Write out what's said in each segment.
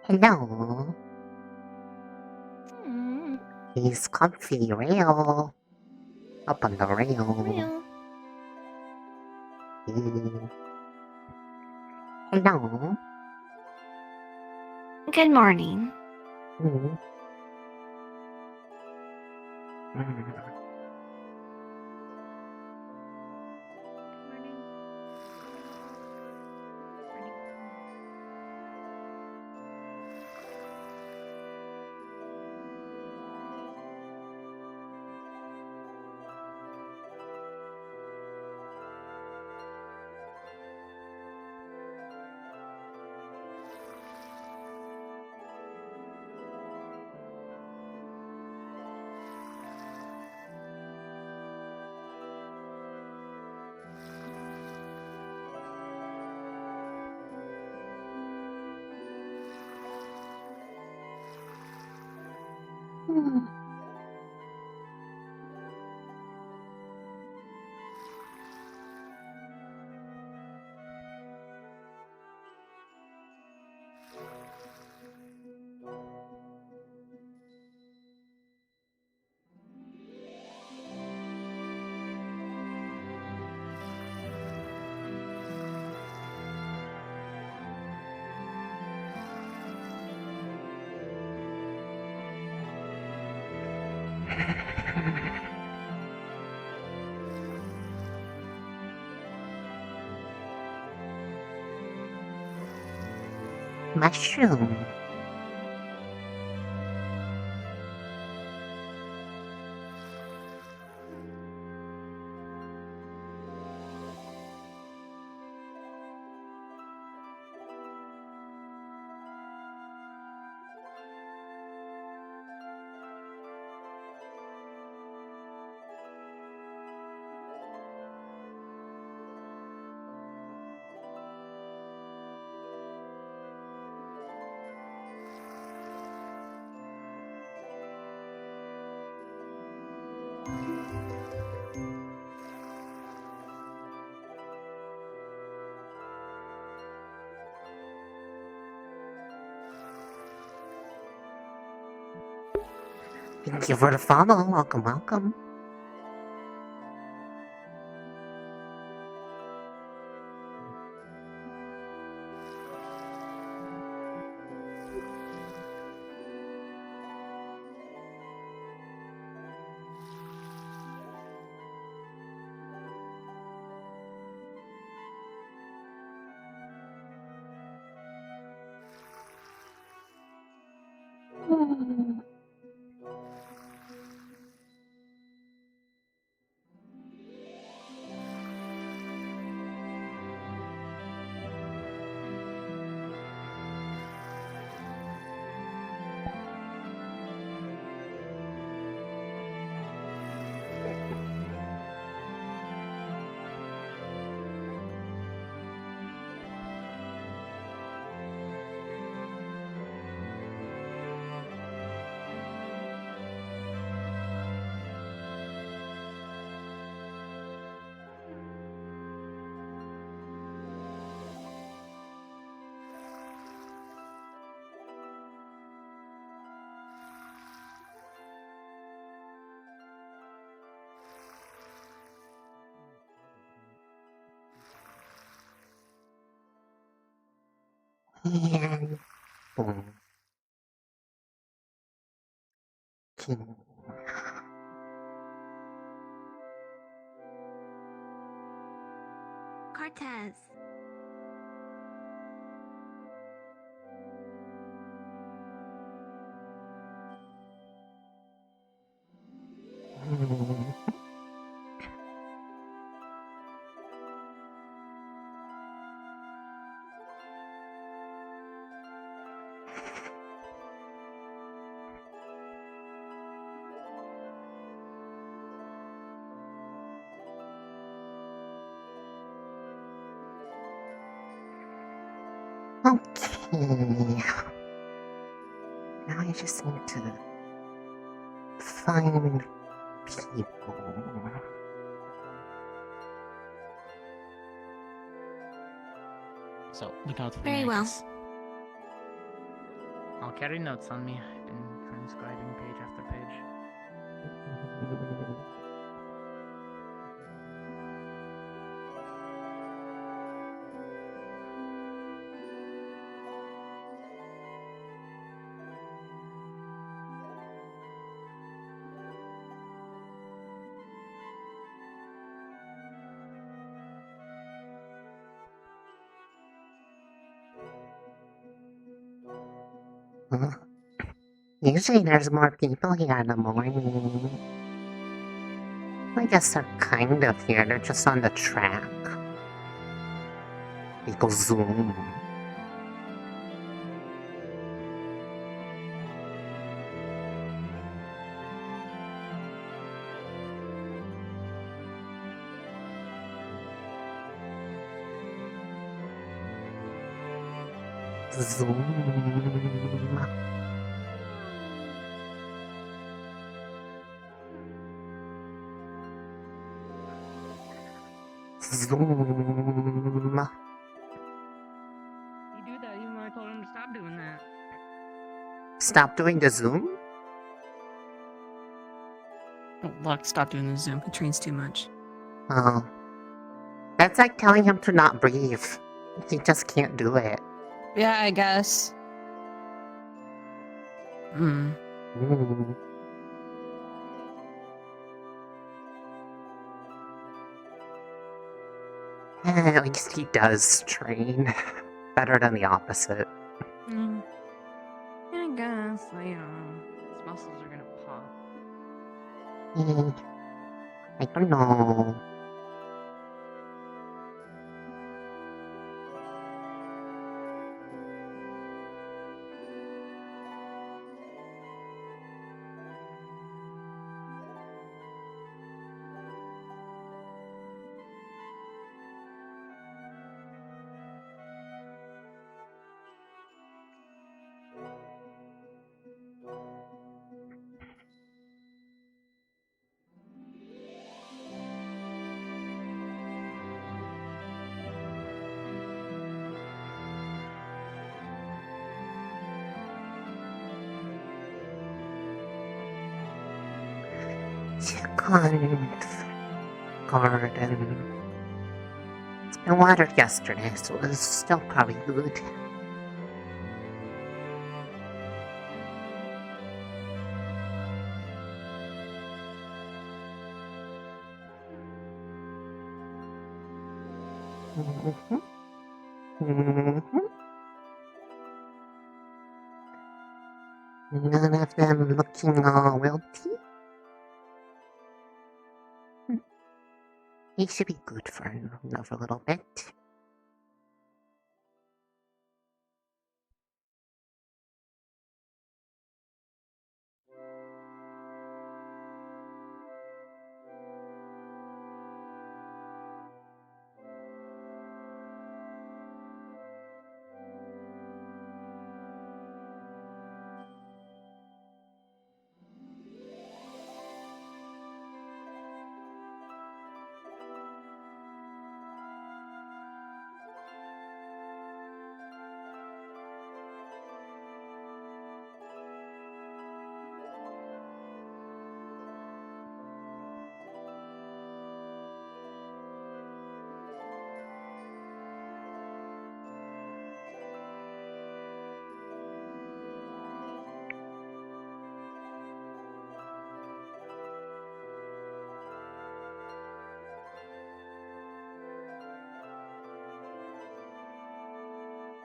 Hello. He's comfy rail. Up on the rail. Hello. Good morning. Mushroom. Thank you for the follow. Welcome, welcome. And boom. King. Cortez. Okay. Now I just need to find people. So, look out for Very me, I well. guess. I'll carry notes on me. I've been transcribing page after page. Huh? Usually there's more people here in the morning. I guess they're kind of here, they're just on the track. They go zoom. Zoom. Zoom. You do that even though I told him to stop doing that. Stop doing the zoom? Oh, look, stop doing the Zoom. He trains too much. Oh. That's like telling him to not breathe. He just can't do it. Yeah, I guess. Hmm. Mm. At least he does train. Better than the opposite. Yeah, I guess. His muscles are gonna pop. I don't know. Check on garden. It's been watered yesterday, so it's still probably good. Mm-hmm. Mm-hmm. None of them looking all wilty. He should be good for another little bit.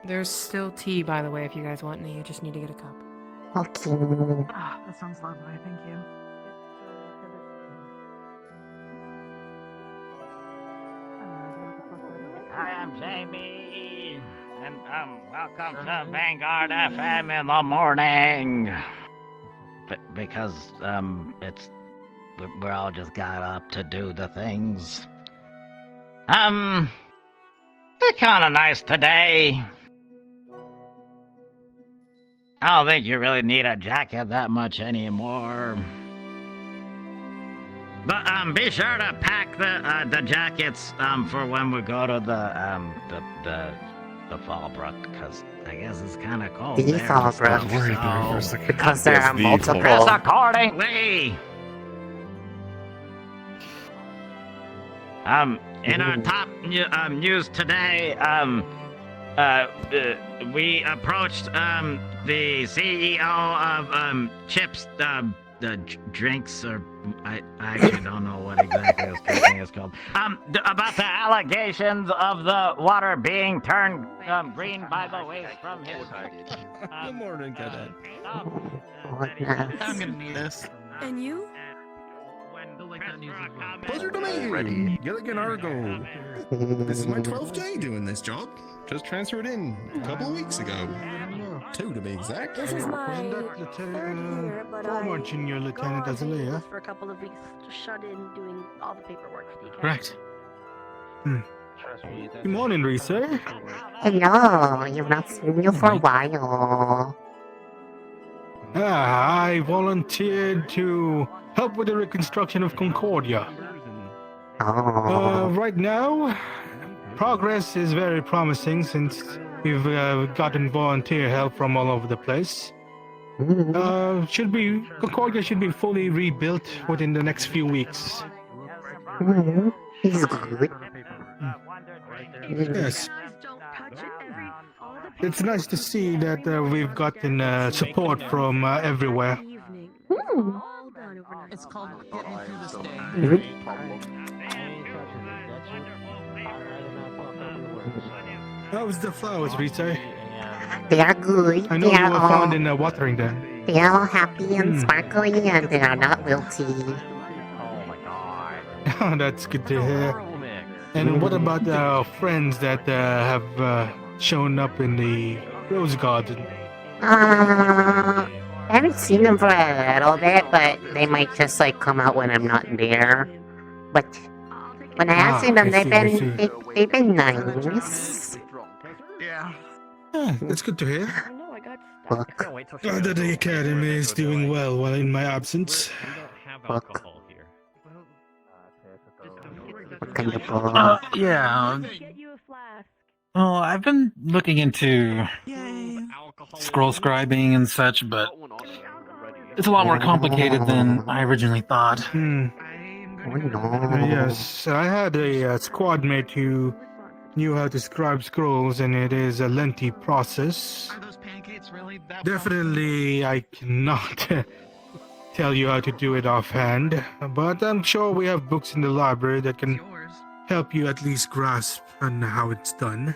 There's still tea, by the way, if you guys want any. You just need to get a cup. Okay. Ah, that sounds lovely, thank you. Hi, I'm Jamie, and welcome to Vanguard FM in the morning. Because we're all just got up to do the things. They're kind of nice today. I don't think you really need a jacket that much anymore. But be sure to pack the jackets for when we go to the Fallbrook, because I guess it's kind of cold The there. Fallbrook. Don't worry, there for a second. Because there are multiple. Dress accordingly. In our top news today, we approached the CEO of Chips the drinks, or I actually don't know what exactly this company is called. About the allegations of the water being turned green by the waste from his. Good morning, Cadet. I'm gonna need this. And you? Pleasure to meet you. Gilligan Argo. This is my 12th day doing this job. Just transferred in a couple of weeks ago. 2 to be exact. This is my third year, but former I junior lieutenant go on Azalea. leave for a couple of weeks, just shut in doing all the paperwork for the academy. Correct. Good morning, Reeser. Hello, you've not seen you for a while. I volunteered to help with the reconstruction of Concordia. Oh. Right now, progress is very promising since we've gotten volunteer help from all over the place. Concordia should be fully rebuilt within the next few weeks. He's good. Yes. It's nice to see that we've gotten support from everywhere. It's called Get Me Through This Day. How's the flowers, Rita? They are good. I know They you are were all, found in watering them. they are all happy and sparkly, and they are not wilty. Oh, that's good to hear. And what about our friends that have shown up in the rose garden? I haven't seen them for a little bit, but they might just like come out when I'm not there. But when I have seen them, they've been nice. Yeah, that's good to hear. I know, I got Look, Glad that the academy is doing well while in my absence. look. What kind of ball? Yeah. get you a flask. Well, I've been looking into scroll scribing and such, but it's a lot more complicated than I originally thought. Oh no. Yes, I had a squad mate who knew how to scribe scrolls, and it is a lengthy process. Are those pancakes really that Definitely, I cannot tell you how to do it offhand, but I'm sure we have books in the library that can yours? help you at least grasp on how it's done.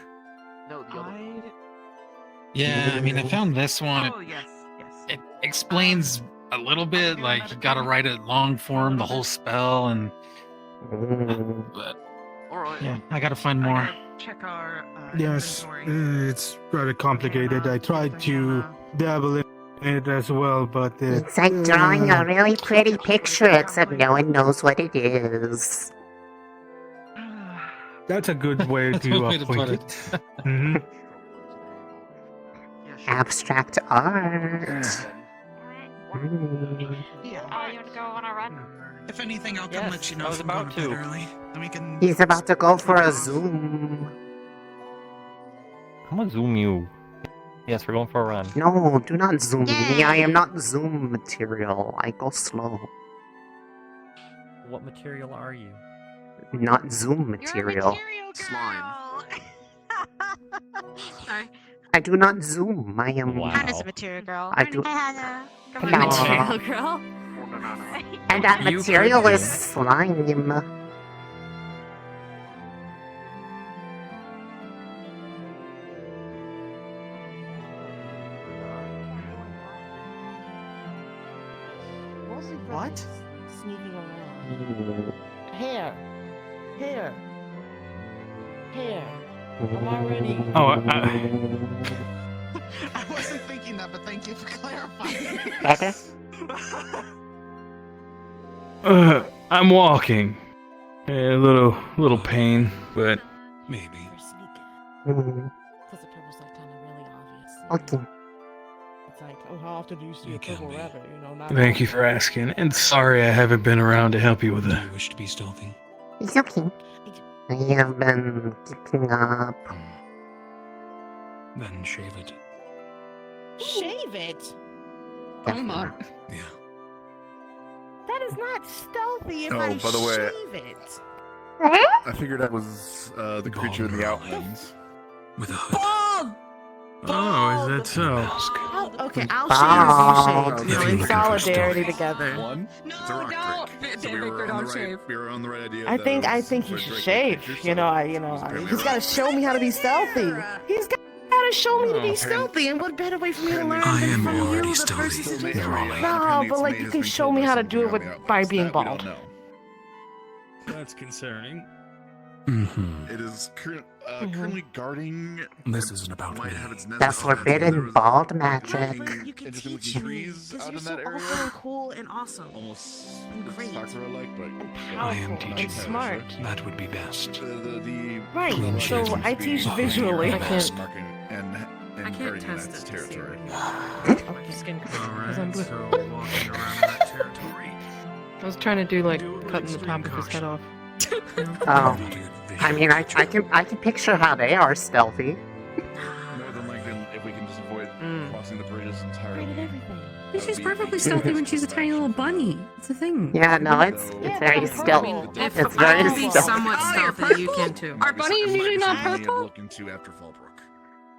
Yeah, I mean, I found this one. Oh, yes, yes. It explains a little bit, like you gotta write it long form, the whole spell, and but Alright. yeah, I gotta find more. Check our Yes, inventory. it's rather complicated. I tried to dabble in it as well, but It's like drawing a really pretty picture, except no one knows what it is. that's a good way That's to one way to put put it. it. Mhm. Yeah, sure. Abstract art. Yeah. You want to go on a run? If anything, I'll come Yes, let you know I was if I'm going about to bed to. early. Then we can. He's about to go for a zoom. I'm gonna zoom you. Yes, we're going for a run. No, do not zoom me. I am not zoom material. I go slow. What material are you? Not zoom material. Slime. Sorry. I do not zoom. I am. Wow. Hannah's a material girl. I do. Hannah. Come Hello. on, material girl. And that You material could is be. slime. What? Sneaking around. Hair. I'm already. Oh, I wasn't thinking that, but thank you for clarifying. Better? I'm walking. A little pain, but Maybe. Mm, Because the purple's like kind of really obvious. okay. It's like, oh, how often do you see You a can purple be. rabbit? You know, not thank you often. for asking. And sorry I haven't been around to help you with Do that. you wish to be stealthy? It's okay. I have been keeping up. Then shave it. Shave it. Come on. Yeah. That is not stealthy if Oh, I by the way- shave it. I figured that was the creature in the Outlands. With a hood. Bald. Oh, is that so? Okay, I'll Bald. shave you shaved. You know, in solidarity together. One. It's a rock trick. So we were on the right. We were on the right idea. I of think those he should Drake shave. creatures, You so know, apparently he's got to show me how to be stealthy. He's got to show me to be Oh, stealthy, and what better way for me to learn I than am from you, already the stealthy. person who You're all right. No, but like you can show me how to do it with by being bald. That's concerning. Mm-hmm. It is currently guarding. This isn't about Might me. have its nest The out there. There forbidden was bald magic. You can interesting teach looking me. trees Because out you're in so that area. awesome and cool and awesome. Almost And great. Sakura-like, but And I am powerful teaching and you. smart. That would be best. The Right, Clean so shaven. I teach Oh, visually. you're I the can't- best. marking and I can't guarding test its it to see territory. what skin Alright, I'm blue. so walking around that territory. I was trying to do like cutting the top of his head off. Oh, Not a good vision. I mean, I can picture how they are stealthy. More than likely, if we can just avoid crossing the bridges entirely. She's perfectly stealthy when she's a tiny little bunny. It's a thing. Yeah, no, it's very stealthy. If It's I very can be stealthy. somewhat stealthy, you can too. Are bunnies usually not purple? Look into after Fallbrook.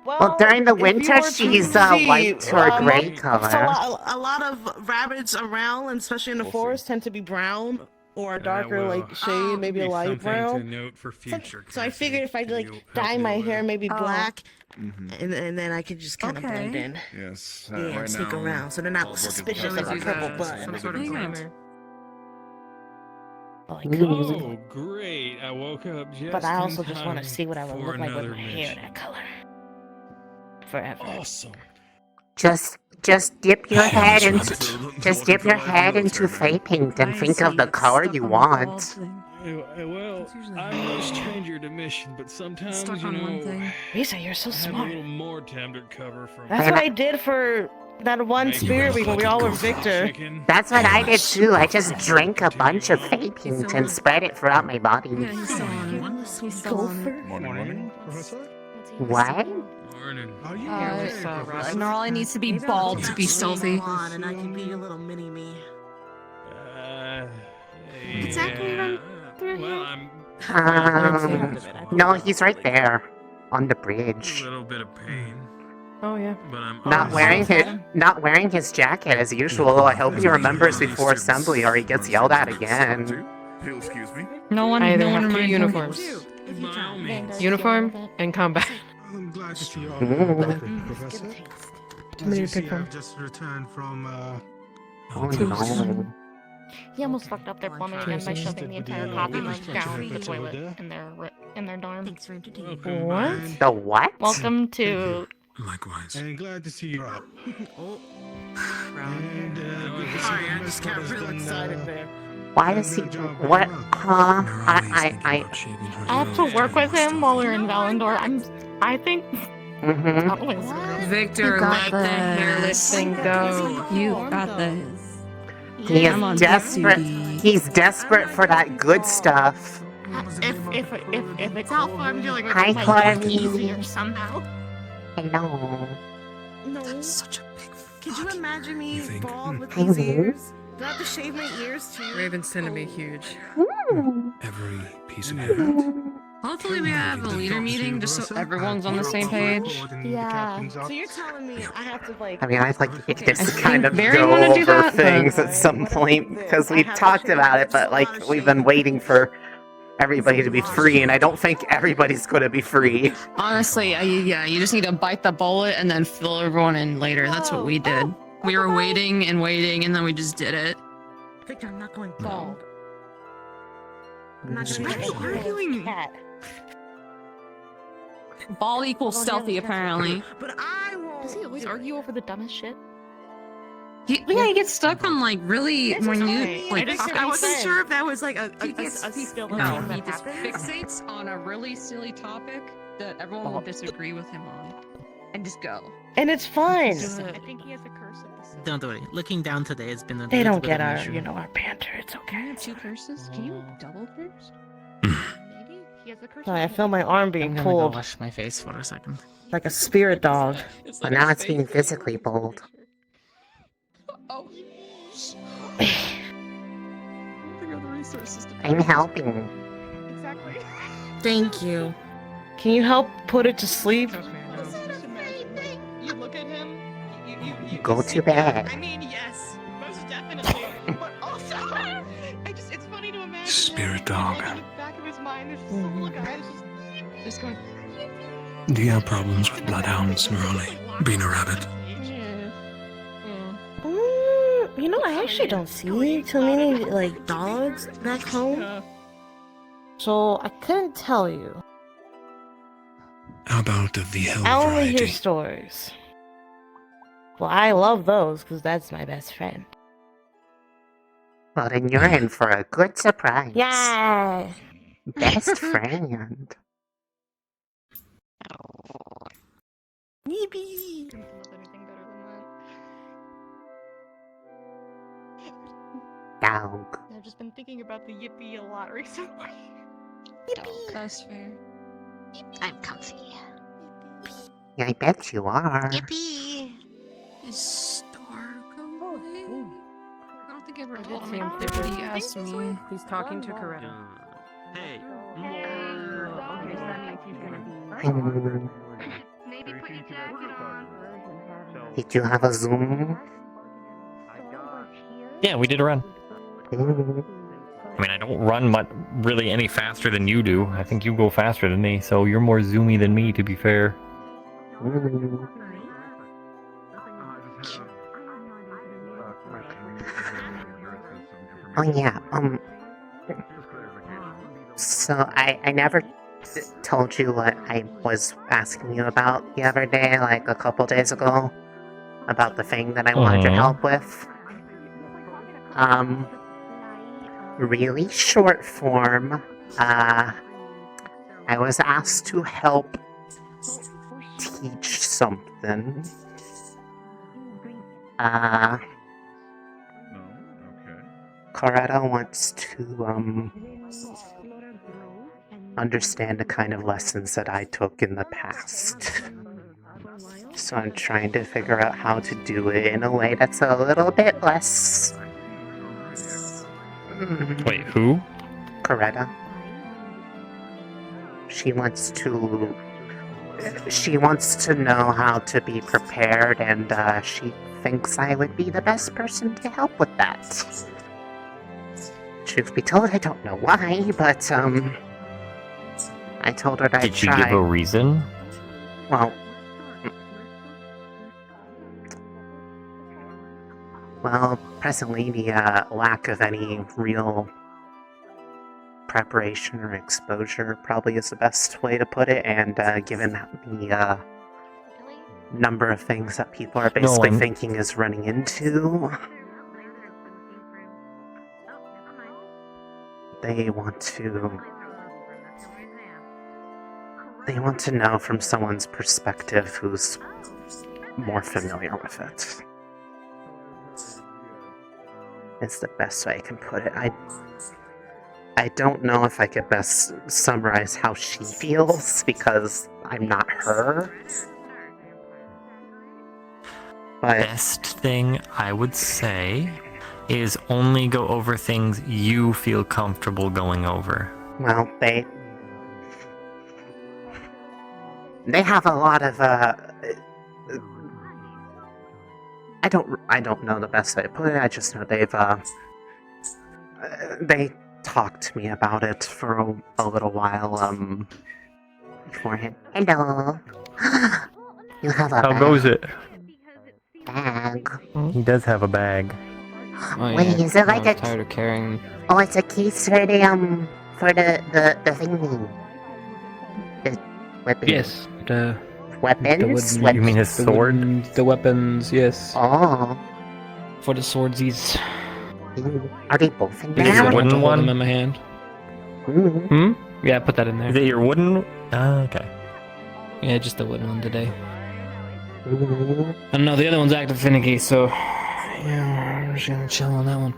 Well, during the if you winter, were to she's see, white or gray So color. a lot of rabbits around, and especially in the forest, tend to be brown or a darker like shade, maybe a light brown. Note for So I figured if I like dye my hair maybe black, Mm-hmm. and then I could just kind of blend in. Yes. Yeah, right sneak now, around, so they're not Fallbrook is suspicious probably of a do purple that. butt. Some sort of plant. Oh, great! I woke up just But I also in just want to time see what I would for look like with another my hair mission. that color. Forever. Awesome. Just dip your head into Rabbits are just dip your head into fey paint and think of the color you want. Well, I'm no stranger to mission, but sometimes, Stuck you on one know, thing. Lisa, you're so I have a smart. little more time to recover from. That's what I did for that one Make spirit you week when we all were fucking Victor. chicken. That's what I did too. I just drank a bunch of fey paint and spread it throughout my body. Yeah, he's still on it. He's still on it. Morning, Professor. What? Morning. Gnarly needs to be bald to be stealthy. On, and I can be a little mini me. Exactly yeah. right through Well, here. I'm No, he's right there on the a bridge. little bit of pain, Oh yeah. but I'm Not wearing his jacket as usual. I hope he remembers before assembly or he gets yelled at again. You'll excuse me. No one, I either no one have two reminds uniforms. By all means. Uniform and combat. I'm glad to see you all. Mm. Professor. Too many to pick from. I've just returned from Oh no. He almost fucked up their plumbing again by shoving the entire coffee mug down the toilet in their dorm. Thanks for entertaining. What? The what? Welcome to. Likewise. And glad to see you up. Oh, And sorry, I just got real excited there. Why does he? What? Huh? I. I have to work with him while we're in Valendor. I think. Mm-hmm. Always. Victor, let the hairless thing go. You got this. He I'm on is desperate. duty. He's desperate for that good stuff. If it's helpful, I'm dealing with Hi, it. Might be Chloe. easier somehow. Hello. No. Such a big Could you imagine me think? bald with Hello. these ears? Do I have to shave my ears too? Raven's tend to be huge. Every piece of hair. Hopefully we have a leader meeting just so everyone's on the same page. Yeah. So you're telling me I have to like. I mean, I'd like to just think kind of Barry go wanna do over that, but- things at some point because we talked about it, but like we've been waiting for everybody to be free, and I don't think everybody's going to be free. Honestly, yeah, you just need to bite the bullet and then fill everyone in later. That's what we did. We were waiting and waiting, and then we just did it. Victor, I'm not going bald. I'm not Why going are you arguing? cat. Ball equals stealthy, apparently. But I won't. Does he always argue over the dumbest shit? Yeah, he gets stuck on like really minute like I wasn't sure if that was like a He gets- still No, thing he that just happens. fixates on a really silly topic that everyone will disagree with him on, and just go. And it's fun. I think he has a curse of the Don't worry. Looking down today has been a They little don't bit get of an our, issue. you know, our banter. It's okay. Can you have 2 curses? Can you double curse? Maybe he has a curse. Sorry, I feel my arm I'm being gonna pulled go wash my face for a second. like a spirit dog. But now it's being physically bold. Oh. I'm helping. Exactly. Thank you. Can you help put it to sleep? You look at him. You Go to bed. I mean, yes, most definitely. But also, it's funny to imagine. Spirit dog. In the back of his mind, there's just some little guy just going. Do you have problems with bloodhounds, Neroli? Being a rabbit? You know, I actually don't see too many, like, dogs back home. So, I couldn't tell you. How about the VL I only hear variety? stories. Well, I love those, because that's my best friend. Well, then you're in for a good surprise. Yeah! Best friend. Yippee! Dog. I've just been thinking about the yippee a lot recently. Yippee! That's fair. I'm comfy. I bet you are. Yippee! Is Star going away? I don't think I ever I did told see him him that he asked me. He's talking to Coretta. Hey. Okay, so that means he's gonna be. Maybe put your jacket on. Did you have a Zoom? Yeah, we did a run. I mean, I don't run much, really any faster than you do. I think you go faster than me, so you're more zoomy than me, to be fair. Oh yeah, so I never told you what I was asking you about the other day, like a couple days ago, about the thing that I wanted your help with. Really short form, I was asked to help teach something. Coretta wants to, understand the kind of lessons that I took in the past. So I'm trying to figure out how to do it in a way that's a little bit less... Wait, who? Coretta. She wants to know how to be prepared, and she thinks I would be the best person to help with that. Truth be told, I don't know why, but I told her that I'd Did she try. give a reason? Well, presently the lack of any real preparation or exposure probably is the best way to put it, and given the number of things that people are basically thinking is running into, they want to know from someone's perspective who's more familiar with it. It's the best way I can put it. I don't know if I could best summarize how she feels, because I'm not her. But Best thing I would say is only go over things you feel comfortable going over. well, they have a lot of I don't know the best way to put it. I just know they talked to me about it for a little while beforehand. Hello. You have a How bag. goes it? Bag. He does have a bag. Oh, Wait, yeah, is it like I a? was tired of carrying. Oh, it's a case for the for the thingy. The weapon. Yes, the Weapons. You mean his sword? The weapons, yes. Oh. For the swordsies. Are they both in Is it there? your wooden Hold them one? in my hand. Hmm. Yeah, I put that in there. Is it your wooden? Okay. Yeah, just the wooden one today. I don't know, the other one's acting finicky, so yeah, I'm just gonna chill on that one.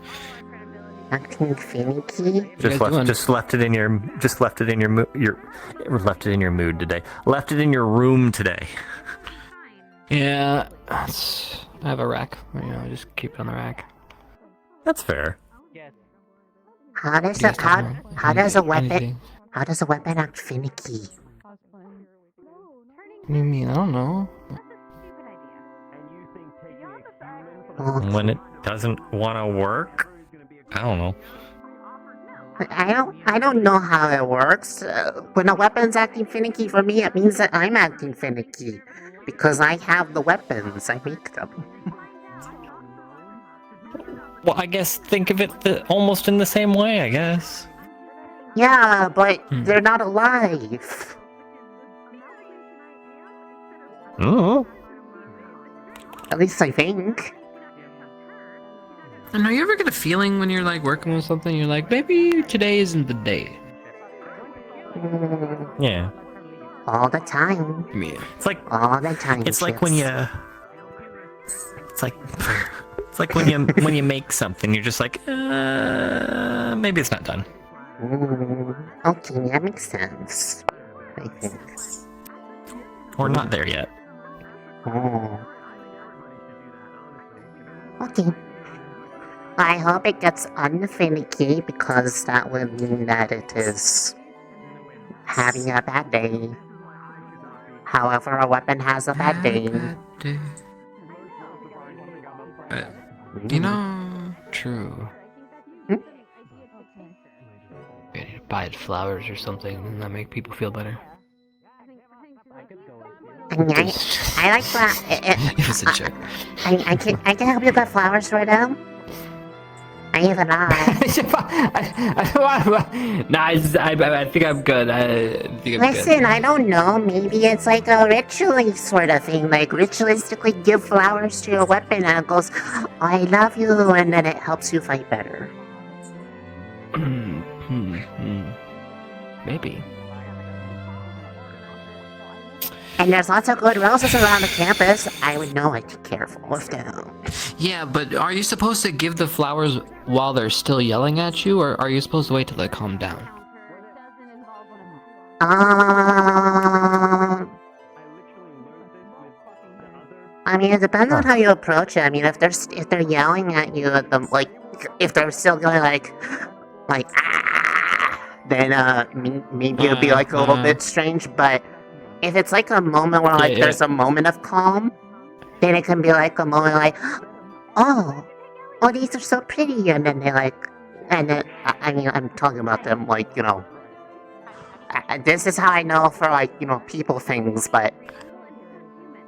Acting finicky? Just left it in your left it in your mood today. Left it in your room today. Yeah, I have a rack. I just keep it on the rack. That's fair. How does Yes, how does a weapon anything. how does a weapon act finicky? What do you mean? I don't know. When it doesn't want to work, I don't know. I don't know how it works. When a weapon's acting finicky for me, it means that I'm acting finicky because I have the weapons. I make them. Well, I guess think of it almost in the same way, I guess. Yeah, but they're not alive. Oh. At least I think. And you ever get a feeling when you're like working on something, you're like, maybe today isn't the day? Yeah. All the time. Yeah. It's like all the time. It's like when you. It's like. It's like when you make something, you're just like, maybe it's not done. Okay, that makes sense. I think. We're not there yet. Oh. Okay. I hope it gets unfinicky because that would mean that it is having a bad day. However, a weapon has a bad day. You know, true. You need to buy flowers or something, and that make people feel better. I mean, I like that. It's a joke. I can help you get flowers right now. I even are. I think I'm good. Listen, I don't know. Maybe it's like a ritually sort of thing. Like ritualistically give flowers to your weapon and it goes, I love you, and then it helps you fight better. Maybe. And there's lots of good roses around the campus. I would know I'd be careful with them. Yeah, but are you supposed to give the flowers while they're still yelling at you, or are you supposed to wait till they calm down? I mean, it depends on how you approach it. I mean, if they're yelling at you at them, like if they're still going like then maybe it'll be like a little bit strange. But if it's like a moment where like there's a moment of calm, then it can be like a moment like, oh, these are so pretty, and then they like, and then I mean, I'm talking about them like, you know, this is how I know for like, you know, people things, but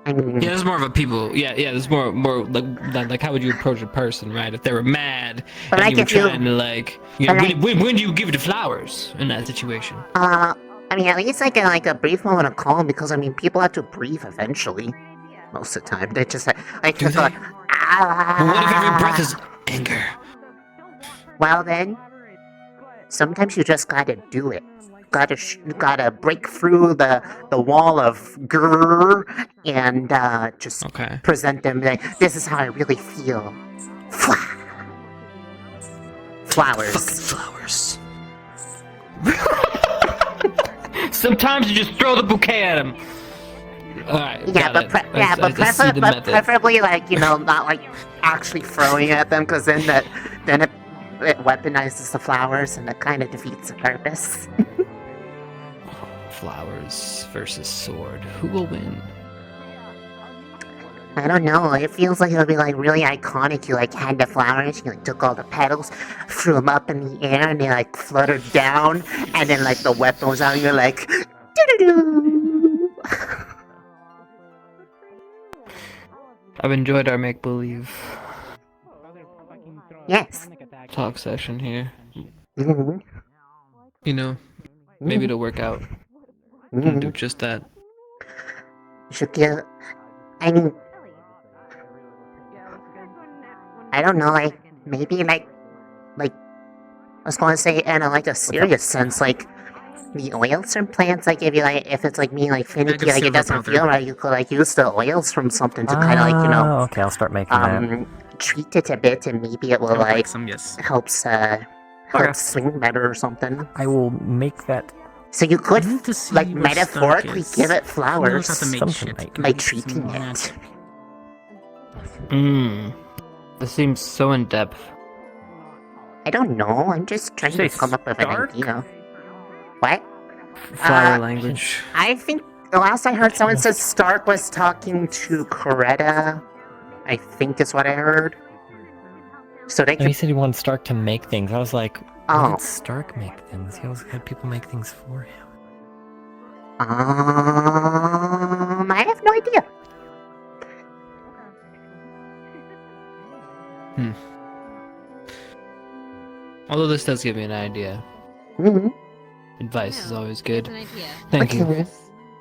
I mean, yeah, there's more of a people. Yeah, there's more like how would you approach a person, right? If they were mad but and like you were if you, trying to like, you know, when do you give the flowers in that situation? I mean, at least like a brief moment of calm, because I mean, people have to breathe eventually. Most of the time, they just like Do they? like, But what if every breath is anger? Well then, sometimes you just gotta do it. Gotta break through the wall of grrr and just present them like, this is how I really feel. Flowers. Fucking flowers. Sometimes you just throw the bouquet at him. Alright. Yeah, but preferably like, you know, not like actually throwing at them, because then it weaponizes the flowers and it kind of defeats the purpose. Flowers versus sword. Who will win? I don't know. It feels like it'll be like really iconic. You like had the flowers, you like took all the petals, threw them up in the air, and they like fluttered down, and then like the weapon was out, and you're like, doo-doo-doo. I've enjoyed our make-believe. Yes. talk session here. Mm-hmm. You know, maybe it'll work out. And do just that. You should give. I mean, I don't know. Like maybe like I was going to say in a serious sense, like the oils from plants. Like if it's like me, like finicky, like it doesn't feel right, you could like use the oils from something to kind of like Okay, I'll start making that. treat it a bit, and maybe it will like some, yes. helps swing better or something. I will make that. So you could like what metaphorically stock is. give it Who knows flowers how to make Something shit. like by treating it. This seems so in depth. I don't know. I'm just trying to come up with an idea. What? Flower language. I think the last I heard, someone said Stark was talking to Coretta. I think is what I heard. So they He could. said he wanted Stark to make things. I was like, Oh. why did Stark make things? He always had people make things for him. I have no idea. Although this does give me an idea. Mm-hmm. Advice is always good. An idea. Thank you.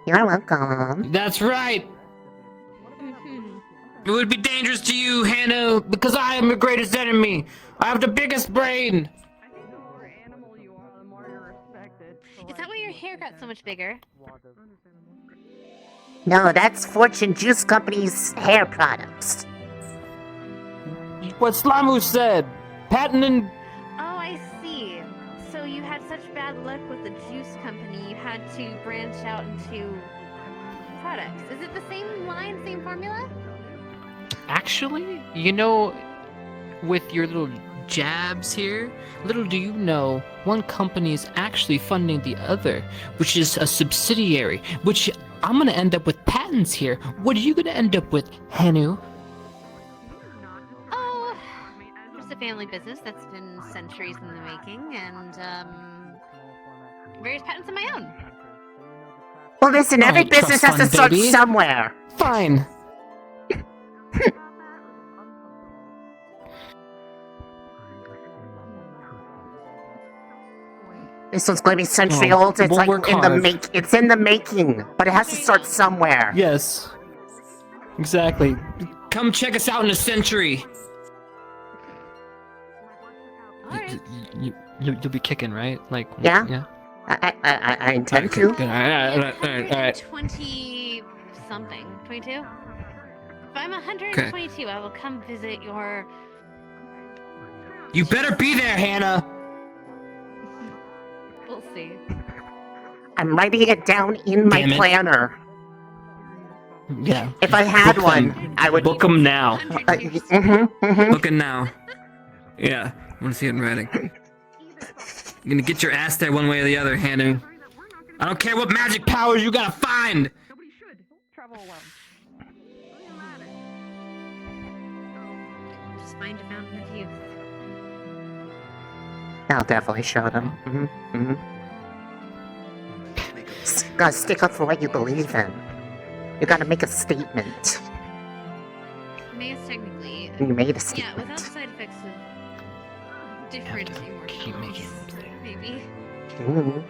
You're welcome. That's right! It would be dangerous to you, Hannah, because I am your greatest enemy! I have the biggest brain! Is that why your hair got so much bigger? No, that's Fortune Juice Company's hair products. What Slamu said! Patent Oh, I see. So you had such bad luck with the juice company, you had to branch out into products. Is it the same line, same formula? Actually, you know, with your little jabs here, little do you know, one company is actually funding the other, which is a subsidiary, which I'm gonna end up with patents here. What are you gonna end up with, Hanu? Oh, just a family business that's been centuries in the making, and various patents of my own. Well, listen, every Alright, business has trust to fund, start baby. somewhere. Fine. This one's going to be century old. It's we'll like work in the hard. It's in the making, but it has to start somewhere. Yes. Exactly. Come check us out in a century. You'll be kicking, right? Like, Yeah. Yeah. I intend Okay, to. good. Alright. 20 something. 22? If I'm 122, I will come visit your. You better be there, Hannah. We'll see. I'm writing it down in my Damn it. planner. Yeah. If I had Book one, them. I would Book them now. Book them now. Yeah. I want to see it in writing. You're gonna get your ass there one way or the other, Hanu. I don't care what magic powers you gotta find. Just find a fountain of youth. I'll definitely show them. Gotta stick up for what you believe in. You gotta make a statement. May is technically. You made a Yeah, statement. without the side effects of different immortals. Maybe. Ooh.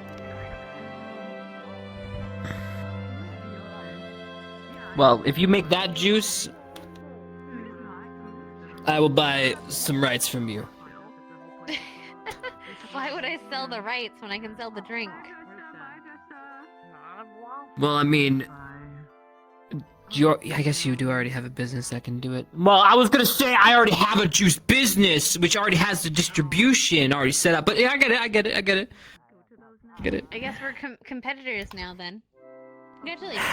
Well, if you make that juice, I will buy some rights from you. Why would I sell the rights when I can sell the drink? Well, I mean, I guess you do already have a business that can do it. Well, I was gonna say I already have a juice business, which already has the distribution already set up. But yeah, I get it. I guess we're competitors now then. Congratulations.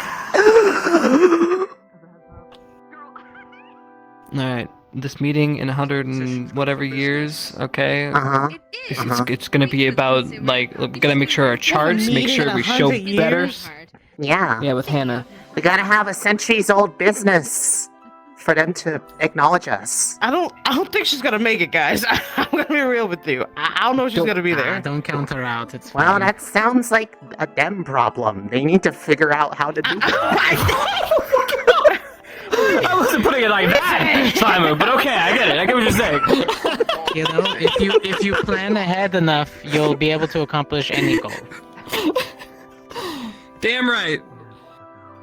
Alright, this meeting in 100 and whatever years, okay? Uh-huh. It's gonna be about, like, we gotta make sure our charts, make sure we show better. Yeah. Yeah, with Hannah. We gotta have a centuries old business for them to acknowledge us. I don't think she's gonna make it, guys. I'm gonna be real with you. I don't know if she's gonna be there. Don't count her out. It's Well, fine. that sounds like a them problem. They need to figure out how to do that. What are I wasn't putting it like that, Simon. But okay, I get it. I get what you're saying. You know, if you plan ahead enough, you'll be able to accomplish any goal. Damn right.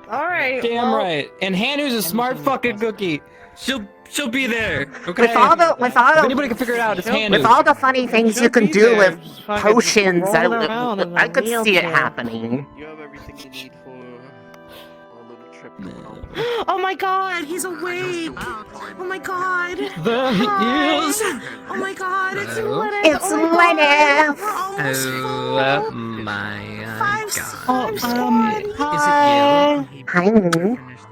All right. Damn right. And Hanu's a smart fucking cookie. She'll be there. Okay. With all the If anybody can figure it out, it's Hanu. with all the funny things you can do with potions, rolling around in I the could see it wheelchair. happening. You have everything you need for a little trip. Oh my god, he's awake! Oh my god! There he Hi. is. Oh my god, it's Lennon! It's oh my Lennon. God. We're almost Oh full. my Five god. squad. Hi.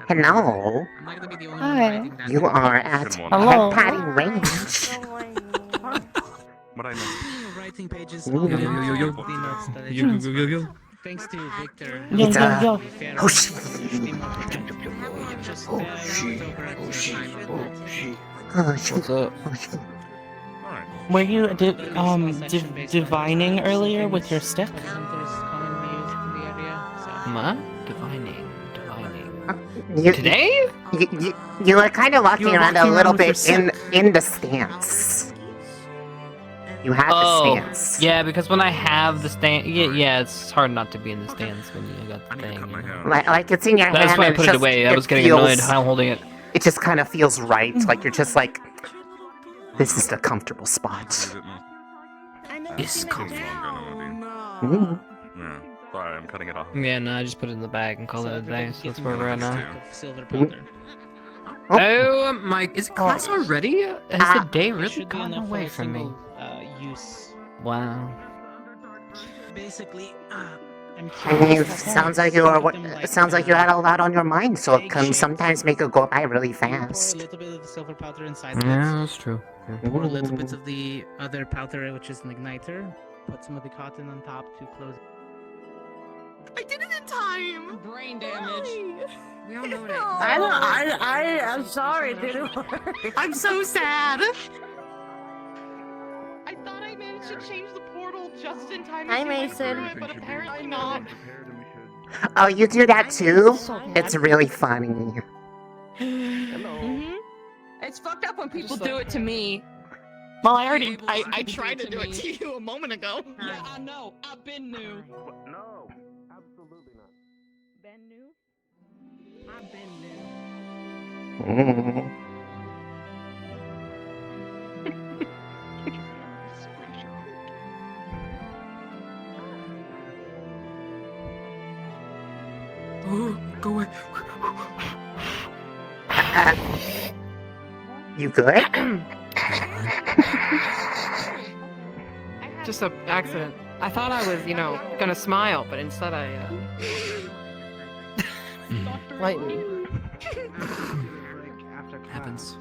Hello. Hi. You are at Hello. Head Patty Range. What I know. Writing pages. Yo, yo, yo, yo. Yo. Thanks to Victor. Yo, It's yo, yo. Hoshi. What's up? Were you divining earlier with your stick? Ma? Divining. You, Today? you were kind of walking You were around a walking little around with bit your in the stance. You had the stance. Yeah, because when I have the stand, yeah, it's hard not to be in the stance when you got the thing. You know? Like it's in your hand. That's why I and put it's it away. I it was getting feels- annoyed how I'm holding it. It just kind of feels right. Like you're just like, this is the comfortable spot. It's comfortable. Mm. Yeah. Sorry, I'm cutting it off. Yeah, no, I just put it in the bag and call it a day. So that's where we're at now. Silver powder. Oh my! Is it class already? Has the day really Should be gone enough away for a from me? single, use. Wow. Basically, I'm I mean, it curious. sounds like you are. It sounds like you had a lot on your mind, so it can sometimes make it go by really Pour a fast. little bit of the silver powder inside Yeah, that's true. Pour a little bit of the other powder, which is an igniter. Put some of the cotton on top to close. I did it in time. Brain damage. We all know that. I'm sorry, it didn't work. I'm so sad. I thought I managed to change the portal just in time. Hi, to get Mason. through it, but apparently not. Oh, you do that too? It's really funny. It's fucked up when people do it to me. Well, I tried to do it to you a moment ago. Yeah, I know. I've been new. No, absolutely not. Been new? I've been new. Mm. Go away. You good? Just an accident. I thought I was, gonna smile, but instead I, lightning. Happens.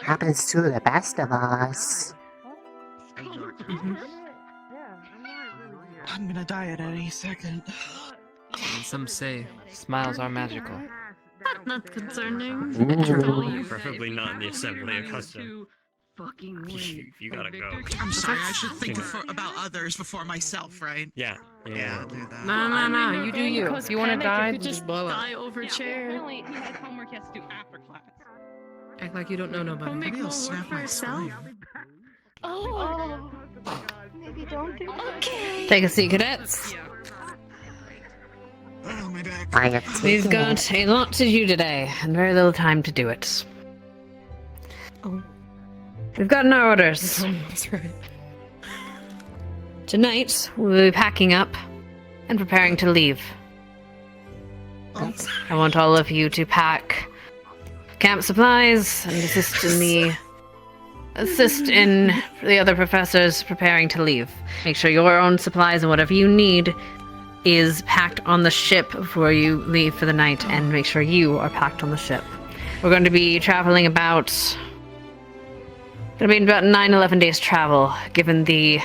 Happens to the best of us. I'm gonna die at any second. And some say smiles are magical. That's not concerning. Preferably not in the assembly of custom. You gotta go. I'm sorry. I should think about others before myself, right? Yeah. Yeah, I'll do that. No, you do you. If you want to die, just blow up. Die over chair. Apparently, he has homework he has to do after class. Act like you don't know nobody. Maybe I'll snap my spine. Oh. Maybe don't do that. Okay. Take a seat, cadets. Oh, my back. I have We've taken got a lot to do today, and very little time to do it. Oh. We've gotten our orders. That's right. Tonight, we'll be packing up and preparing to leave. I want all of you to pack camp supplies and assist in the other professors preparing to leave. Make sure your own supplies and whatever you need is packed on the ship before you leave for the night, and make sure you are packed on the ship. We're going to be traveling about 9-11 days travel, given the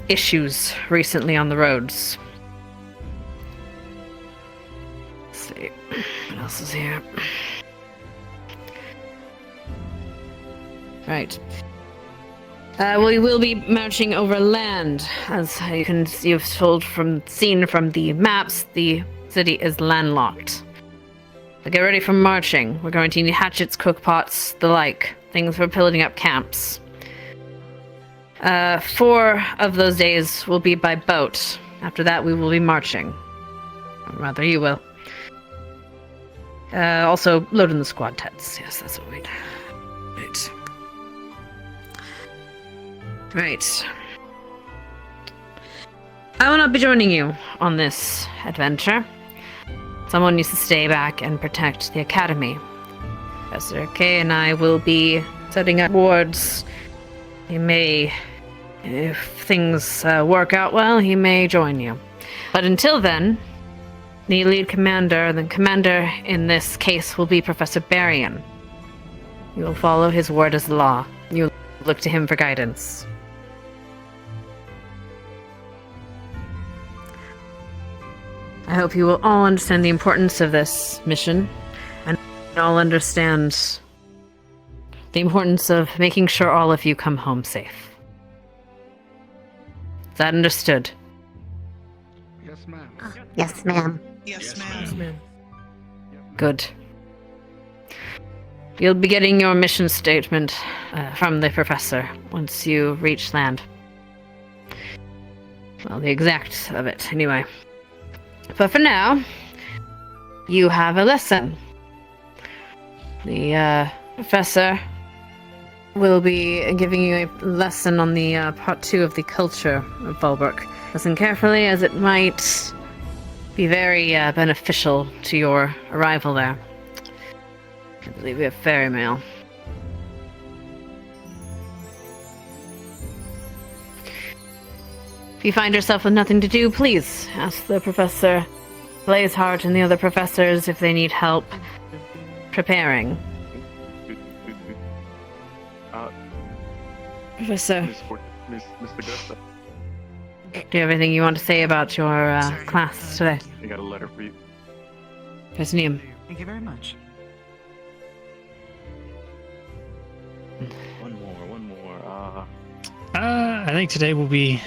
issues recently on the roads. Let's see. What else is here? Right. We will be marching over land. As you've seen from the maps, the city is landlocked. So get ready for marching. We're going to need hatchets, cookpots, the like. Things for building up camps. 4 of those days will be by boat. After that, we will be marching. Or rather, you will. Also, loading the squad tents. Yes, that's what we do. Right. Right. I will not be joining you on this adventure. Someone needs to stay back and protect the academy. Professor K and I will be setting up wards. He may, if things work out well, he may join you. But until then, the lead commander, the commander in this case will be Professor Barrion. You will follow his word as law. You will look to him for guidance. I hope you will all understand the importance of this mission, and all understand the importance of making sure all of you come home safe. Is that understood? Yes, ma'am. Yes, ma'am. Yes, ma'am. Good. You'll be getting your mission statement from the professor once you reach land. Well, the exact of it, anyway. But for now, you have a lesson. The professor will be giving you a lesson on the part 2 of the culture of Volberg. Listen carefully, as it might be very beneficial to your arrival there. I believe we have fairy mail. If you find yourself with nothing to do, please ask the Professor Blazeheart and the other professors if they need help preparing. Professor, Mr. Gusta. do you have anything you want to say about your class today? I got a letter for you. Professor Neum. Thank you very much. One more. I think today we'll be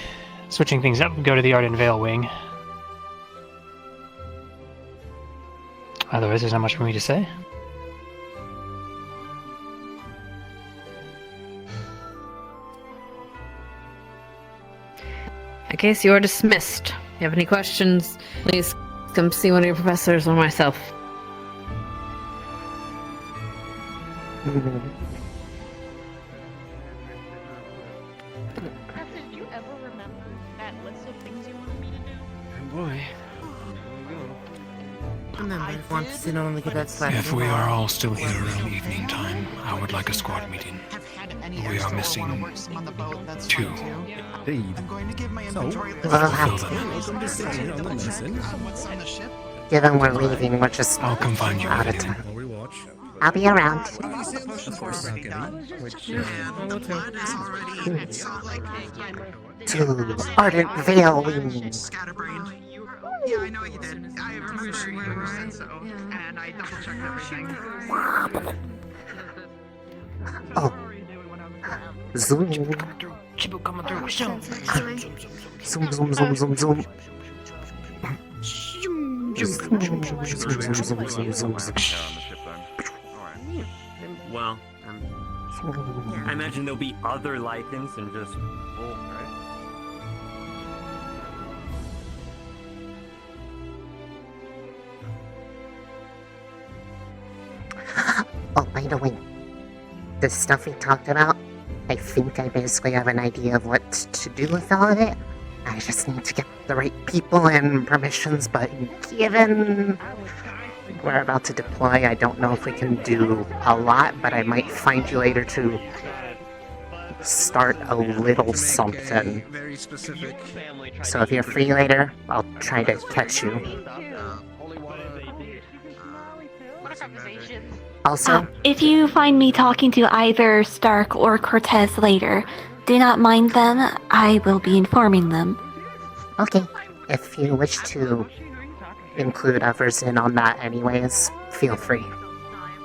switching things up. Go to the Art and Veil wing. Otherwise, there's not much for me to say. In case you are dismissed, if you have any questions, please come see one of your professors or myself. Did you ever remember that list of things you wanted me to do? Oh boy. Remember, if you want to sit on the cadet's class. If we are all still here around evening time, I would like a squad meeting. We are missing 2. Indeed. Given we're leaving, we're just I'll come find you out of later. time. I'll be around. To Ardent Veil Wings. Yeah, I know you did. I remember you said so, and I double-checked everything. Oh. Zoom. Chibu coming through. Zoom. Zoom, zoom, zoom, zoom, zoom. Well, I imagine there'll be other lichens and just wolf, right? Oh, by the way, the stuff we talked about, I think I basically have an idea of what to do with all of it. I just need to get the right people and permissions, but given we're about to deploy, I don't know if we can do a lot, but I might find you later to start a little something. Very specific. So if you're free later, I'll try to catch you. Also, if you find me talking to either Stark or Cortez later, do not mind them. I will be informing them. Okay. If you wish to include others in on that anyways, feel free.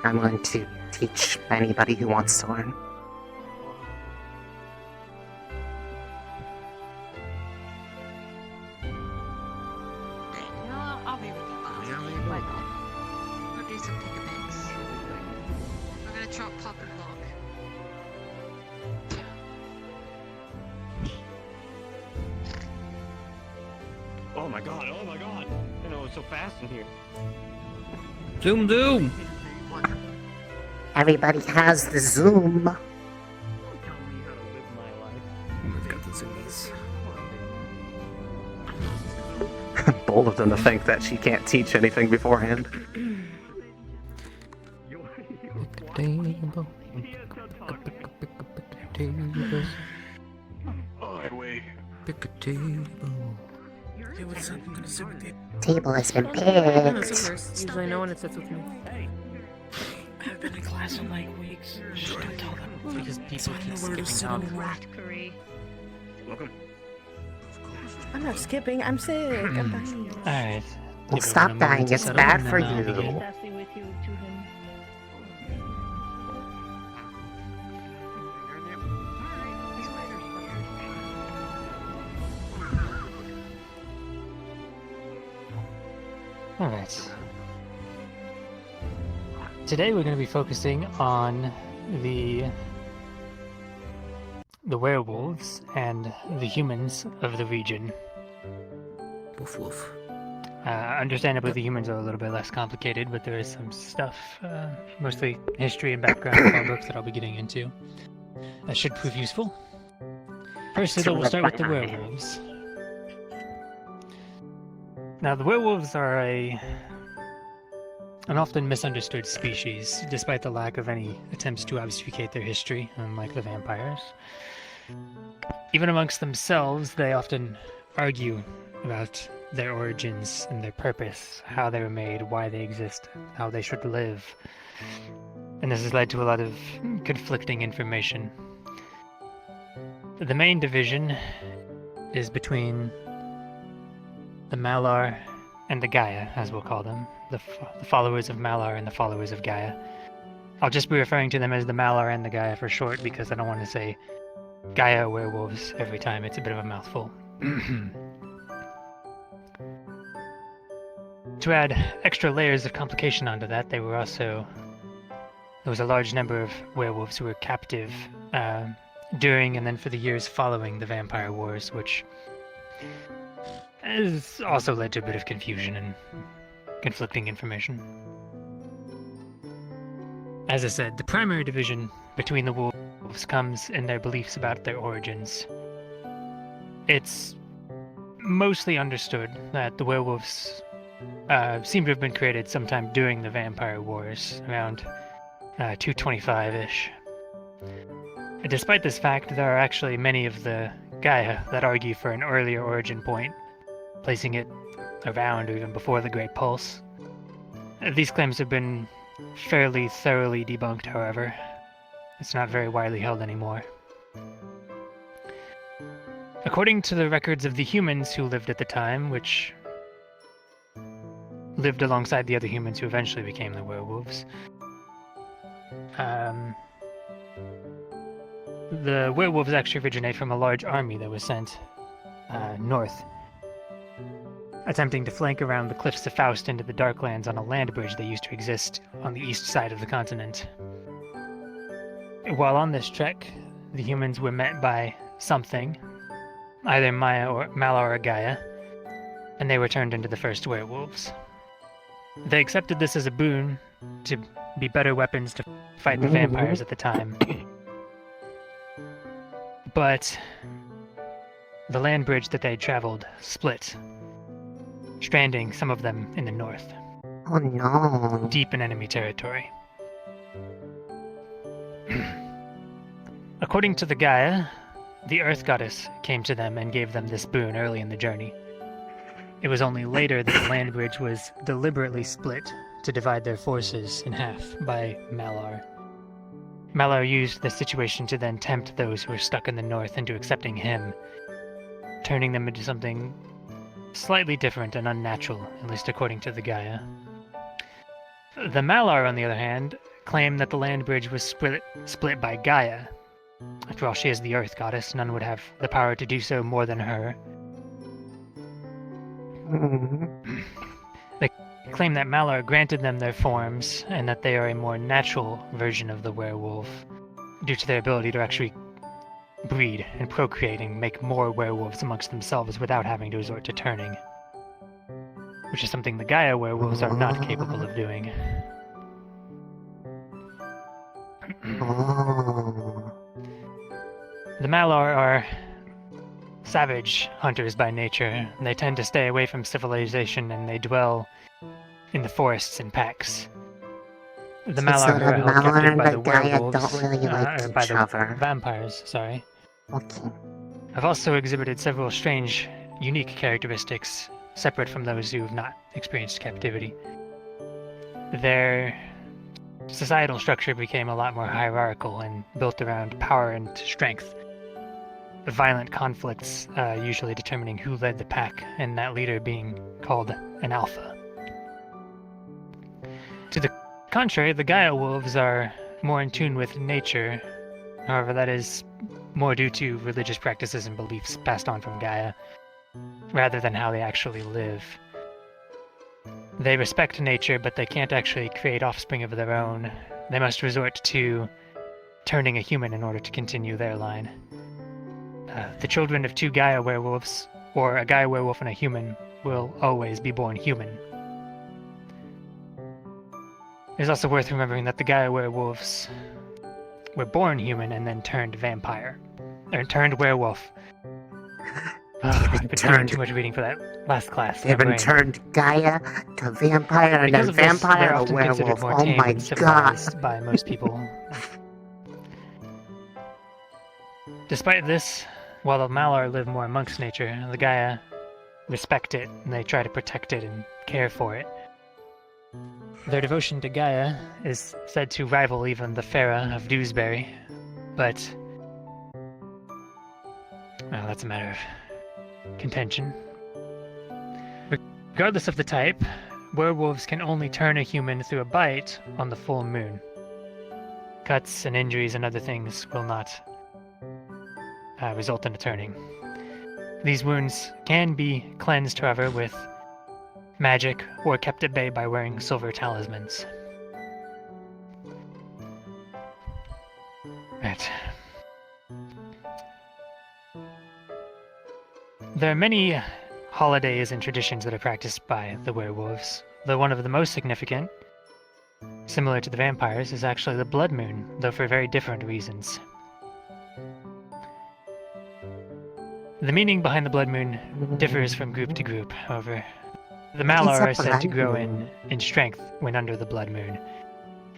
I'm willing to teach anybody who wants to learn. Why not? We'll do some pick-a-picks. We're gonna chop, pop, and lock. Oh my god, oh my god! I know it's so fast in here. Zoom, zoom! Everybody has the Zoom. We've got the zoomies. Bold of them to think that she can't teach anything beforehand. Pick a table. Hey, what's up? I'm gonna sit with you. Table has been No, picked. sit first. Usually I know when it sits with me. I haven't been in class in like weeks. Shh, don't tell them. Because people So I don't know keep where to skipping sit up. anymore. Welcome. I'm not skipping. I'm sick. I'm dying. Alright. Well, stop dying. It's bad for you. Alright. Today we're going to be focusing on the werewolves and the humans of the region. Woof woof. Understandably, the humans are a little bit less complicated, but there is some stuff, mostly history and background of our books that I'll be getting into. That should prove useful. First, though, we'll start with the werewolves. Now, the werewolves are an often misunderstood species, despite the lack of any attempts to obfuscate their history, unlike the vampires. Even amongst themselves, they often argue about their origins and their purpose, how they were made, why they exist, how they should live. And this has led to a lot of conflicting information. The main division is between the Malar and the Gaia, as we'll call them. The followers of Malar and the followers of Gaia. I'll just be referring to them as the Malar and the Gaia for short, because I don't want to say Gaia werewolves every time. It's a bit of a mouthful. To add extra layers of complication onto that, there was a large number of werewolves who were captive during and then for the years following the Vampire Wars, which has also led to a bit of confusion and conflicting information. As I said, the primary division between the wolves comes in their beliefs about their origins. It's mostly understood that the werewolves seem to have been created sometime during the Vampire Wars, around 225-ish. Despite this fact, there are actually many of the Gaia that argue for an earlier origin point, placing it around or even before the Great Pulse. These claims have been fairly thoroughly debunked, however. It's not very widely held anymore. According to the records of the humans who lived at the time, which lived alongside the other humans who eventually became the werewolves, the werewolves actually originate from a large army that was sent north, attempting to flank around the Cliffs of Faust into the Darklands on a land bridge that used to exist on the east side of the continent. While on this trek, the humans were met by something, either Malar or Gaia, and they were turned into the first werewolves. They accepted this as a boon to be better weapons to fight the vampires at the time. But the land bridge that they had traveled split, stranding some of them in the north. Oh no. Deep in enemy territory. According to the Gaia, the Earth Goddess came to them and gave them this boon early in the journey. It was only later that the land bridge was deliberately split to divide their forces in half by Malar. Malar used this situation to then tempt those who were stuck in the north into accepting him, turning them into something slightly different and unnatural, at least according to the Gaia. The Malar, on the other hand, claim that the land bridge was split by Gaia. After all, she is the Earth Goddess, none would have the power to do so more than her. They claim that Malar granted them their forms and that they are a more natural version of the werewolf due to their ability to actually breed and procreate and make more werewolves amongst themselves without having to resort to turning. Which is something the Gaia werewolves are not capable of doing. The Malar are savage hunters by nature. They tend to stay away from civilization and they dwell in the forests in packs. The Malar are held captive by the werewolves, or by the vampires, sorry. Okay. Have also exhibited several strange, unique characteristics separate from those who have not experienced captivity. Their societal structure became a lot more hierarchical and built around power and strength. Violent conflicts usually determining who led the pack, and that leader being called an alpha. To the contrary, the Gaia wolves are more in tune with nature. However, that is more due to religious practices and beliefs passed on from Gaia, rather than how they actually live. They respect nature, but they can't actually create offspring of their own. They must resort to turning a human in order to continue their line. The children of two Gaia werewolves, or a Gaia werewolf and a human, will always be born human. It's also worth remembering that the Gaia werewolves were born human and then turned vampire. Or turned werewolf. I've been doing too much reading for that last class. They've been turned Gaia to vampire and then vampire to werewolf. Oh my god. By most people. Despite this, while the Malar live more amongst nature, the Gaia respect it and they try to protect it and care for it. Their devotion to Gaia is said to rival even the Farah of Dewsbury, but well, that's a matter of contention. Regardless of the type, werewolves can only turn a human through a bite on the full moon. Cuts and injuries and other things will not result in a turning. These wounds can be cleansed, however, with magic or kept at bay by wearing silver talismans. Right. There are many holidays and traditions that are practiced by the werewolves, though one of the most significant, similar to the vampires, is actually the blood moon, though for very different reasons. The meaning behind the blood moon differs from group to group, however. The Malar are said to grow in strength when under the blood moon,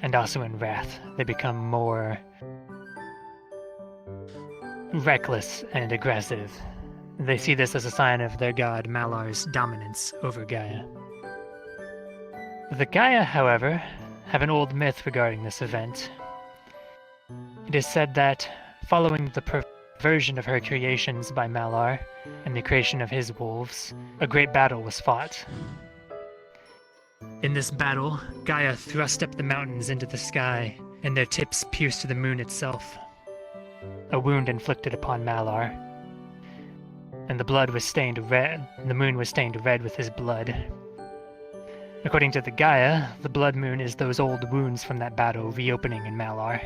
and also in wrath. They become more reckless and aggressive. They see this as a sign of their god Malar's dominance over Gaia. The Gaia, however, have an old myth regarding this event. It is said that, following the perversion of her creations by Malar and the creation of his wolves, a great battle was fought. In this battle, Gaia thrust up the mountains into the sky, and their tips pierced the moon itself. A wound inflicted upon Malar, and the blood was stained red. The moon was stained red with his blood. According to the Gaia, the blood moon is those old wounds from that battle reopening in Malar.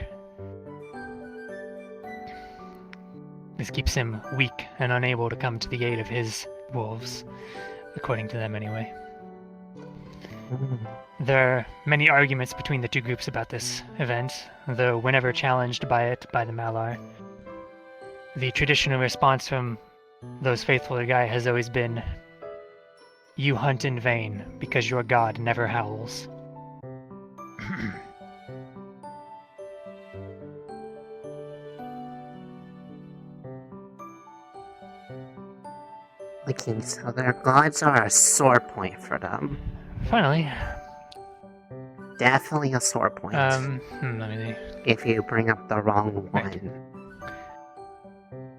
This keeps him weak and unable to come to the aid of his wolves, according to them anyway. There are many arguments between the two groups about this event, though whenever challenged by it by the Malar, the traditional response from those faithful to Gaia has always been, "You hunt in vain, because your god never howls." Okay, so their gods are a sore point for them. Finally. Definitely a sore point. Let me see. If you bring up the wrong one.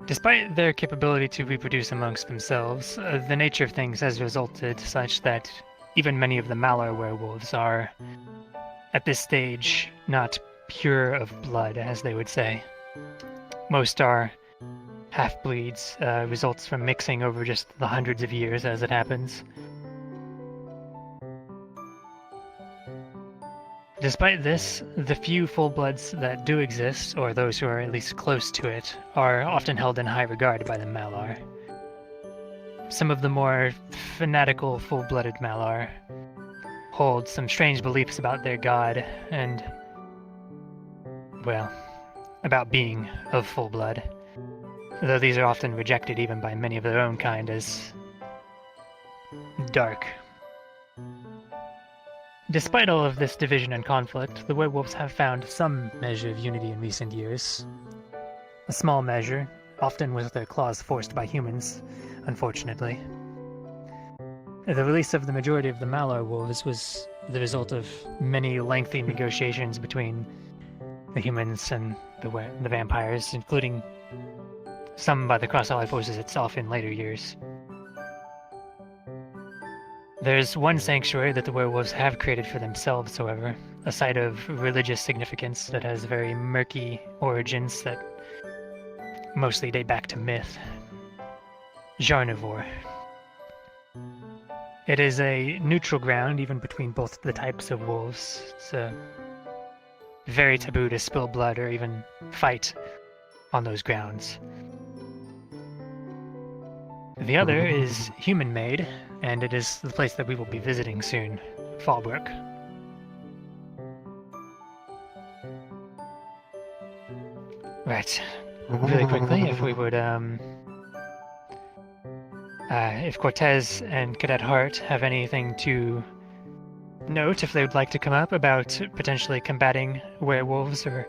Despite their capability to reproduce amongst themselves, the nature of things has resulted such that even many of the Malar werewolves are, at this stage, not pure of blood, as they would say. Most are half-bleeds, results from mixing over just the hundreds of years as it happens. Despite this, the few full-bloods that do exist, or those who are at least close to it, are often held in high regard by the Malar. Some of the more fanatical full-blooded Malar hold some strange beliefs about their god and, well, about being of full blood, though these are often rejected even by many of their own kind as dark. Despite all of this division and conflict, the werewolves have found some measure of unity in recent years. A small measure, often with their claws forced by humans, unfortunately. The release of the majority of the Malar wolves was the result of many lengthy negotiations between the humans and the vampires, including some by the Cross-Allied Forces itself in later years. There's one sanctuary that the werewolves have created for themselves, however, a site of religious significance that has very murky origins that mostly date back to myth. Jarnivore. It is a neutral ground even between both the types of wolves. It's very taboo to spill blood or even fight on those grounds. The other is human-made, and it is the place that we will be visiting soon, Fallbrook. Right. Really quickly, if we would, if Cortez and Cadet Hart have anything to note, if they would like to come up about potentially combating werewolves or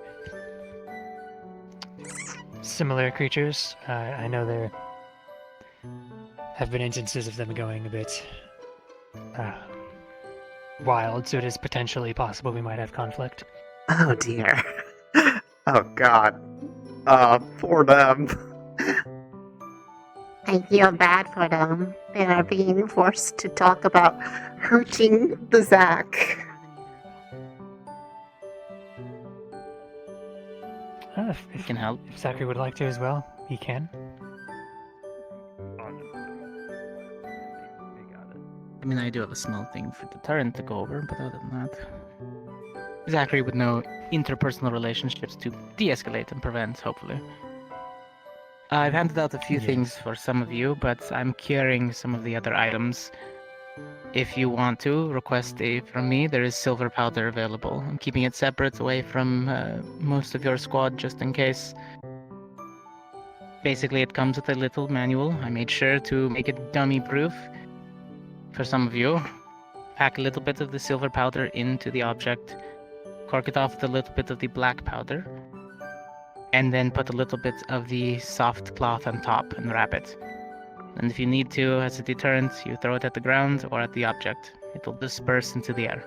similar creatures. I know there have been instances of them going a bit wild, so it is potentially possible we might have conflict. Oh dear. Oh god. For them. I feel bad for them. They are being forced to talk about hurting the Zack. If he can help. If Zachary would like to as well, he can. I mean, I do have a small thing for deterrent to go over, but other than that, Zachary would know interpersonal relationships to de-escalate and prevent, hopefully. I've handed out a few things for some of you, but I'm curing some of the other items. If you want to request from me, there is silver powder available. I'm keeping it separate away from most of your squad, just in case. Basically, it comes with a little manual. I made sure to make it dummy-proof. For some of you, pack a little bit of the silver powder into the object, cork it off with a little bit of the black powder, and then put a little bit of the soft cloth on top and wrap it. And if you need to, as a deterrent, you throw it at the ground or at the object. It'll disperse into the air.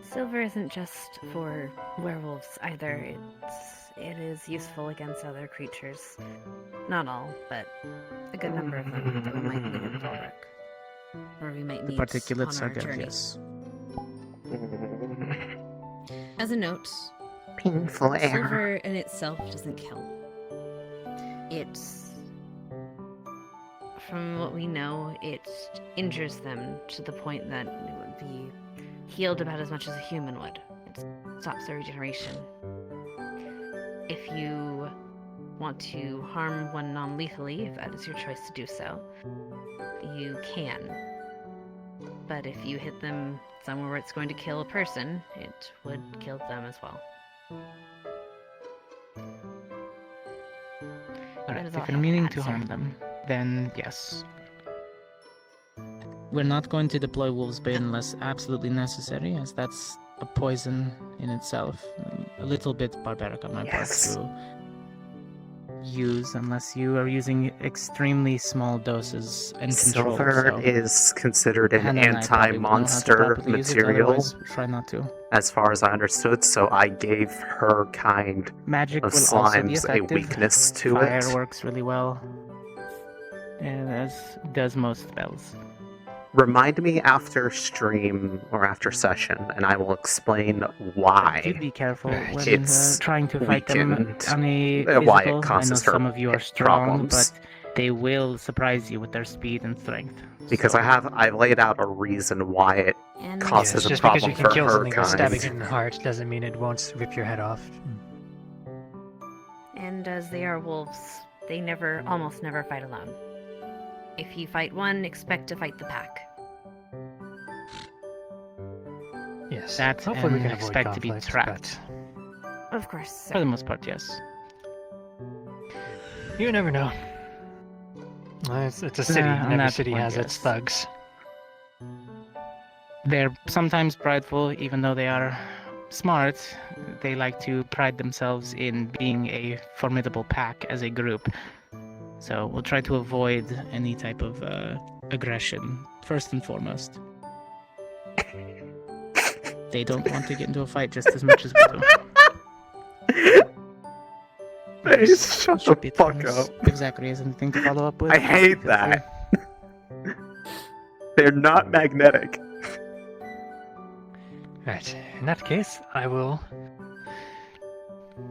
Silver isn't just for werewolves either. It is useful against other creatures. Not all, but a good number of them that we might need in Fallbrook. Or we might need The particulates on are our good, journey. yes. As a note, Painful air. silver in itself doesn't kill. It's, from what we know, it injures them to the point that it would be healed about as much as a human would. It stops their regeneration. If you want to harm one non-lethally, if that is your choice to do so, you can. But if you hit them somewhere where it's going to kill a person, it would kill them as well. Alright, is all if you're I meaning had, to sir. harm them, then yes. We're not going to deploy Wolf's Bane unless absolutely necessary, as that's a poison in itself. A little bit barbaric on my part to use, unless you are using extremely small doses and control. Silver so is considered an Hannah and I probably would know how to anti-monster properly use it, material, otherwise try not to. as far as I understood, so I gave her kind Magic of will also be slimes a effective. weakness to Fire it. works really well, and as does most spells. Remind me after stream or after session, and I will explain why Do be careful when it's trying to fight them weakened, on a why physical. it causes I know her some of you are strong, problems. but they will surprise you with their speed and strength. Because I've laid out a reason why it And causes a just because problem you can for kill her something by stabbing it kind. in the heart doesn't mean it won't rip your head off. And as they are wolves, they almost never fight alone. If you fight one, expect to fight the pack. Yes. That Hopefully we and can avoid expect to be conflict, trapped. Of course. For the most part, yes. but you never know. It's a city, on and every that city point, has its yes. thugs. They're sometimes prideful, even though they are smart. They like to pride themselves in being a formidable pack as a group. So we'll try to avoid any type of aggression, first and foremost. They don't want to get into a fight just as much as we do. Face, shut Should the be fuck things. up. If Zachary has anything to follow up with. I hate feel that. They're not magnetic. Right. In that case, I will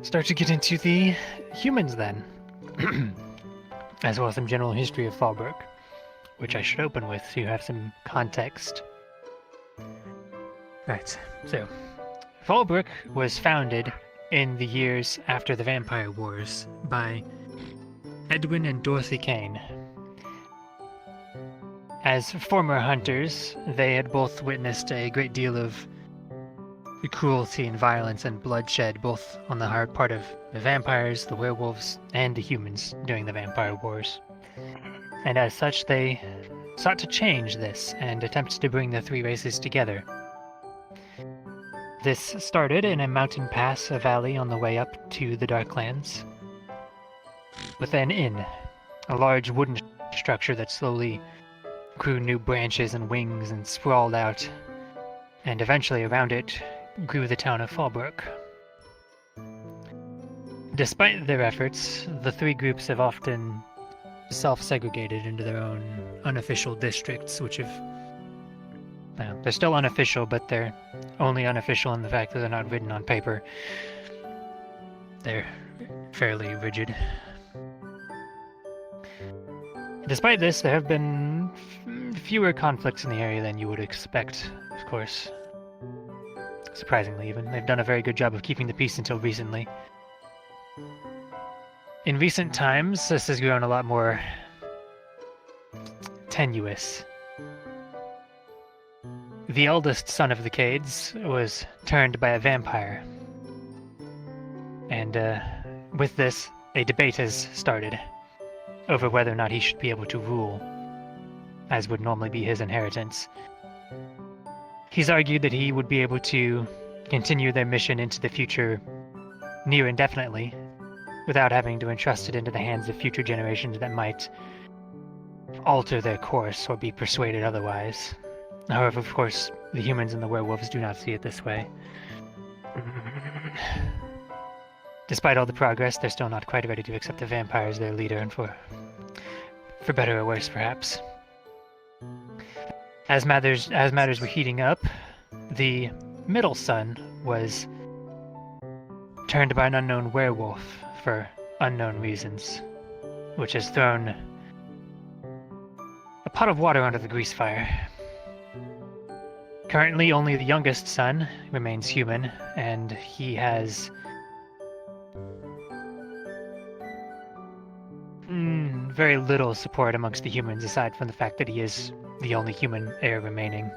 start to get into the humans then, as well as some general history of Fallbrook, which I should open with so you have some context. Right. So, Fallbrook was founded in the years after the Vampire Wars by Edwin and Dorothy Kane. As former hunters, they had both witnessed a great deal of cruelty and violence and bloodshed, both on the hard part of the vampires, the werewolves, and the humans during the Vampire Wars. And as such, they sought to change this and attempt to bring the three races together. This started in a mountain pass, a valley on the way up to the Darklands, with an inn, a large wooden structure that slowly grew new branches and wings and sprawled out, and eventually around it grew the town of Fallbrook. Despite their efforts, the three groups have often self-segregated into their own unofficial districts, which have... Well, they're still unofficial, but they're only unofficial in the fact that they're not written on paper. They're fairly rigid. Despite this, there have been fewer conflicts in the area than you would expect, of course. Surprisingly, even. They've done a very good job of keeping the peace until recently. In recent times, this has grown a lot more tenuous. The eldest son of the Cades was turned by a vampire. And with this, a debate has started over whether or not he should be able to rule, as would normally be his inheritance. He's argued that he would be able to continue their mission into the future near indefinitely, without having to entrust it into the hands of future generations that might alter their course or be persuaded otherwise. However, of course, the humans and the werewolves do not see it this way. Despite all the progress, they're still not quite ready to accept the vampire as their leader, and for better or worse, perhaps. As matters were heating up, the middle son was turned by an unknown werewolf for unknown reasons, which has thrown a pot of water onto the grease fire. Currently, only the youngest son remains human, and he has very little support amongst the humans, aside from the fact that he is the only human heir remaining.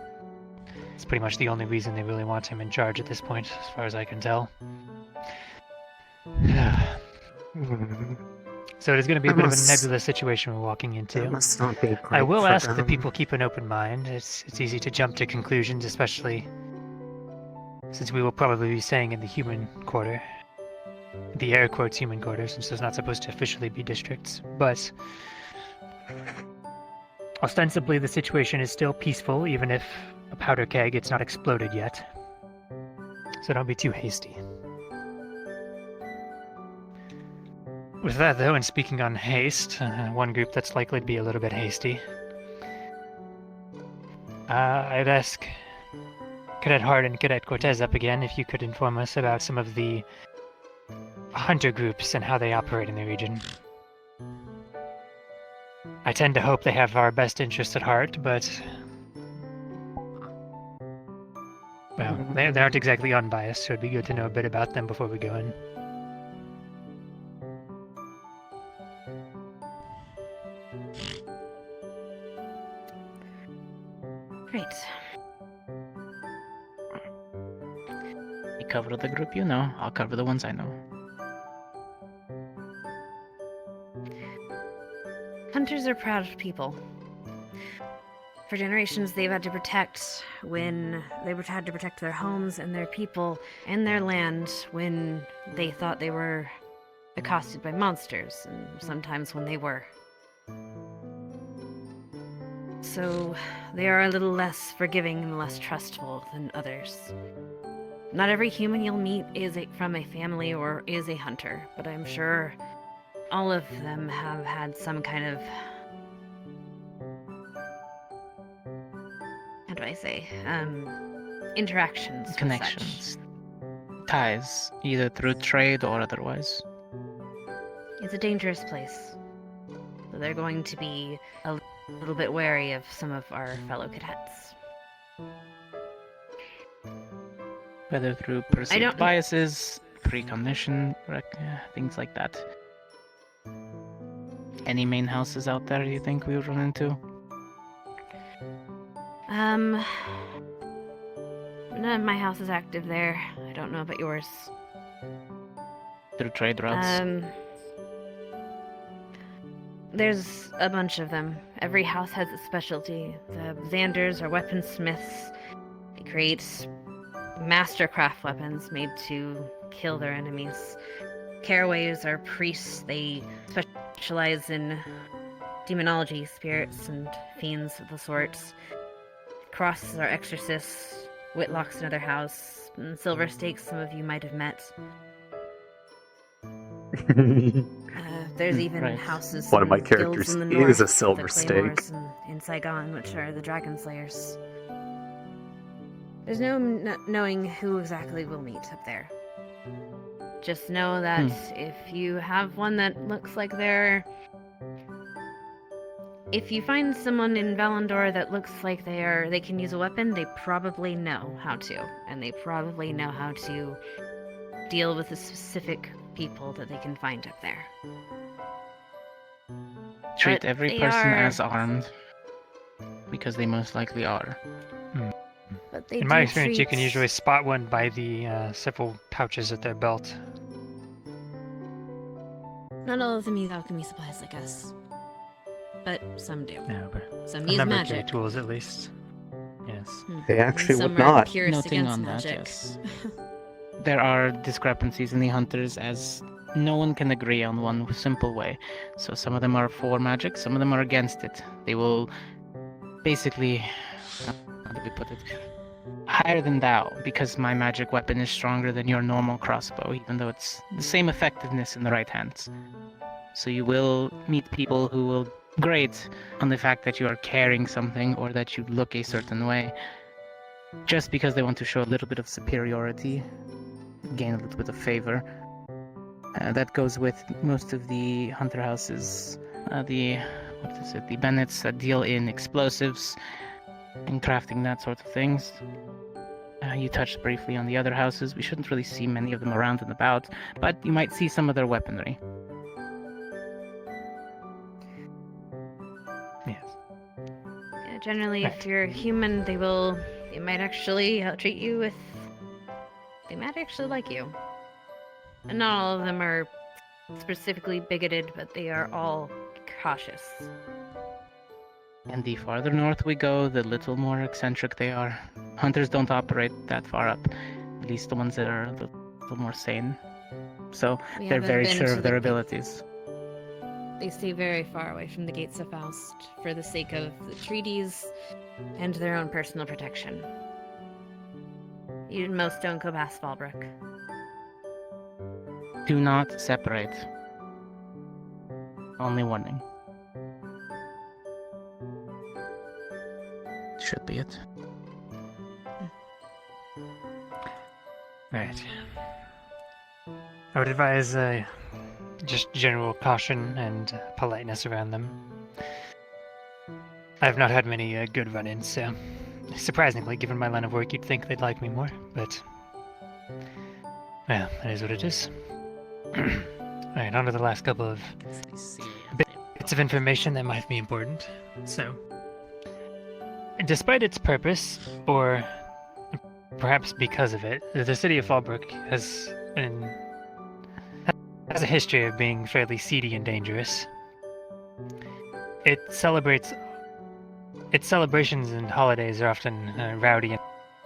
It's pretty much the only reason they really want him in charge at this point, as far as I can tell. So it is going to be a bit of a nebulous situation we're walking into. That must not be great I will for ask them. that people keep an open mind. It's easy to jump to conclusions, especially since we will probably be staying in the human quarter. The air quotes human quarter, since there's not supposed to officially be districts. But ostensibly the situation is still peaceful, even if a powder keg it's not exploded yet. So don't be too hasty. With that, though, and speaking on haste, one group that's likely to be a little bit hasty, I'd ask Cadet Hart and Cadet Cortez up again if you could inform us about some of the hunter groups and how they operate in the region. I tend to hope they have our best interests at heart, but Well, they aren't exactly unbiased, so it'd be good to know a bit about them before we go in. Great. You cover the group you know, I'll cover the ones I know. Hunters are proud people. For generations, they've had to protect their homes and their people and their land when they thought they were accosted by monsters, and sometimes when they were. So they are a little less forgiving and less trustful than others. Not every human you'll meet is from a family or is a hunter, but I'm sure all of them have had some kind of, how do I say, interactions. Connections. Ties, either through trade or otherwise. It's a dangerous place. So they're going to be a little bit wary of some of our fellow cadets. Whether through perceived biases, precognition, things like that. Any main houses out there you think we would run into? None of my house is active there. I don't know about yours. Through trade routes? There's a bunch of them. Every house has its specialty. The Xanders are weaponsmiths. They create mastercraft weapons made to kill their enemies. Caraways are priests. They specialize in demonology, spirits, and fiends of the sorts. Crosses are exorcists. Whitlock's another house. And Silver Stakes, some of you might have met. There's even houses. One of my and characters guilds in the north, is a Silver the Stake. Claymores in Saigon, which are the Dragon Slayers. There's no knowing who exactly we'll meet up there. Just know that if you have one that looks like if you find someone in Valandor that looks like they can use a weapon, they probably know how to. And they probably know how to deal with the specific people that they can find up there. Treat But every they person are- as armed, because they most likely are. But they In my do experience, you treat- can usually spot one by the several pouches at their belt. Not all of them use alchemy supplies like us. But some do. No, but Some a use number magic. carry tools at least. Yes. They actually Some would are not. purists Noting against on that, magic. yes. There are discrepancies in the hunters, as no one can agree on one simple way. So some of them are for magic, some of them are against it. They will basically, how do we put it? Higher than thou, because my magic weapon is stronger than your normal crossbow, even though it's the same effectiveness in the right hands. So you will meet people who will grate on the fact that you are carrying something or that you look a certain way, just because they want to show a little bit of superiority, gain a little bit of favor. That goes with most of the hunter houses. The Bennets that deal in explosives and crafting, that sort of things. You touched briefly on the other houses. We shouldn't really see many of them around and about, but you might see some of their weaponry. Yes. Yeah, generally, if you're human, they might actually treat you with. They might actually like you. And not all of them are specifically bigoted, but they are all cautious. And the farther north we go, the little more eccentric they are. Hunters don't operate that far up, at least the ones that are a little more sane. So We they're haven't very been sure to of their the- abilities. They stay very far away from the gates of Faust for the sake of the treaties and their own personal protection. Most don't go past Fallbrook. Do not separate. Only warning. Should be it. Right. I would advise just general caution and politeness around them. I have not had many good run-ins, so Surprisingly, given my line of work, you'd think they'd like me more, but... Well, that is what it is. Alright, on to the last couple of bits of information that might be important. So, despite its purpose, or perhaps because of it, the city of Fallbrook has a history of being fairly seedy and dangerous. Its celebrations and holidays are often rowdy and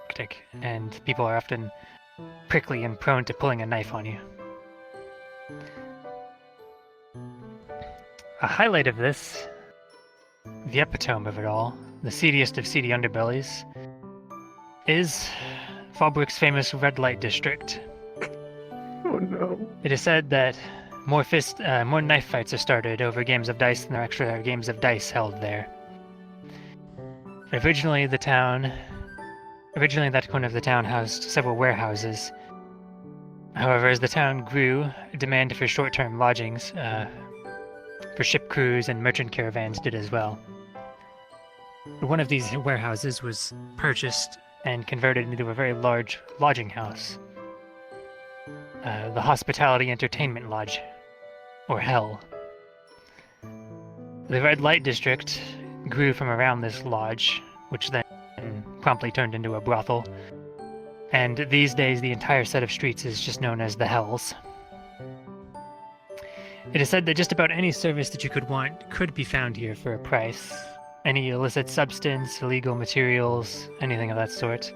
hectic, and people are often prickly and prone to pulling a knife on you. A highlight of this, the epitome of it all, the seediest of seedy underbellies, is Fallbrook's famous red light district. Oh no. It is said that more knife fights are started over games of dice than there actually are games of dice held there. Originally, that corner of the town housed several warehouses. However, as the town grew, demand for short-term lodgings for ship crews and merchant caravans did as well. One of these warehouses was purchased and converted into a very large lodging house. The Hospitality Entertainment Lodge, or Hell. The Red Light District grew from around this lodge, which then promptly turned into a brothel, and these days the entire set of streets is just known as the Hells. It is said that just about any service that you could want could be found here for a price. Any illicit substance, illegal materials, anything of that sort.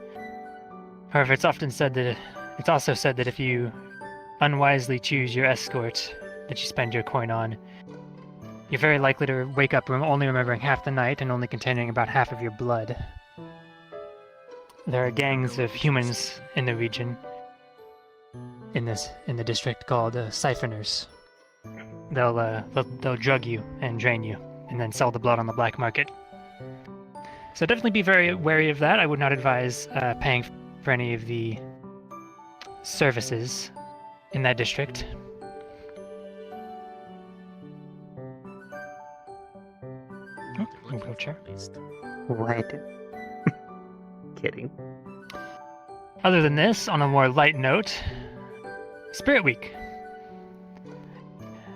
However, it's also said that if you unwisely choose your escort that you spend your coin on, you're very likely to wake up only remembering half the night and only containing about half of your blood. There are gangs of humans in the region, in the district called siphoners. They'll drug you and drain you, and then sell the blood on the black market. So definitely be very wary of that. I would not advise paying for any of the services in that district. Oh, wheelchair. What? Kidding. Other than this, on a more light note, Spirit Week.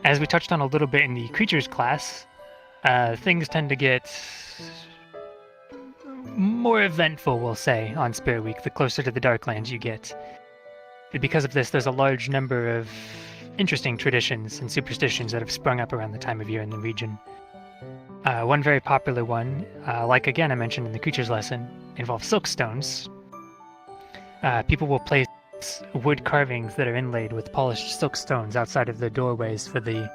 As we touched on a little bit in the creatures class, things tend to get more eventful, we'll say, on Spirit Week, the closer to the Darklands you get. Because of this, there's a large number of interesting traditions and superstitions that have sprung up around the time of year in the region. One very popular one, like again I mentioned in the creatures lesson, involves silk stones. People will place wood carvings that are inlaid with polished silk stones outside of the doorways for the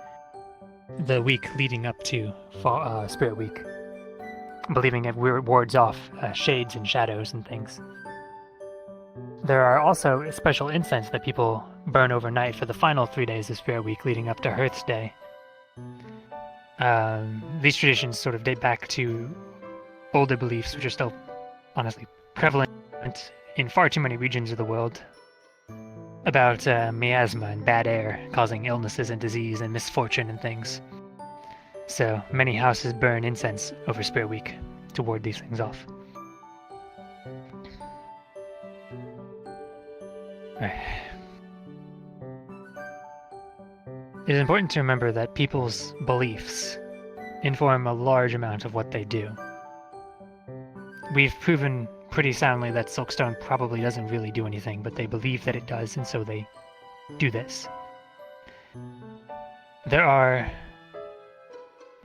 week leading up to Spirit Week, believing it wards off shades and shadows and things. There are also special incense that people burn overnight for the final 3 days of Spirit Week leading up to Hearth's Day. These traditions sort of date back to older beliefs, which are still, honestly, prevalent in far too many regions of the world, about miasma and bad air causing illnesses and disease and misfortune and things. So many houses burn incense over Spirit Week to ward these things off. It is important to remember that people's beliefs inform a large amount of what they do. We've proven pretty soundly that Silkstone probably doesn't really do anything, but they believe that it does, and so they do this. There are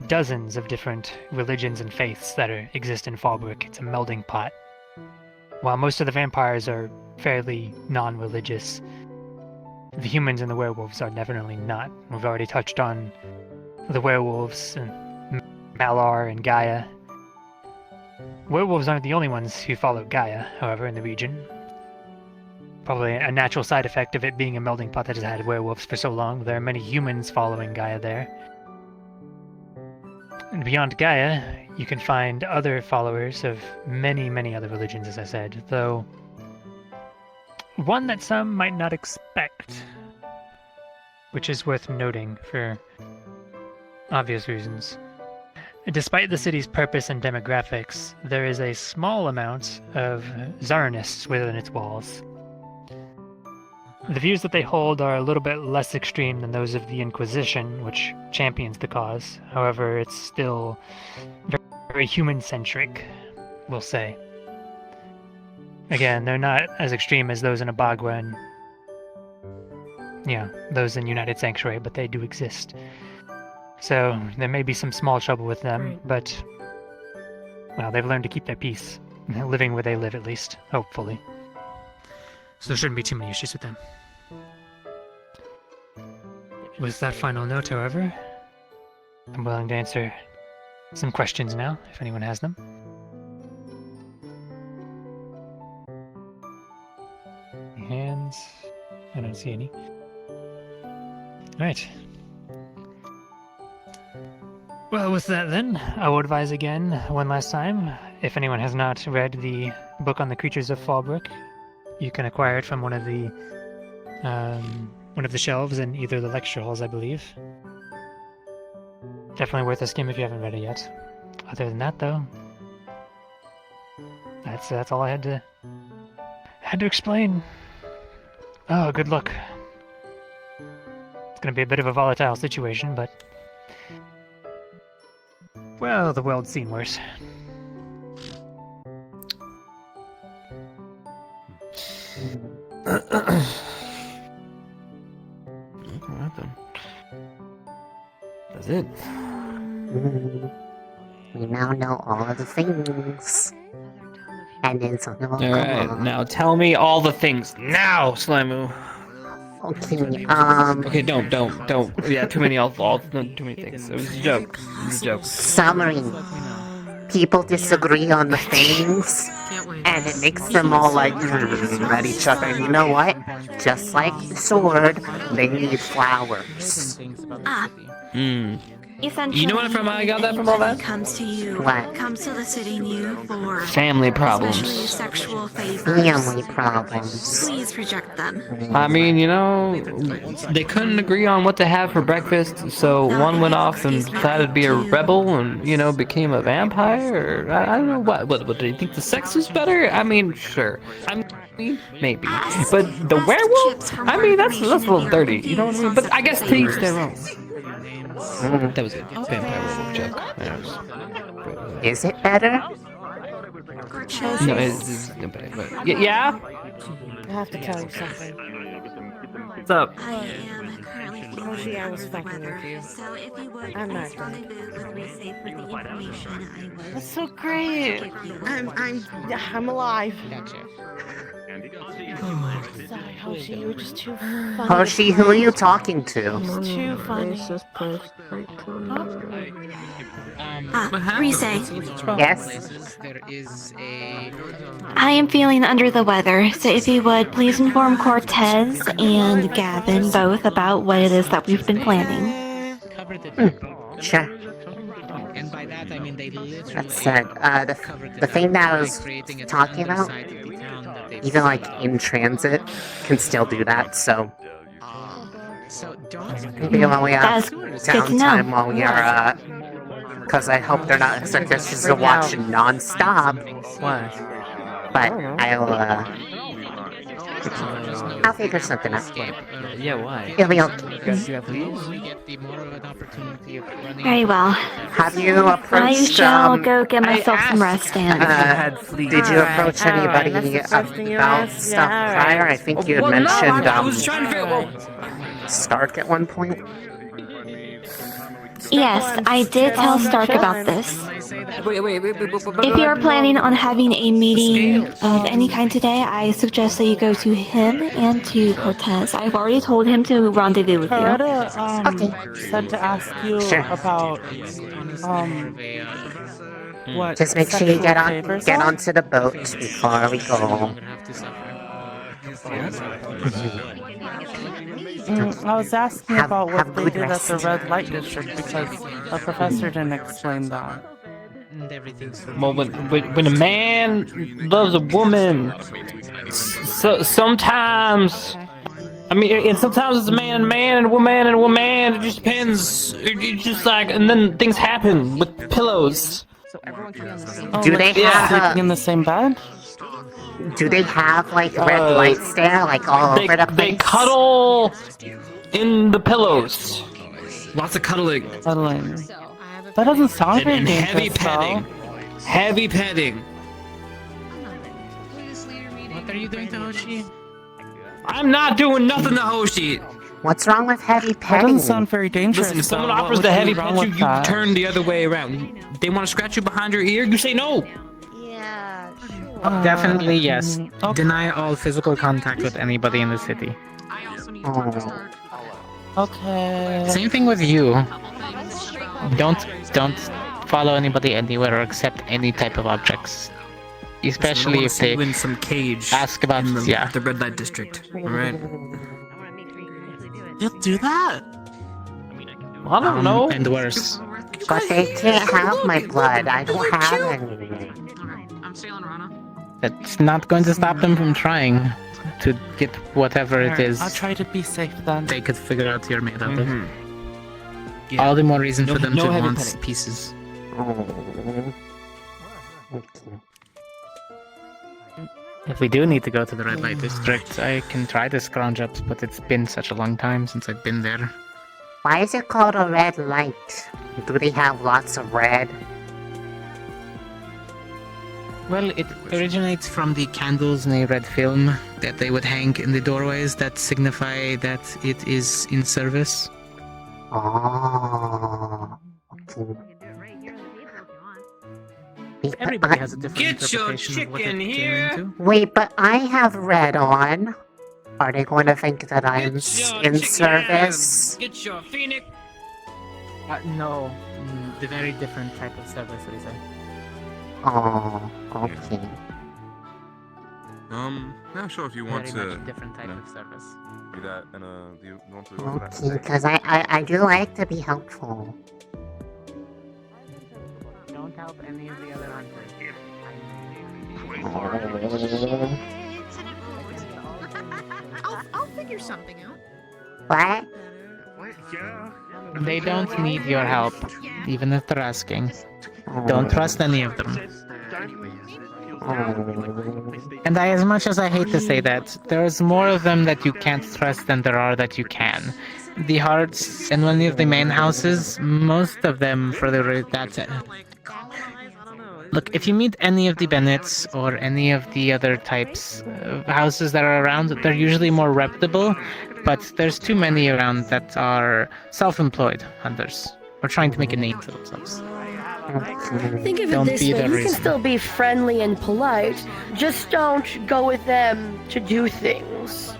dozens of different religions and faiths that exist in Fallbrook. It's a melding pot. While most of the vampires are fairly non-religious, the humans and the werewolves are definitely not. We've already touched on the werewolves and Malar and Gaia. Werewolves aren't the only ones who follow Gaia, however, in the region. Probably a natural side effect of it being a melding pot that has had werewolves for so long. There are many humans following Gaia there. And beyond Gaia, you can find other followers of many, many other religions, as I said, though one that some might not expect, which is worth noting for obvious reasons. Despite the city's purpose and demographics, there is a small amount of Czarnists within its walls. The views that they hold are a little bit less extreme than those of the Inquisition, which champions the cause. However, it's still very human-centric, we'll say. Again, they're not as extreme as those in Abagua and, those in United Sanctuary, but they do exist. So, there may be some small trouble with them, but, well, they've learned to keep their peace. Living where they live, at least. Hopefully. So there shouldn't be too many issues with them. With that final note, however, I'm willing to answer some questions now, if anyone has them. Hands? I don't see any. Alright. Well, with that then, I will advise again, one last time, if anyone has not read the book on the creatures of Fallbrook, you can acquire it from one of the shelves in either the lecture halls, I believe. Definitely worth a skim if you haven't read it yet. Other than that, though, that's all I had to explain. Oh, good luck. It's gonna be a bit of a volatile situation, but well, the world's seen worse. Alright then. That's it. We now know all of the things. And then something will come Alright, on. now tell me all the things. Now, Slimu! Okay, Okay, don't. Yeah, too many things. It was a joke. It was a joke. Summary. People disagree on the things, and it makes them all like at each other. And you know what? Just like the sword, they need flowers. Essentially, You know what I got that from all that? Comes to you. What? Comes to the city new for Family problems. especially sexual favors. Family problems. Please reject them. I mean, they couldn't agree on what to have for breakfast, so one went off and decided to be a rebel and, became a vampire? Or, I don't know, what do you think the sex was better? I mean, sure. Maybe. But the werewolf? I mean, that's a little dirty, you know what I mean? But I guess to each their own. That was a vampire werewolf joke. Is it better? No, it's no better, but yeah? I have to tell you something. What's up? Hoshi, I was fucking with you. I'm not done. That's so great. I'm alive. Sorry, Hoshi, you were just too funny. Hoshi, who are you talking to? It's too funny. Rise. Yes? There is a... I am feeling under the weather, so if you would, please inform Cortez and Gavin both about what it is that we've been planning. Sure. And by that I mean they That's it. The thing that I was talking about, even like in transit, can still do that, so maybe when we have downtime while we are, because I hope they're not just to watch non-stop. But I'll figure something out. Yeah, why? It'll be okay. Because you have fleas? Very well. Have you approached, I shall go get myself some rest and... did you approach anybody about stuff prior? I think you had mentioned, Stark at one point? Yes, I did tell Stark about this. If you're planning on having a meeting of any kind today, I suggest that you go to him and to Cortez. I've already told him to rendezvous with you. Coretta, said to ask you about, what Just make sure you favors get are? onto the boat before we go. I was asking about what they did at the red light district because the professor didn't explain that. Well, when a man loves a woman, sometimes I mean, and sometimes it's a man and a man and a woman and a woman. It just depends. It's just like, and then things happen with pillows. So everyone can be on the same. Do they have sleeping in the same bed? Do they have like red lights there, like all over the place? They cuddle in the pillows. Lots of cuddling. Cuddling. That doesn't sound very And heavy dangerous, petting. Heavy petting. What are you doing to Hoshi? I'm not doing nothing to Hoshi. What's wrong with heavy That petting? doesn't sound very dangerous. Listen, if someone though. What offers would the be heavy wrong pet, you with that? turn the other way around. They want to scratch you behind your ear, you say no. Yeah, Definitely yes. Deny all physical contact with anybody in the city. Okay. Same thing with you. Don't follow anybody anywhere or accept any type of objects. Especially if they in some cage ask about the red light district. All right. You'll do that? I don't know. And worse. But they can't have my blood. I don't have any. I'm sailing Rana. That's not going to stop them from trying to get whatever it is. I'll try to be safe then. They could figure out you're made of. Yeah. All the more reason No- for them no to heavy want petting. pieces. If we do need to go to the red light district, I can try to scrounge up, but it's been such a long time since I've been there. Why is it called a red light? Do they have lots of red? Well, it originates from the candles in a red film that they would hang in the doorways that signify that it is in service. Oh. Okay. Everybody has a different Get your interpretation of what chicken it came here. into. Wait, but I have red on. Are they going to think that I'm Get your in chicken. service? Get your phoenix. No, the very different type of service, we say. Oh, okay. Yeah, sure. If you want Very to, much different type of service. do that, and do you want to go over that? Okay, because I do like to be helpful. Don't help any of the other hunters. I'll figure something out. What? They don't need your help, even if they're asking. Don't trust any of them. And as much as I hate to say that, there's more of them that you can't trust than there are that you can. The hearts in one of the main houses, most of them, that's it. Look, if you meet any of the Bennetts or any of the other types of houses that are around, they're usually more reputable, but there's too many around that are self-employed hunters or trying to make a name for themselves. Think of it Don't this be way, the you reason. can still be friendly and polite, just don't go with them to do things.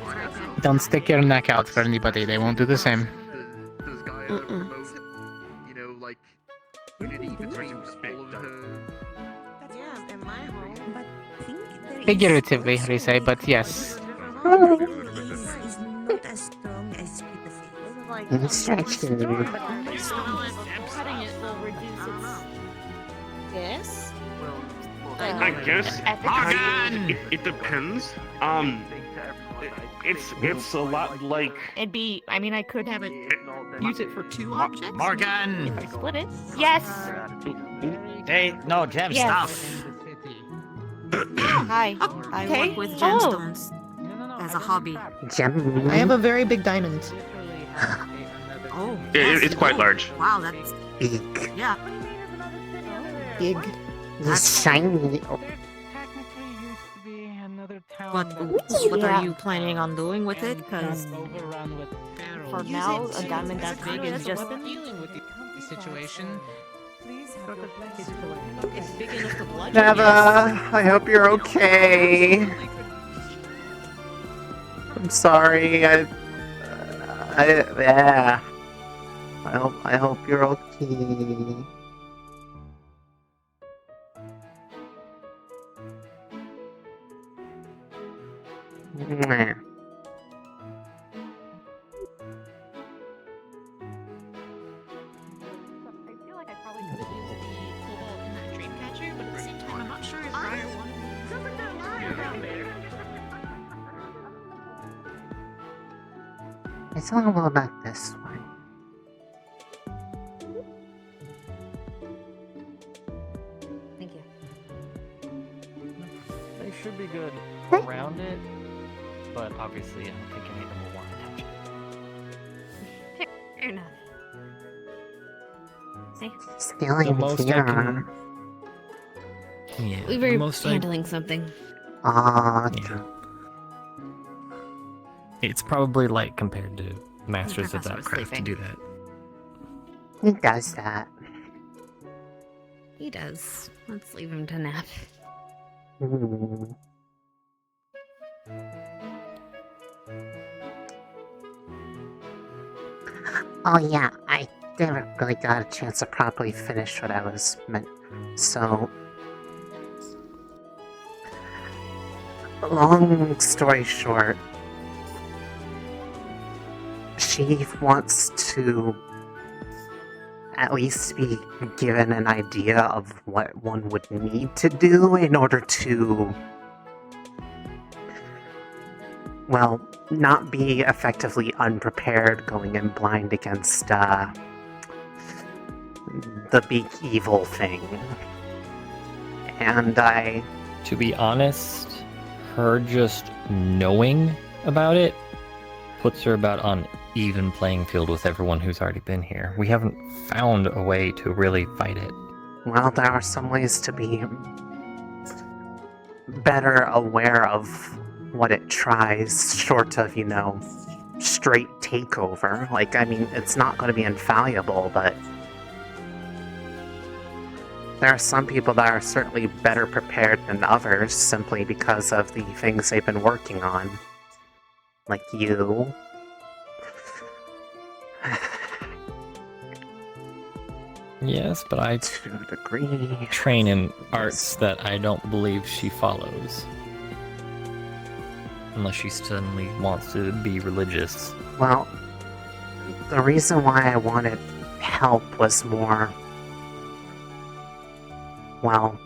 Don't stick your neck out for anybody, they won't do the same. Figuratively, they say, but yes. Instruction. Yes? I guess it depends. It's a lot like It'd be. I mean, I could have it. Use it for two objects? Morgan! If I split it. Yes. Hey, no, gem Yes. stuff. Hi. I Okay. work with Oh. gemstones as a hobby. Gem. I have a very big diamond. Oh, it's quite large. wow, that's Big. yeah. Big. It's shiny. What Yeah. are you planning on doing with it? Because For now, a diamond that big is just. Dealing with the situation. it's big enough to bludgeon. Neva, I hope you're okay. I'm sorry. Yeah. I hope you're okay. Mwah. I'm not sure if Briar wanted. It's a little bit this way. Thank you. They should be good around it, but obviously I don't think any of them will want to touch it. Fair enough. See? Stealing most I here. can- Yeah, We the were most I- handling something. Yeah. It's probably light compared to masters of Professor that was craft to sleeping. do that. He does that. He does. Let's leave him to nap. Hmm. Oh yeah, I never really got a chance to properly finish what I was meant. So, long story short, she wants to at least be given an idea of what one would need to do in order to, well, not be effectively unprepared going in blind against the big evil thing. And To be honest, her just knowing about it puts her about on even playing field with everyone who's already been here. We haven't found a way to really fight it. well, there are some ways to be better aware of what it tries, short of, you know, straight takeover. Like, I mean, it's not going to be infallible, but there are some people that are certainly better prepared than others simply because of the things they've been working on. Like you. Yes, but I To a degree. train in arts that I don't believe she follows. Unless she suddenly wants to be religious. Well, the reason why I wanted help was more, well,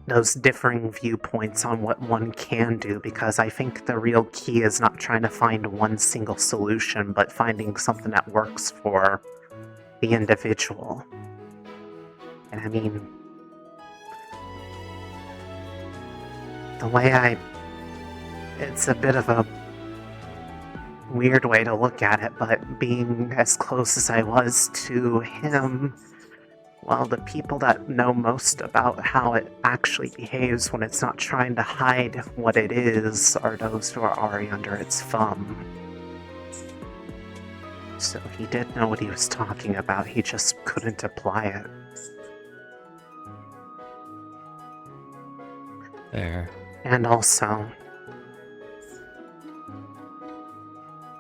those differing viewpoints on what one can do, because I think the real key is not trying to find one single solution, but finding something that works for the individual. And I mean, the way it's a bit of a weird way to look at it, but being as close as I was to him, well, the people that know most about how it actually behaves when it's not trying to hide what it is are those who are already under its thumb. So he did know what he was talking about, he just couldn't apply it. There. And also,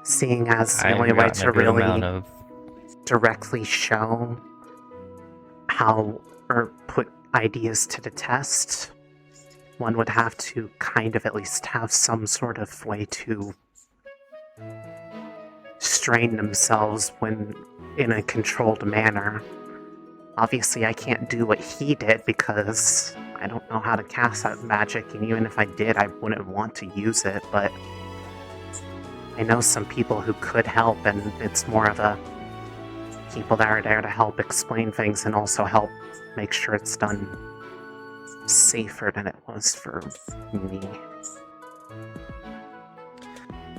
seeing as the only way to really directly show how, or put ideas to the test, one would have to kind of at least have some sort of way to strain themselves when in a controlled manner. Obviously I can't do what he did because I don't know how to cast that magic, and even if I did, I wouldn't want to use it, but I know some people who could help, and it's more of a people that are there to help explain things and also help make sure it's done safer than it was for me.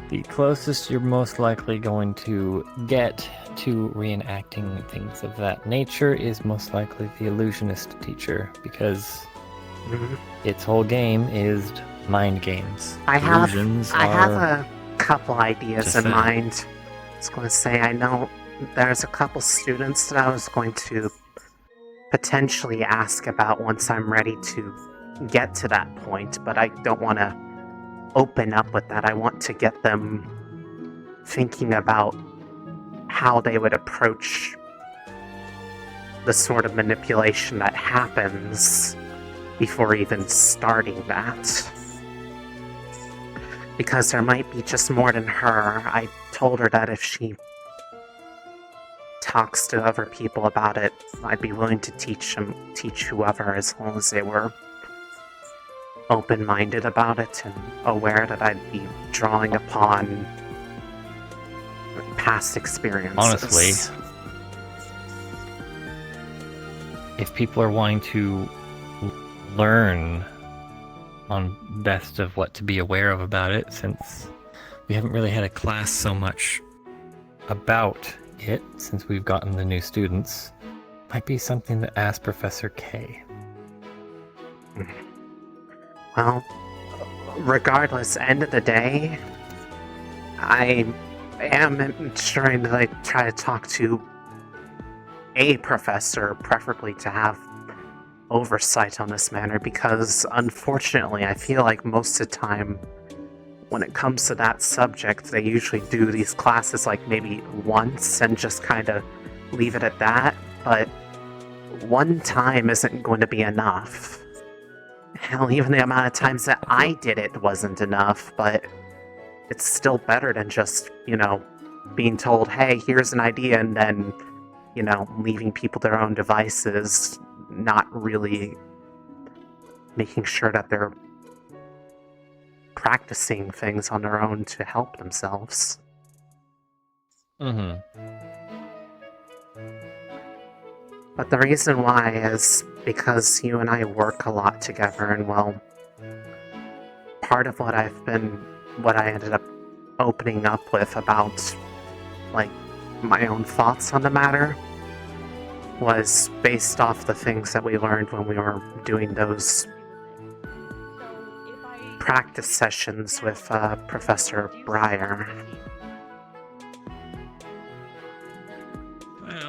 The closest you're most likely going to get to reenacting things of that nature is most likely the illusionist teacher, because its whole game is mind games. I have Illusions a couple ideas just in that. mind. I was going to say, I know there's a couple students that I was going to potentially ask about once I'm ready to get to that point, but I don't want to open up with that. I want to get them thinking about how they would approach the sort of manipulation that happens before even starting that. Because there might be just more than her. I told her that if she talks to other people about it, I'd be willing to teach whoever, as long as they were open-minded about it and aware that I'd be drawing upon past experiences. Honestly, if people are wanting to learn on best of what to be aware of about it, since we haven't really had a class so much about it since we've gotten the new students, might be something to ask Professor K. Well, regardless, end of the day, I am trying to try to talk to a professor, preferably to have oversight on this matter, because unfortunately I feel like most of the time when it comes to that subject, they usually do these classes like maybe once and just kind of leave it at that, but one time isn't going to be enough. Hell, even the amount of times that I did it wasn't enough, but it's still better than just, being told, hey, here's an idea, and then, leaving people their own devices, not really making sure that they're practicing things on their own to help themselves. Mm-hmm. But the reason why is because you and I work a lot together, and well, part of what I ended up opening up with about, my own thoughts on the matter was based off the things that we learned when we were doing those practice sessions with Professor Breyer.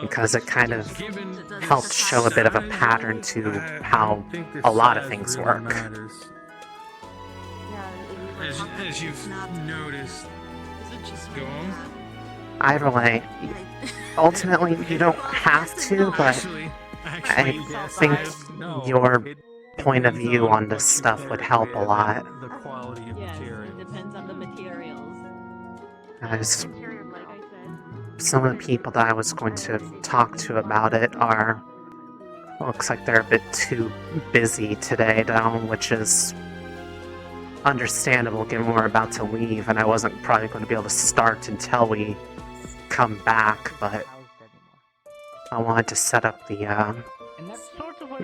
Because it kind of helped show a bit of a pattern to how a lot of things work. As you've noticed. Go on. Either way, ultimately you don't have to, but I think your point of view on this stuff would help a lot. The quality of material. It depends on the materials. As some of the people that I was going to talk to about it looks like they're a bit too busy today, though, which is understandable given we're about to leave, and I wasn't probably going to be able to start until we come back, but I wanted to set up the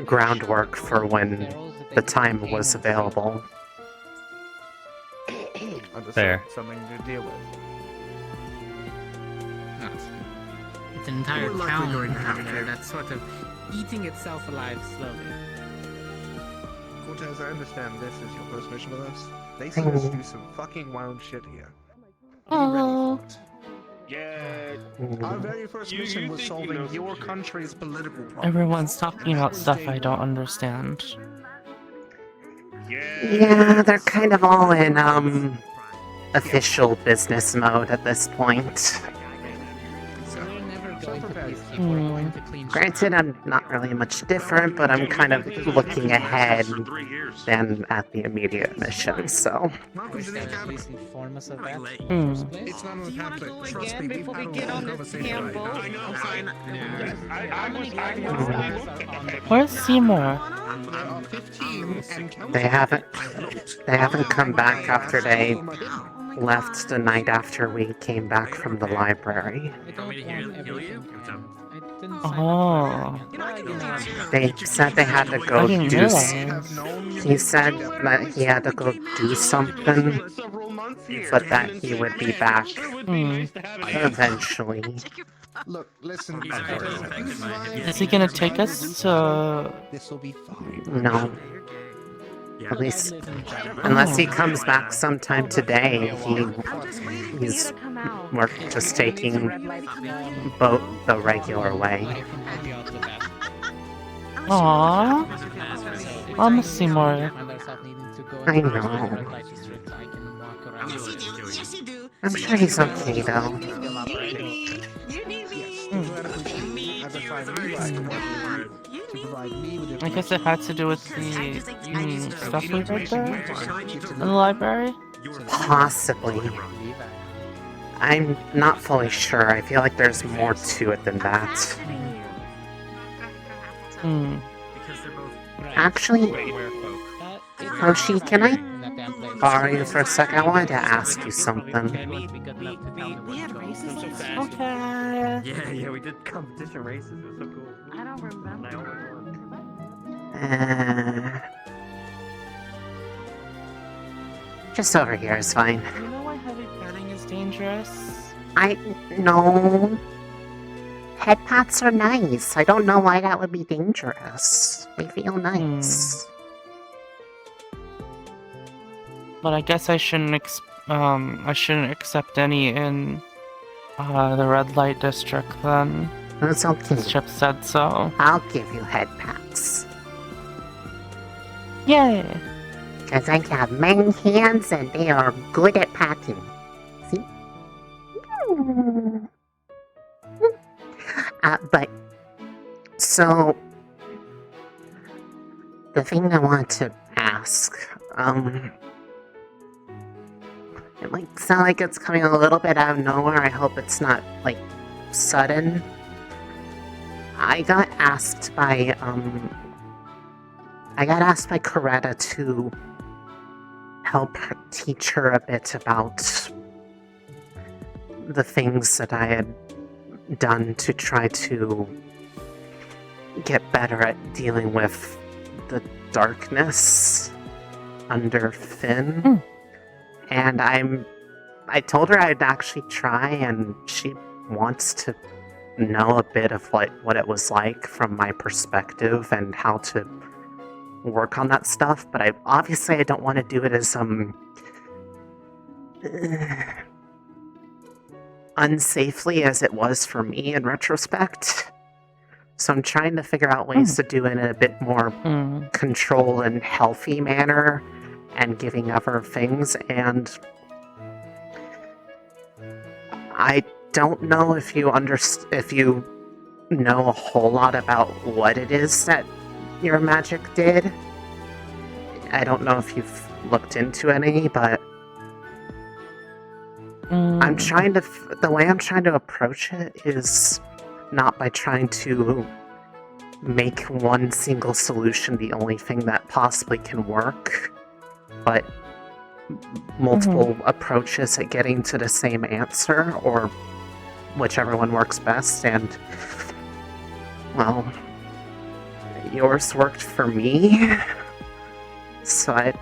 groundwork for when the time was available. There. Something to deal with. It's an entire We're likely town going to have over there to. that's sort of eating itself alive slowly. Cortez, I understand this is your first mission with us. They see us do some fucking wild shit here. Oh. Yeah. Our very first mission was solving your country's political problems. Everyone's talking about stuff I don't understand. Yeah, they're kind of all in, official business mode at this point. Granted, I'm not really much different, but I'm kind of looking ahead than at the immediate mission, so... Wish that at least inform us of that. It's not on the pamphlet. Trust me, we've had a long conversation. Where's Seymour? They haven't come back after they left the night after we came back from the library. Oh. They said they had to go I didn't do... realize. He said that he had to go do something, but that he would be back eventually. Look, listen. Is he gonna take us to... This will be fine. No. At least, unless he comes back sometime today, we're just taking boat the regular way. Aww. I'll miss Seymour. I know. I'm sure he's okay though. I guess it had to do with the stuff we read there in the library? Possibly. I'm not fully sure. I feel like there's more to it than that. Actually, Hoshi, can I borrow you for a sec? I wanted to ask you something. cat. Yeah, we did competition races. It was so cool. I don't remember. And I always won. Just over here is fine. You know why heavy petting is dangerous? I know. Head pats are nice. I don't know why that would be dangerous. They feel nice. But I guess I shouldn't accept any in the red light district then. That's okay. Chip said so. I'll give you head pats. Yay! Because I have many hands and they are good at patting. See? But, so, the thing I want to ask, it might sound like it's coming a little bit out of nowhere. I hope it's not, like, sudden. I got asked by Coretta to help teach her a bit about the things that I had done to try to get better at dealing with the darkness under Finn. And I told her I'd actually try, and she wants to know a bit of what it was like from my perspective and how to work on that stuff, but I don't want to do it as unsafely as it was for me in retrospect. So I'm trying to figure out ways to do it in a bit more controlled and healthy manner and giving other things, and I don't know if you know a whole lot about what it is that your magic did. I don't know if you've looked into any, but I'm trying to. The way I'm trying to approach it is not by trying to make one single solution the only thing that possibly can work, but multiple approaches at getting to the same answer, or whichever one works best. And, well, yours worked for me, so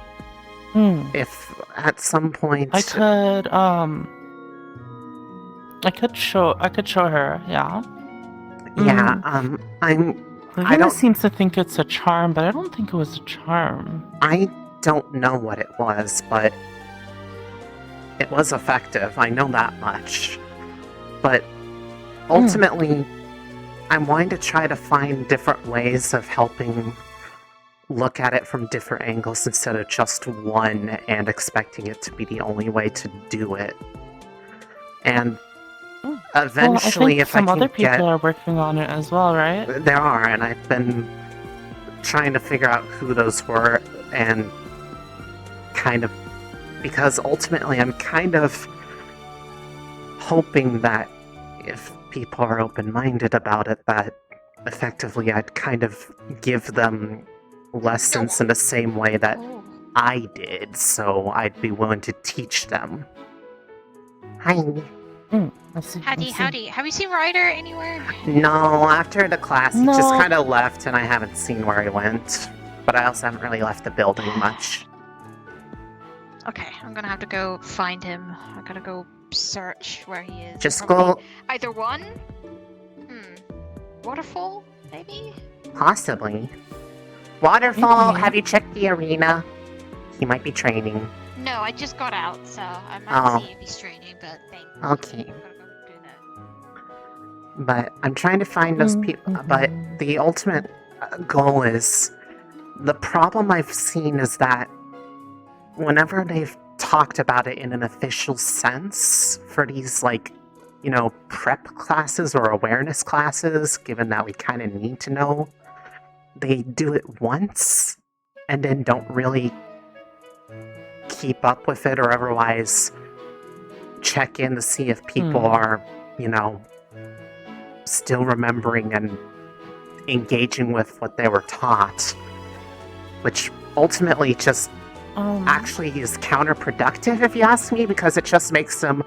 if at some point I could show her, yeah. Yeah, Laguna seems to think it's a charm, but I don't think it was a charm. I don't know what it was, but it was effective. I know that much. But ultimately, I'm wanting to try to find different ways of helping look at it from different angles instead of just one and expecting it to be the only way to do it. And eventually, well, I think some other people are working on it as well, right? There are, and I've been trying to figure out who those were, and kind of, because ultimately I'm kind of hoping that if people are open-minded about it, that effectively I'd kind of give them lessons in the same way that I did, so I'd be willing to teach them. Hi. Howdy. Have you seen Ryder anywhere? No, after the class he just kind of left and I haven't seen where he went. But I also haven't really left the building much. Okay, I'm gonna have to go find him. I gotta go search where he is. Just Probably go... Either one? Waterfall, maybe? Possibly. Waterfall, have you checked the arena? He might be training. No, I just got out, so I might see if he's training, but thanks. Okay. But I'm trying to find those people, but the ultimate goal is, the problem I've seen is that whenever they've talked about it in an official sense for these, like, you know, prep classes or awareness classes, given that we kind of need to know, they do it once and then don't really keep up with it or otherwise check in to see if people are, you know, still remembering and engaging with what they were taught, which ultimately just actually is counterproductive, if you ask me, because it just makes them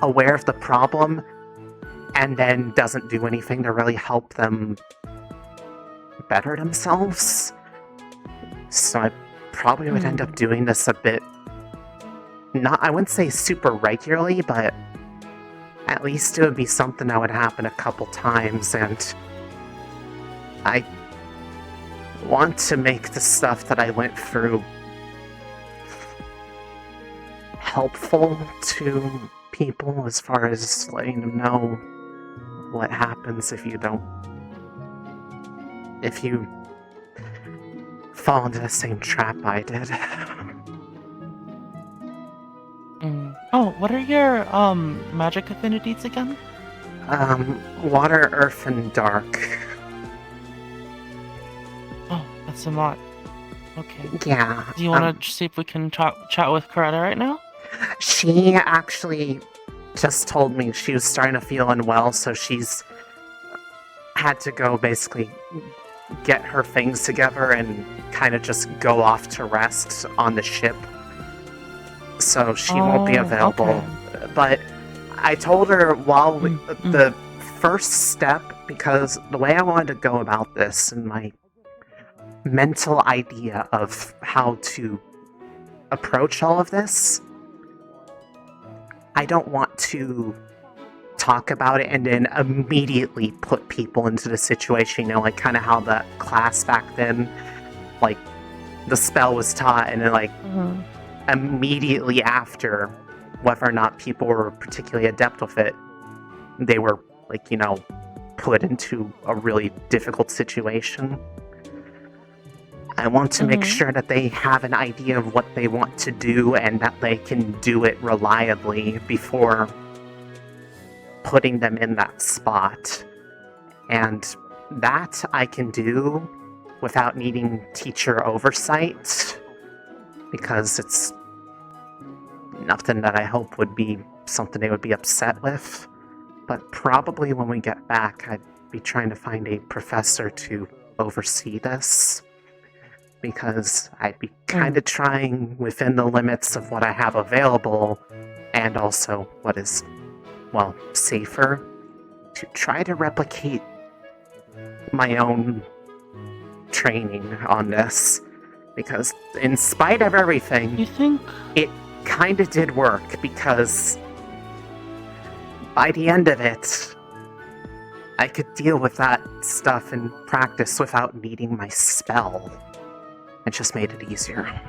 aware of the problem and then doesn't do anything to really help them better themselves. So I probably would end up doing this a bit, I wouldn't say super regularly, but at least it would be something that would happen a couple times, and I want to make the stuff that I went through helpful to people as far as letting them know what happens if you fall into the same trap I did. Oh, what are your magic affinities again? Water, earth, and dark. Oh, that's a lot. Okay. Yeah. Do you want to see if we can chat with Coretta right now? She actually just told me she was starting to feel unwell, so she's had to go basically get her things together and kind of just go off to rest on the ship. So she won't be available. Okay. But I told her while the first step, because the way I wanted to go about this and my mental idea of how to approach all of this, I don't want to talk about it and then immediately put people into the situation, like kind of how the class back then, like the spell was taught and then immediately after, whether or not people were particularly adept with it, they were put into a really difficult situation. I want to make sure that they have an idea of what they want to do and that they can do it reliably before putting them in that spot. And that I can do without needing teacher oversight, because it's nothing that I hope would be something they would be upset with. But probably when we get back, I'd be trying to find a professor to oversee this, because I'd be kind of trying within the limits of what I have available and also what is, safer, to try to replicate my own training on this. Because in spite of everything, you think it kind of did work, because by the end of it, I could deal with that stuff in practice without needing my spell. It just made it easier.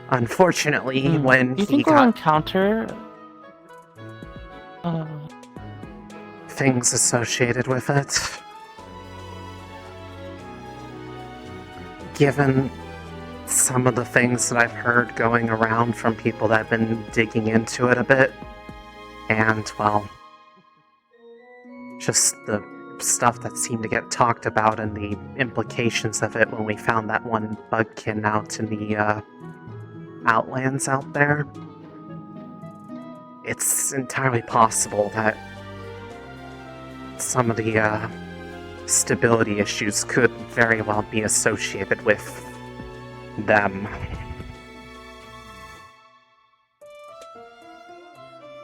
Unfortunately, when you he think we'll got encounter things associated with it, given some of the things that I've heard going around from people that have been digging into it a bit, and, just the stuff that seemed to get talked about and the implications of it when we found that one bugkin out in the outlands out there, it's entirely possible that some of the stability issues could very well be associated with them.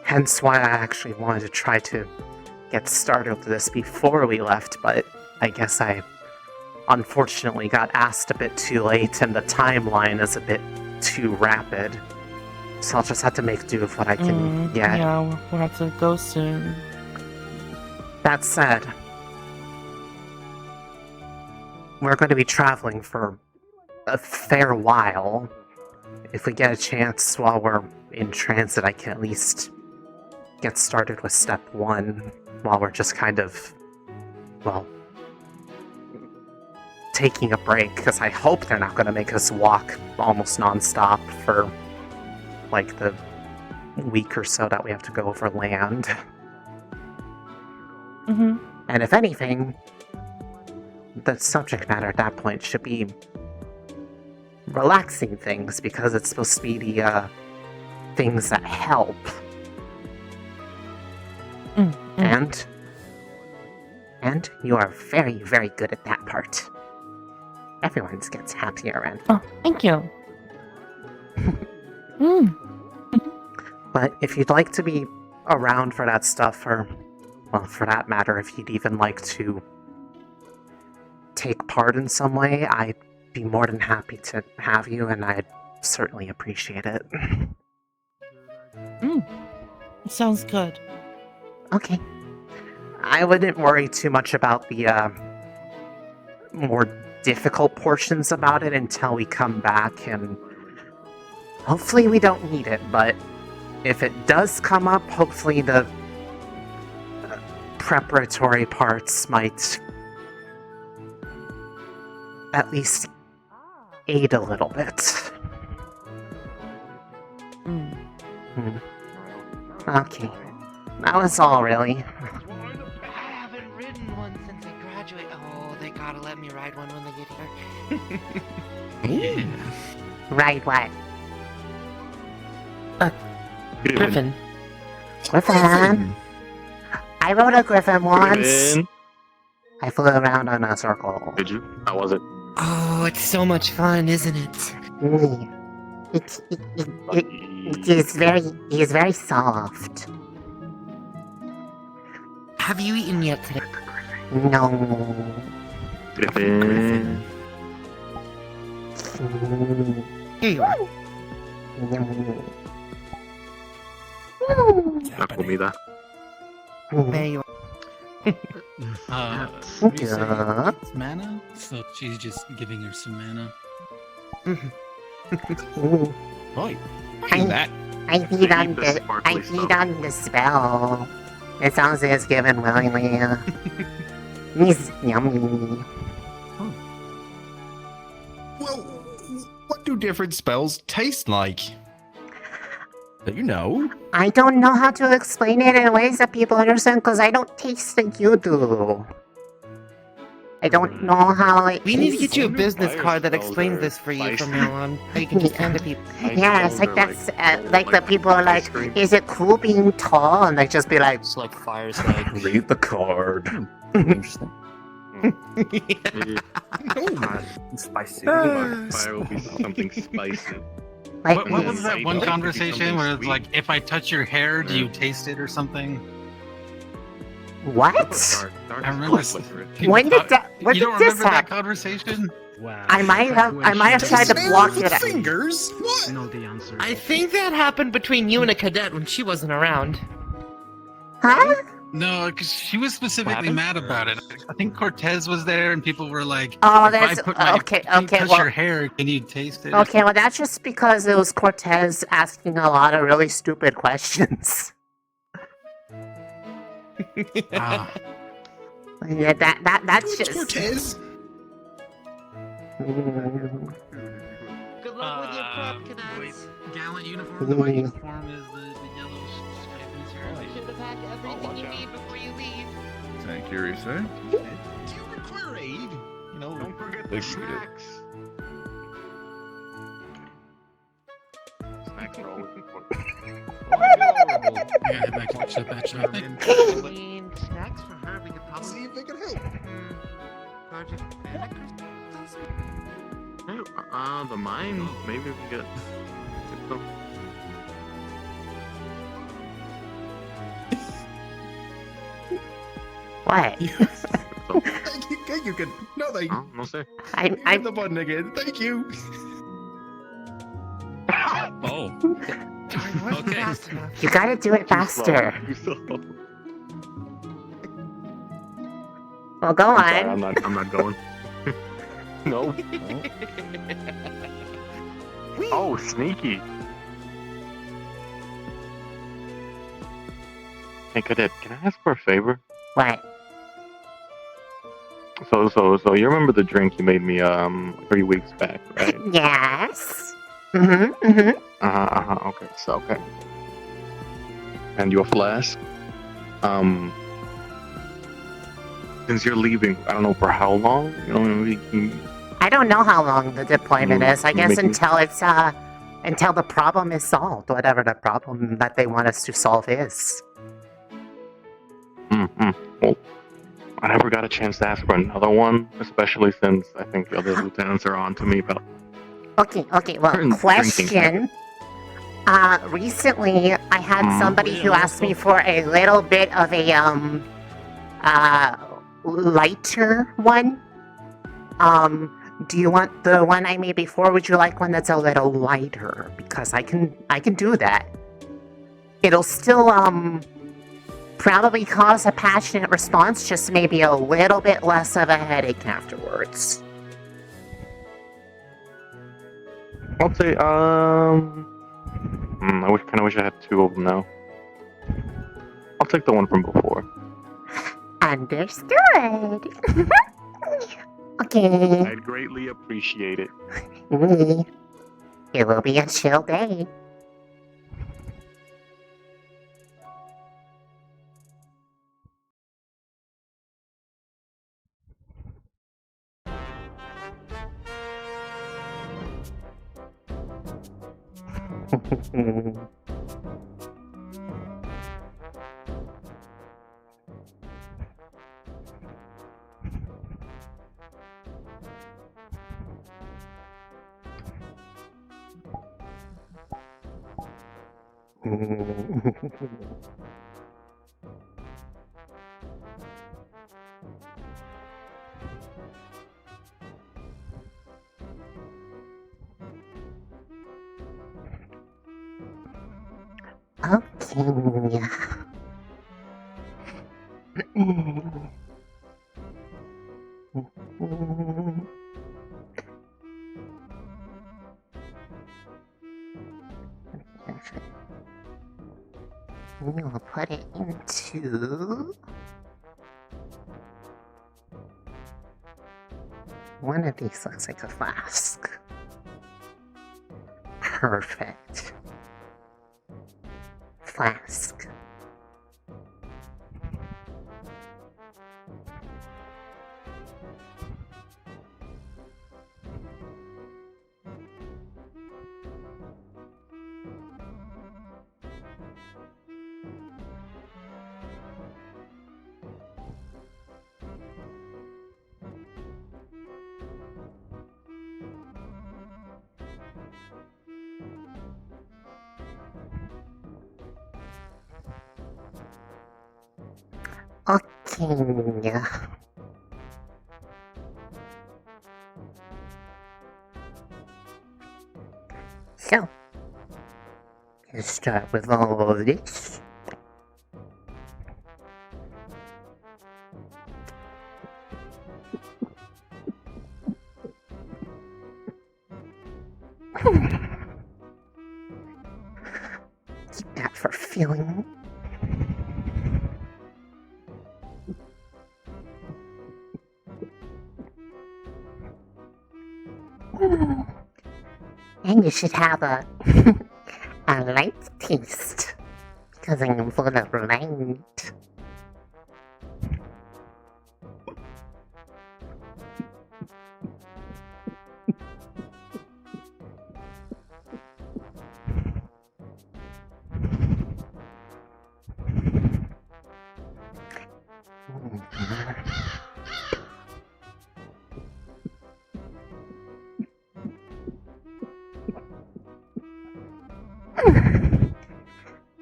Hence why I actually wanted to try to get started with this before we left, but I guess I unfortunately got asked a bit too late and the timeline is a bit too rapid. So I'll just have to make do with what I can get. Yeah, we'll have to go soon. That said, we're going to be traveling for a fair while. If we get a chance while we're in transit, I can at least get started with step 1 while we're just kind of, taking a break, because I hope they're not going to make us walk almost non-stop for, the week or so that we have to go over land. And if anything, the subject matter at that point should be relaxing things, because it's supposed to be the things that help. And you are very, very good at that part. Everyone gets happier and... Oh, thank you. But if you'd like to be around for that stuff, or well, for that matter, if you'd even like to take part in some way, I'd be more than happy to have you, and I'd certainly appreciate it. It sounds good. Okay. I wouldn't worry too much about the more difficult portions about it until we come back, and hopefully we don't need it, but if it does come up, hopefully the preparatory parts might at least aid a little bit. Okay. That was all, really. I haven't ridden one since I graduated. Oh, they gotta let me ride one when they get here. Ride what? Griffin. Griffin. I rode a griffin once. Griffin. I flew around on a circle. Did you? How was it? Oh, it's so much fun, isn't it? It is very soft. Have you eaten yet today? No. Griffin. Here you are. La comida. There you are. What do you say? It's mana? So she's just giving her some mana. Right. I feed on the spell. It sounds like it's given willingly. It's yummy. Well, what do different spells taste like? Do you know? I don't know how to explain it in ways that people understand because I don't taste like you do. I don't know how it We need to get you a business card that explains this for you from now on. So you can just hand to people. Yeah, it's like that's like the people are like, is it cool being tall? And they just be like, it's like fireside. Read the card. Interesting. Spicy. Fire will be something spicy. What was that one conversation where it's like, if I touch your hair, do you taste it or something? What? I remember. When did that? When You did don't this remember that happen? conversation? Wow. I might have tried to block it. Fingers? What? Know the answer. I think that happened between you and a cadet when she wasn't around. Huh? No, because she was specifically mad about it. I think Cortez was there, and people were like, Oh, if that's I put my okay. touch Well, your hair, can you taste it? okay. Well, that's just because it was Cortez asking a lot of really stupid questions. Ah. Yeah, that's just. Cortez. Good luck with your prep, cadets. Gallant uniform, the white uniform is the yellow stripe material. You should have had everything you need before you leave. Thank you, Risa. Do you require aid? You know, Don't forget the the snacks. Snacks are always important. Yeah, back to that shop. I mean, snacks for her, we could probably See if they can help. Project The mine. Maybe we can get some. What? You can. No, thank you. No sé. I the button again. Thank you. Oh. Okay. You gotta do it faster. Well, go I'm sorry, on. I'm not going. No. Oh, sneaky. Hey, cadet, can I ask for a favor? What? So you remember the drink you made me 3 weeks back, right? Yes. Okay, Okay. And your flask. Since you're leaving, I don't know for how long. You know, maybe I don't know how long the deployment is. I guess making- until the problem is solved, whatever the problem that they want us to solve is. Well, I never got a chance to ask for another one, especially since I think the other lieutenants are on to me about. Okay. Well, Drinking. question. Recently I had somebody who asked me for a little bit of a lighter one. Do you want the one I made before? Would you like one that's a little lighter? Because I can do that. It'll still, probably cause a passionate response, just maybe a little bit less of a headache afterwards. I'll say, I kind of wish I had two of them now. I'll take the one from before. Understood. Okay. I'd greatly appreciate it. It will be a chill day. Okay. We'll put it into one of these. Looks like a flask. Perfect. Flask. Okay. So, let's start with all of this. Keep that for feeling. And you should have a light taste, because I'm full of light.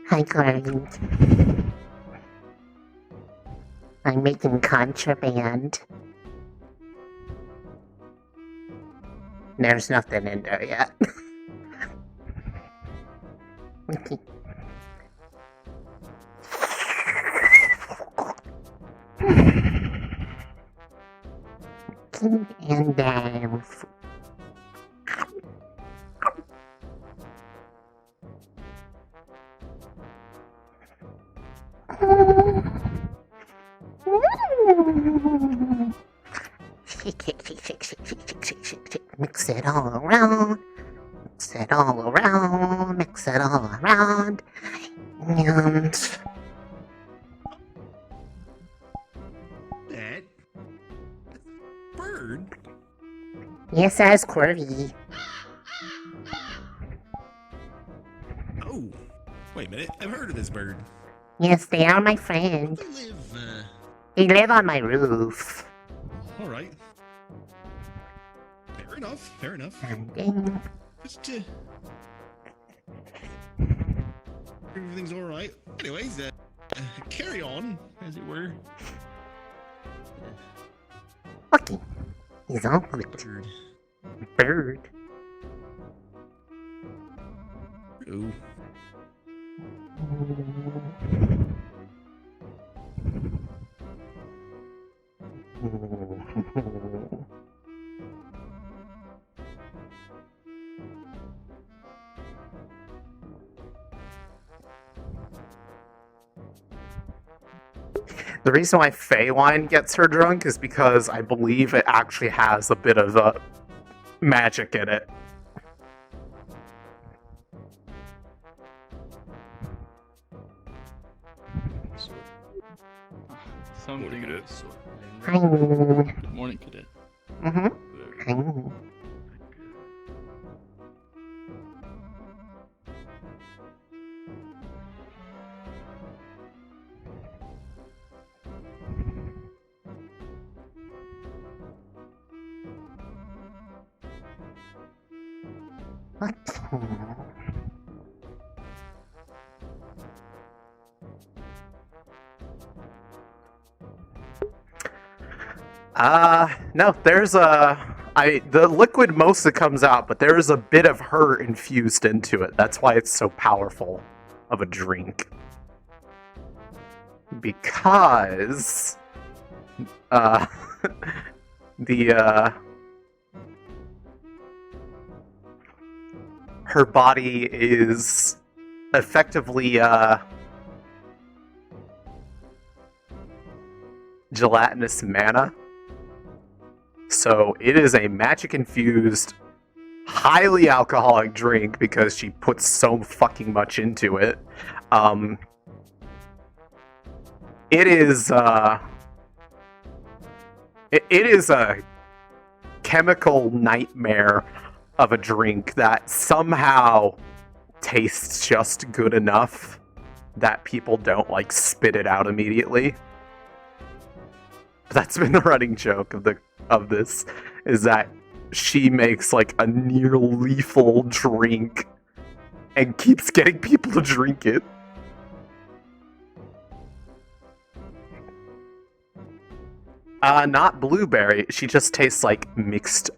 Hi, Gordon. I'm making contraband. There's nothing in there yet. Okay. And then... Shake, shake, shake, shake, shake, shake, shake, shake, shake, shake. Mix it all around. Mix it all around. Mix it all around. And... That bird? Yes, as Corby. Oh, wait a minute. I've heard of this bird. Yes, they are my friend. They live on my roof. All right. Fair enough. Fair enough. Just everything's all right. Anyways, carry on, as it were. Lucky. He's all good. Bird. Ooh. The reason why Fey wine gets her drunk is because I believe it actually has a bit of magic in it. Morning, cadet. Hi. Good morning, cadet. Mm-hmm. What? No, there's the liquid mostly comes out, but there is a bit of her infused into it. That's why it's so powerful of a drink. Because, her body is effectively, gelatinous mana. So it is a magic-infused, highly alcoholic drink because she puts so fucking much into it. It is a chemical nightmare of a drink that somehow tastes just good enough that people don't, like, spit it out immediately. That's been the running joke of this, is that she makes like a near lethal drink and keeps getting people to drink it. Not blueberry. She just tastes like mixed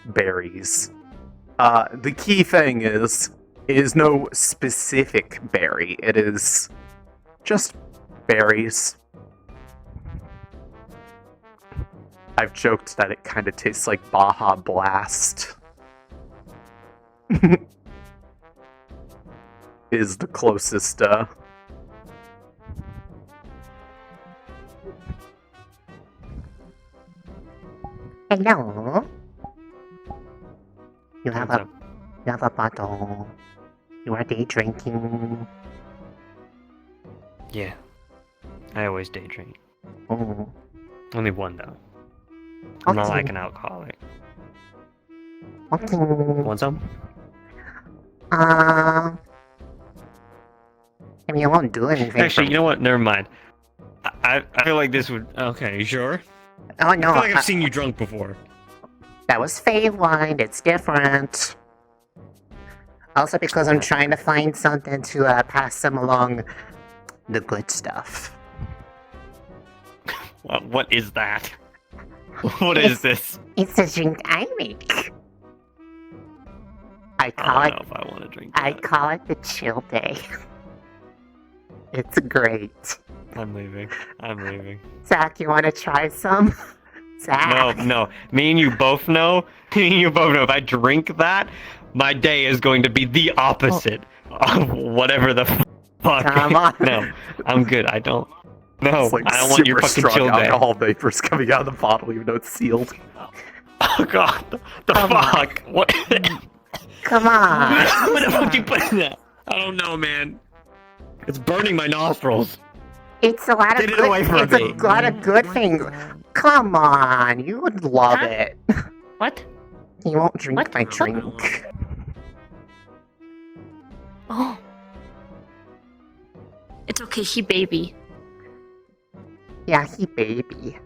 berries. The key thing is no specific berry. It is just berries. I've joked that it kind of tastes like Baja Blast. Is the closest, Hello? You have a bottle. You are day drinking. Yeah. I always day drink. Oh. Only one, though. I'm not Okay. like an alcoholic. Okay. Want some? I mean, it won't do anything. Actually, you know what? Never mind. I feel like this would... Okay, you sure? Oh, no. I feel like I've seen you drunk before. That was Fey wine. It's different. Also because I'm trying to find something to pass them along the good stuff. What is that? What is this? It's a drink I make. I call I it. don't know if I want to drink I call it the chill day. It's great. I'm leaving. I'm leaving. Zach, you want to try some? Zach. No. Me and you both know. If I drink that, my day is going to be the opposite of whatever the fuck. Come on. No, I'm good. I don't. No, It's like I don't want your super fucking strong chill day. alcohol vapors coming out of the bottle, even though it's sealed. Oh god, the fuck? What? Come on. What the fuck you put in that? I don't know, man. It's burning my nostrils. It's a lot of Get it good. away from It's me. a lot of good things. Come on, you would love it. What? You won't drink my drink. Oh. It's okay, he baby. Yeah, he baby.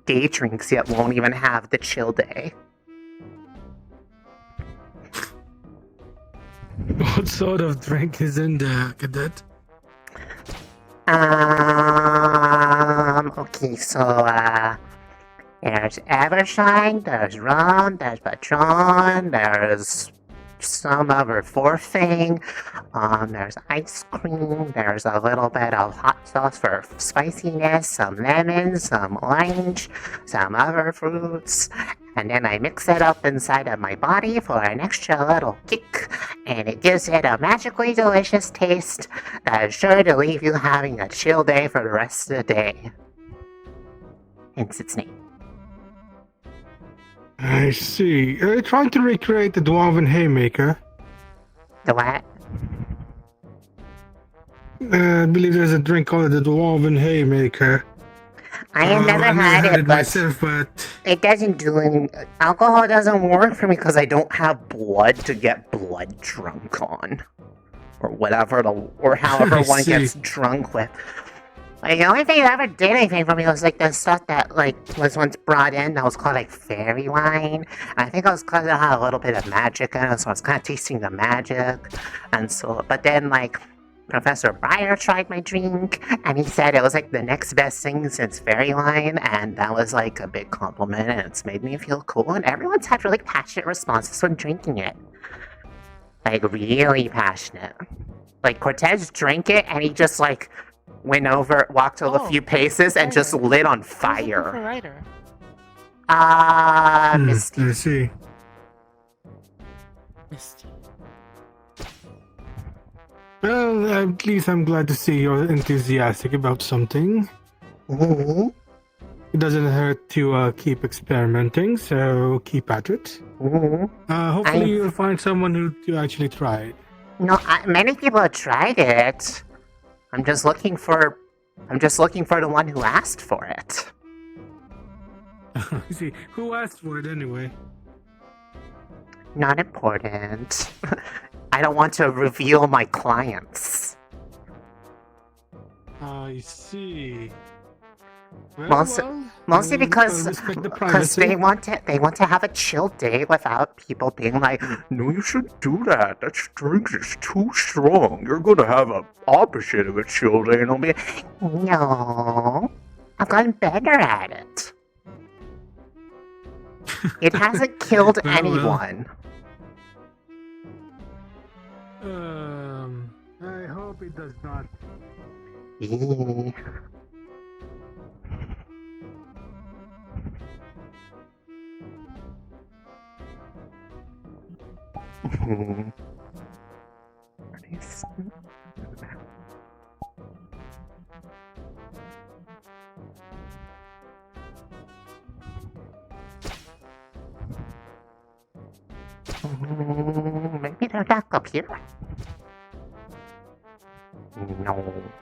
Day drinks yet won't even have the chill day. What sort of drink is in there, cadet? Okay. Okay, so, there's Evershine, there's rum, there's Patron, there's some other fourth thing, there's ice cream, there's a little bit of hot sauce for spiciness, some lemon, some orange, some other fruits, and then I mix it up inside of my body for an extra little kick, and it gives it a magically delicious taste that is sure to leave you having a chill day for the rest of the day. Hence its name. I see. Trying to recreate the Dwarven Haymaker. The what? I believe there's a drink called the Dwarven Haymaker. I have never had it, but myself, but it doesn't do any. Alcohol doesn't work for me because I don't have blood to get blood drunk on, or whatever or however I one see. gets drunk with. Like, the only thing that ever did anything for me was like the stuff that was once brought in that was called like fairy wine. And I think it was because it had a little bit of magic in it, so I was kind of tasting the magic. And so, but then Professor Breyer tried my drink, and he said it was like the next best thing since fairy wine, and that was like a big compliment, and it's made me feel cool. And everyone's had really passionate responses when drinking it, like really passionate. Like Cortez drank it, and he just walked a few paces, and just lit on fire. Misty. I see. Well, at least I'm glad to see you're enthusiastic about something. Mm-hmm. It doesn't hurt to keep experimenting, so keep at it. Mm-hmm. Hopefully you'll find someone who actually tried. No, many people have tried it. I'm just looking for the one who asked for it. I see. Who asked for it anyway? Not important. I don't want to reveal my clients. I see. Mostly because respect the privacy. they want to have a chill day without people being like, No, you shouldn't do that. That drink is too strong. You're gonna have a opposite of a chill day, and it'll be. no, I've gotten better at it. It hasn't killed anyone. I hope it does not. Maybe they're back up here. No.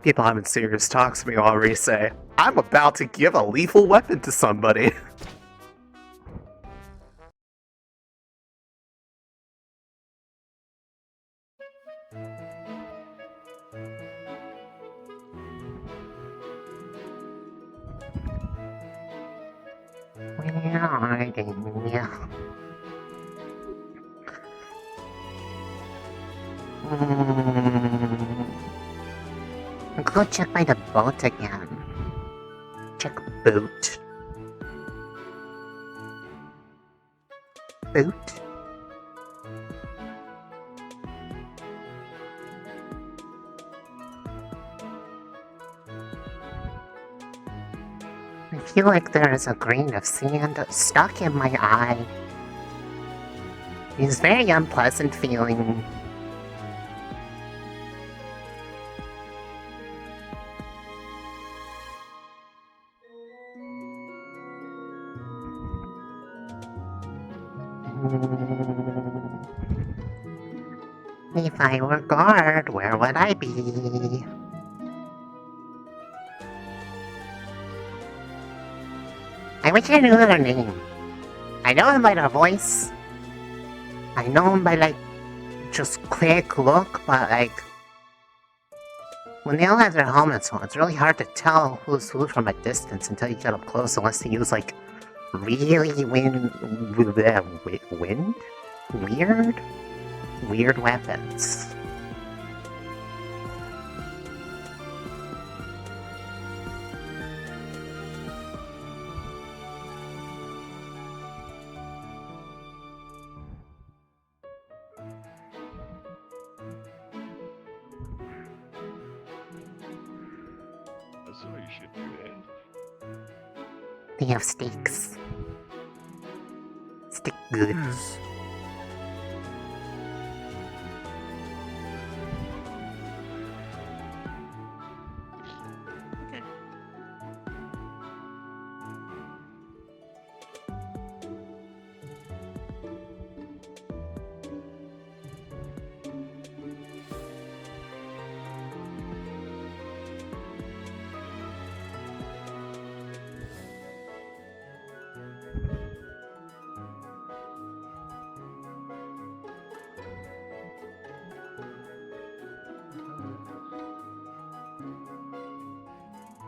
People having serious talks with me already say, I'm about to give a lethal weapon to somebody. Where are they? Go check by the boat again. Check boat. Boat? I feel like there is a grain of sand stuck in my eye. It's very unpleasant feeling. If I were guard, where would I be? I wish I knew their name. I know him by their voice. I know him by, like, just quick look, but, like, when they all have their helmets on, it's really hard to tell who's who from a distance until you get up close, unless they use, like, really weird weapons. So you should do that. They have steaks. Steak goods.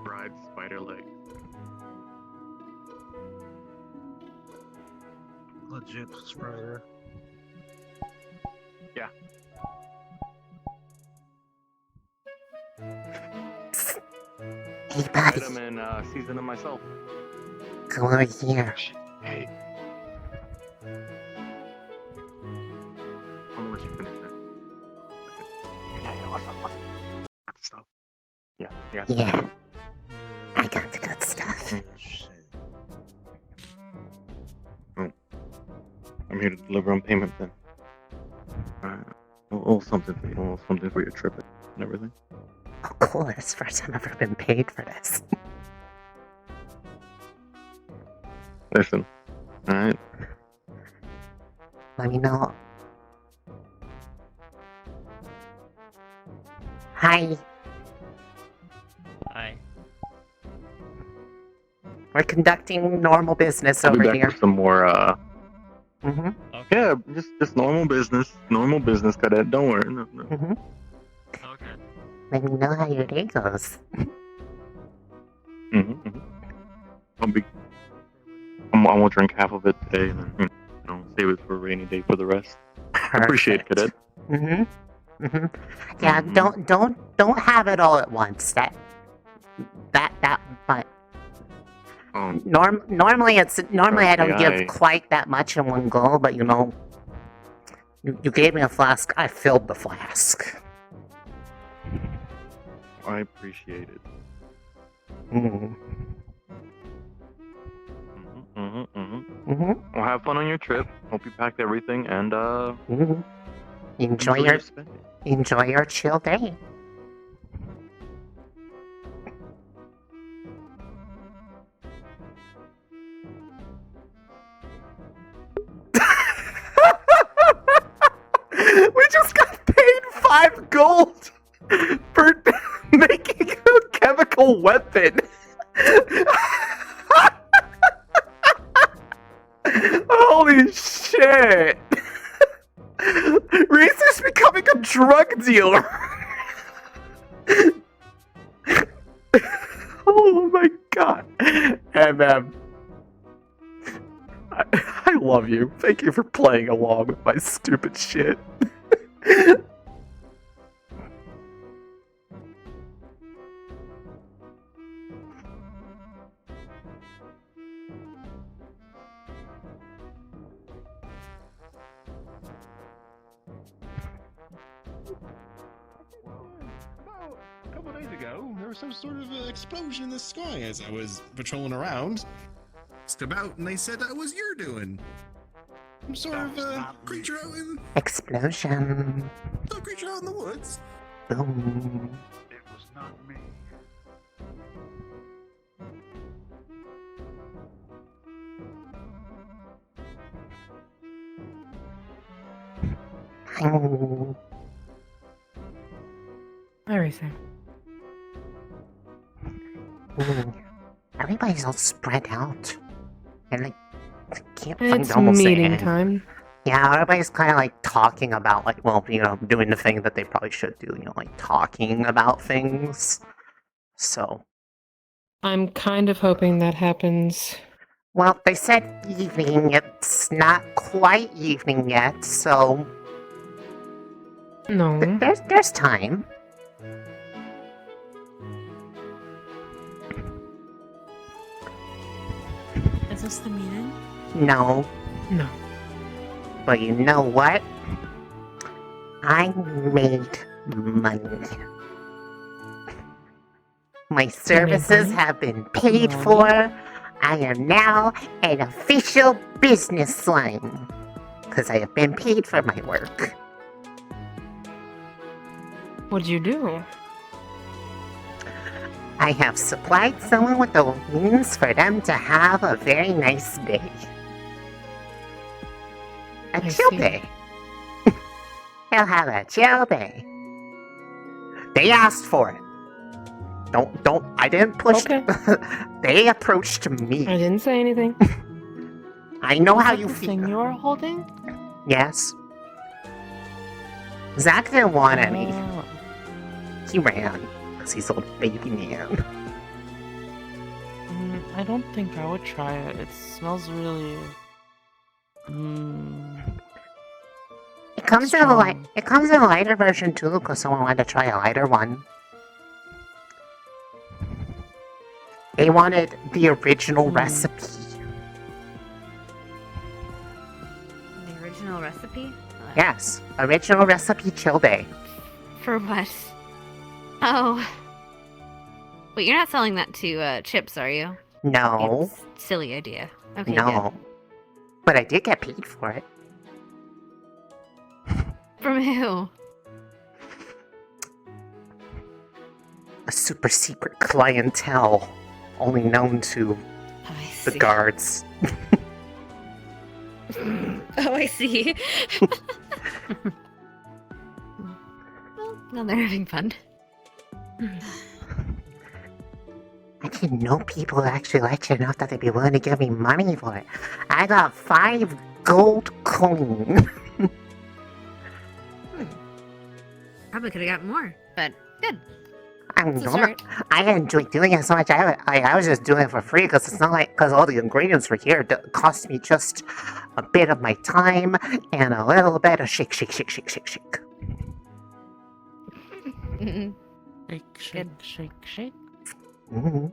Fried spider leg. Legit spider. Yeah. Hey, Fried buddy. them and seasoned them myself. Come over here. Hey. I'm gonna let you finish that. Yeah, what's up? Stuff. Yeah, Yeah. I got the good stuff. I'm here to deliver on payment then. A little something for you, a little something for your trip and everything. Oh, cool. It's the first time I've ever been paid for this. Listen, alright? Let me know. Hi. Hi. We're conducting normal business I'll be over back here. with some more, Mm-hmm. Yeah, just normal business. Normal business, cadet. Don't worry. No. Mm-hmm. Okay. Let me know how your day goes. Mm-hmm. I'm gonna drink half of it today and then, save it for a rainy day for the rest. I appreciate it, cadet. Mm-hmm. Mm-hmm. Yeah, don't have it all at once. But normally I don't give quite that much in one go, but you gave me a flask, I filled the flask. I appreciate it. Mm-hmm. Well, have fun on your trip. Hope you packed everything and Enjoy your chill day. We just got paid 5 gold for making a chemical weapon. Holy shit! Reese is becoming a drug dealer. Oh my god. MM. I love you. Thank you for playing along with my stupid shit. A couple days ago, there was some sort of explosion in the sky as I was patrolling around. Stepped out and they said that was your doing. Some sort of creature out in Explosion. some creature out in the woods. Boom. It was not me. Everything. Everybody's all spread out. And I can't find It's almost meeting any. time. Yeah, everybody's kind of like talking about, like, well, doing the thing that they probably should do, like talking about things. So. I'm kind of hoping that happens. Well, they said evening. It's not quite evening yet, so. No. There's time. Is this the meeting? No. No. But you know what? I made money. My services have been paid for. I am now an official business slime. Because I have been paid for my work. What'd you do? I have supplied someone with the means for them to have a very nice day. A chill day. They'll have a chill day. They asked for it. Don't, I didn't push. Okay. They approached me. I didn't say anything. I know how that you the feel. thing you are holding? Yes. Zach didn't want any. Oh. He ran. Because he's a little baby man. I don't think I would try it. It smells really... It comes in a lighter version too, because someone wanted to try a lighter one. They wanted the original recipe. The original recipe? Yes, original recipe chill day. For what? Oh. Wait, you're not selling that to Chips, are you? No. It's silly idea. Okay, No. But I did get paid for it. good. From who? A super secret clientele. Only known to the guards. Oh, I see. Well, now they're having fun. I didn't know people would actually like it enough that they'd be willing to give me money for it. I got 5 gold coins. Probably could have gotten more, but good. I enjoy doing it so much. I was just doing it for free because it's not like because all the ingredients were here. It cost me just a bit of my time and a little bit of shake. Shake. Mm-hmm.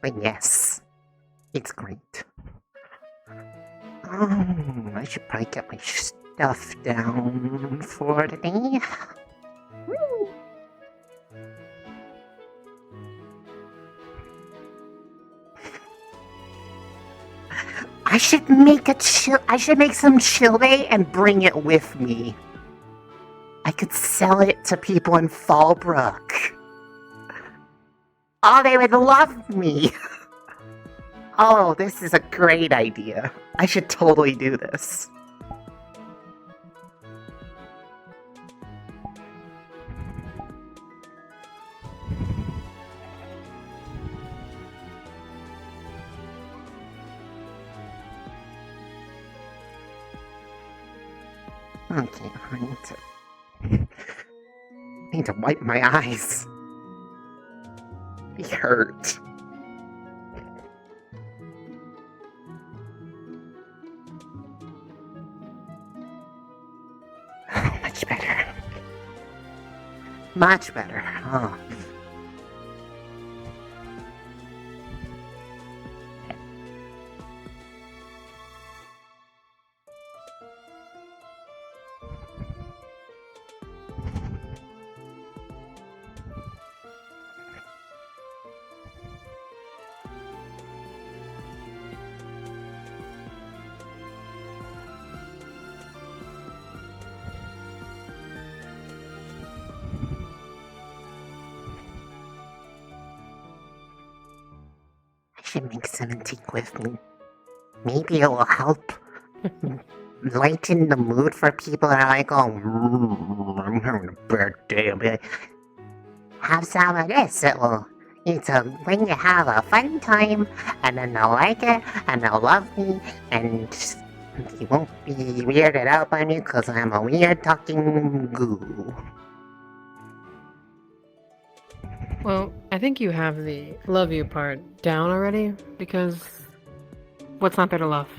But yes, it's great. I should probably get my stuff down for today. I should make some chile and bring it with me. I could sell it to people in Fallbrook. Oh, they would love me. Oh, this is a great idea. I should totally do this. Okay, I need to wipe my eyes. They hurt. Oh, much better. Much better. Oh. I should make some tea with me. Maybe it will help lighten the mood for people that are like, oh, I'm having a bad day. I'll be like, have some of this. It will It's when you have a fun time, and then they'll like it, and they'll love me, and you won't be weirded out by me because I'm a weird talking goo. Well, I think you have the love you part down already, because what's not there to love?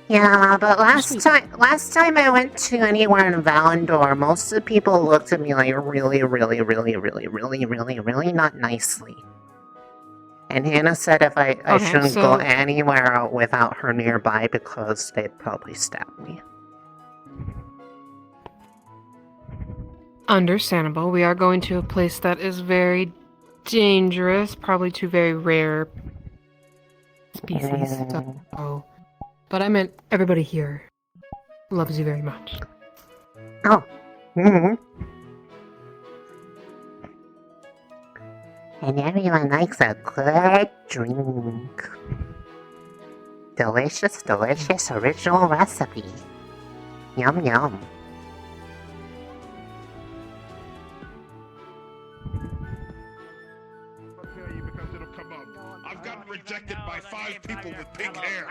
Yeah, but last time I went to anywhere in Valandor, most of the people looked at me like really not nicely. And Hannah said if I Okay, shouldn't go so- anywhere without her nearby because they'd probably stab me. Understandable. We are going to a place that is very dangerous, probably to very rare species. So, but I meant everybody here loves you very much. Oh. Mm-hmm. And everyone likes a good drink. Delicious, delicious original recipe. Yum yum. I've gotten rejected by 5 people with pink hair.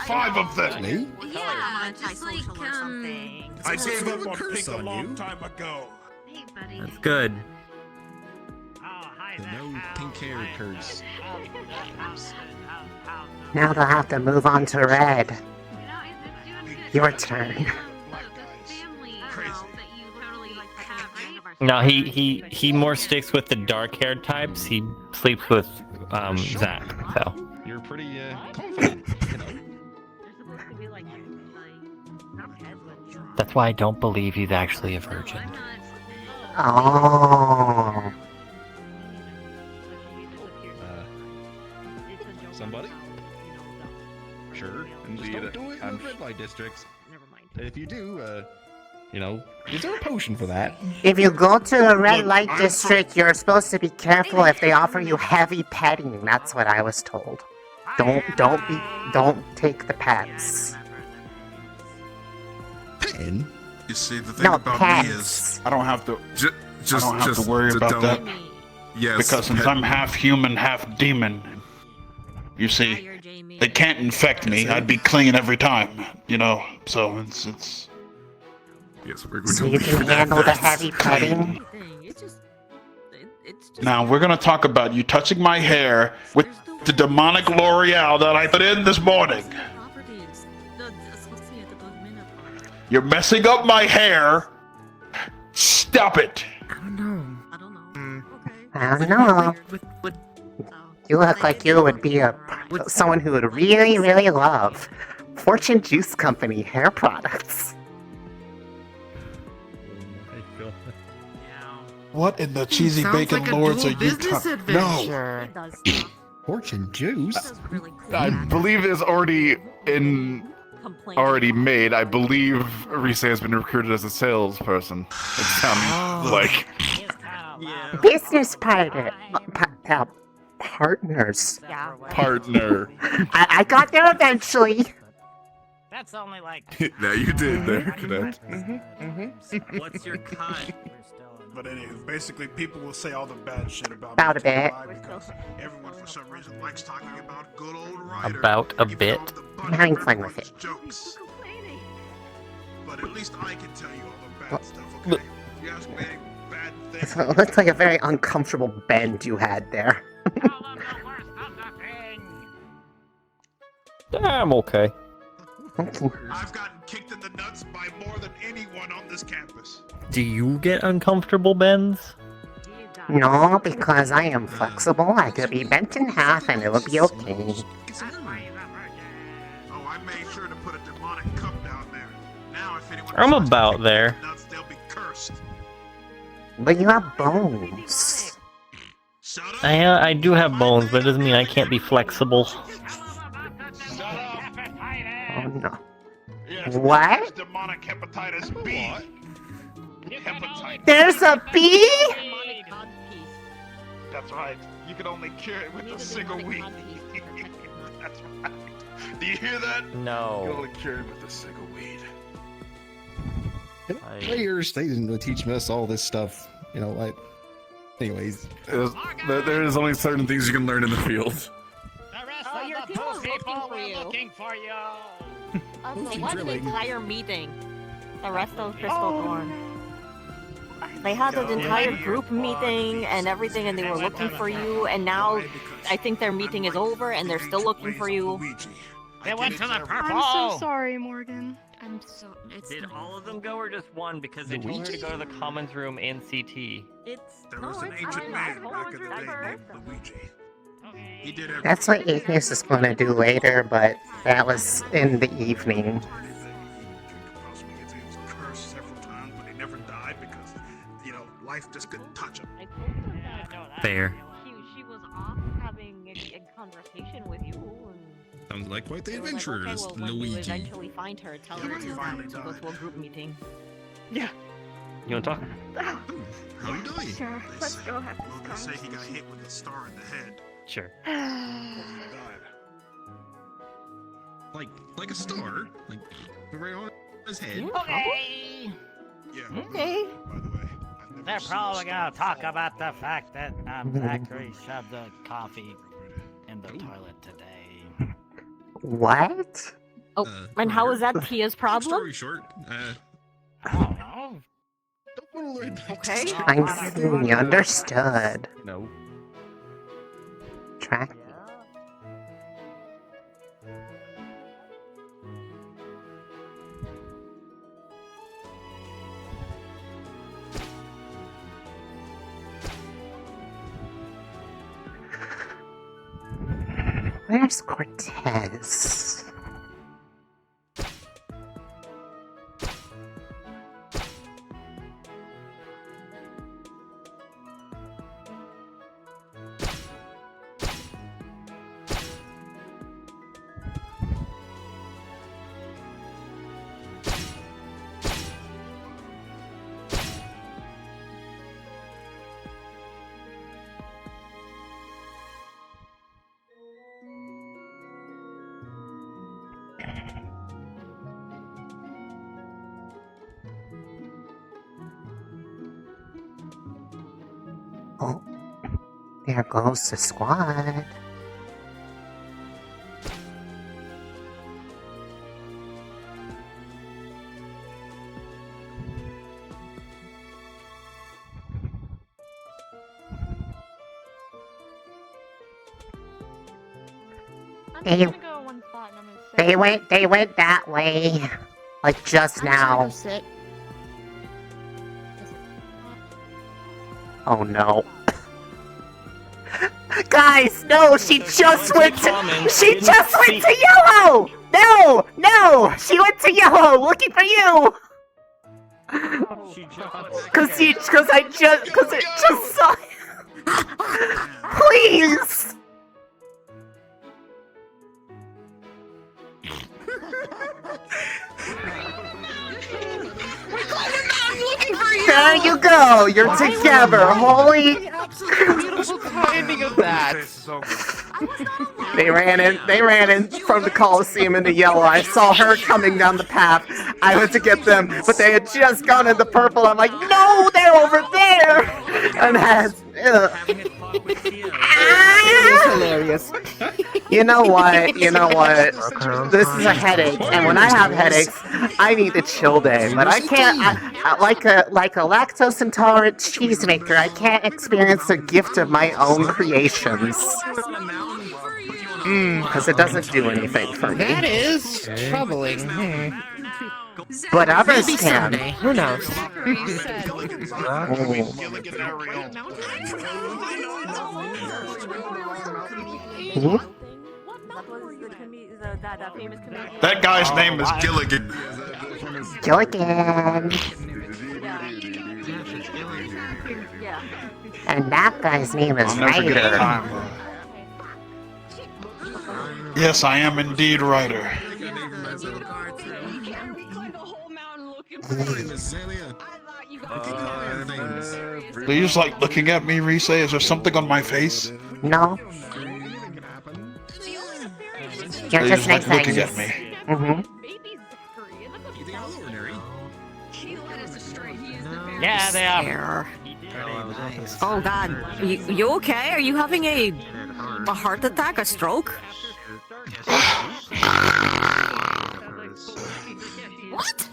5 of them. Me? Yeah, just like, I gave up on pink a long time ago. That's good. The no pink hair curse. Now they'll have to move on to red. Your turn. No, he more sticks with the dark-haired types. He sleeps with Zach. So You're pretty confident, you know. that's why I don't believe he's actually a virgin. Oh. Somebody? Sure. Indeed. Just don't do it in the red light districts. Never mind. If you do, you know, is there a potion for that? If you go to the red light district, you're supposed to be careful if they offer you heavy petting. That's what I was told. Don't take the pets. Petting? You see, the thing No, about pets. me is I don't have to. just I don't have to worry about that. Yes, Because since I'm half human, half demon, you see, they can't infect me. I'd be clean every time, you know. So it's. Yes, we're going So to you leave can it at handle the that. heavy petting? Now we're gonna talk about you touching my hair with the demonic L'Oreal that I put in this morning. You're messing up my hair. Stop it. I don't know. You look like you would be someone who would really, really love Fortune Juice Company hair products. What in the cheesy bacon lords are you talking? No. Fortune juice? I believe it's already made. I believe Risa has been recruited as a salesperson. It sounds like. Business partners. Partner. I got there eventually. That's only like. Now you did there, Cadet. What's your cut? But anyways, basically, people will say all the bad shit about About me a bit. because everyone for some reason likes talking about good old Ryder. About a bit. I'm having fun with it. Jokes. But at least I can tell you all the bad stuff, okay? You ask me any bad things. It looks like a very uncomfortable bend you had there. I'm okay. I've gotten kicked in the nuts by more than anyone on this campus. Do you get uncomfortable bends? No, because I am flexible. I could be bent in half and it would be okay. Oh, I made sure to put a demonic cup down there. Now, if anyone I'm about there. nuts, they'll be cursed. But you have bones. I do have bones, but it doesn't mean I can't be flexible. Oh no. What? Demonic hepatitis B. Hepatitis. There's a bee? That's right. You can only cure it with a single weed. That's right. Do you hear that? You can No. only cure it with a single weed. I- Players, they didn't teach us all this stuff. You know, like Anyways, there's only certain things you can learn in the field. Oh, your team was looking for you. Also, what entire meeting? The rest of Crystal Dawn. They had an entire group meeting and everything, and they were looking for you. And now, I think their meeting is over, and they're still looking for you. They went to the purple. I'm so sorry, Morgan. I'm so. Did all of them go or just one? Because they told her to go to the commons room in CT. There was an ancient man back in the day named Luigi. He did everything. That's what Ignis is going to do later, but that was in the evening. He was cursed several times, but he never died because, life just couldn't touch him. Fair. She was off having a conversation with you. Sounds like quite the They were like, adventurers, okay, well, when you Luigi. eventually find her, tell her to go to a group meeting. Yeah. You want to talk? How you doing? Sure, let's go have this They say he got conversation. hit with a star in the head. Sure. Like a star, like right on his head. Okay. Yeah. Okay. By the way, They're probably gonna talk about the fact that Zachary shoved the coffee in the toilet today. What? Oh, and how is that Tia's problem? Story short, I don't know. Okay. I'm seeing understood. No. Track. Where's Cortez? Oh, there goes the squad. They, they went that way, like just now. Oh no. Guys, no, she just went to yellow! No, no, she went to yellow, looking for you! Cause it just saw Please! Looking for you. There you go, you're together, holy... Beautiful timing of that. They ran in from the Coliseum into yellow. I saw her coming down the path. I went to get them, but they had just gone into purple. I'm like, no, they're over there! And that's... Hilarious. You know what? This is a headache, and when I have headaches, I need a chill day. But I can't, like a lactose intolerant cheesemaker, I can't experience the gift of my own creations. Because it doesn't do anything for me. That is troubling. But others Maybe can. someday. Who knows? Hmm? That guy's name is Gilligan. Gilligan. And that guy's name is I'll never get Ryder. time. Yes, I am indeed Ryder. Do you just like looking at me, Rise? Is there something on my face? No. You're Or just like nice looking things. at me. Mm-hmm. Yeah, they are. Fair. Oh God, you okay? Are you having a heart attack, a stroke? What?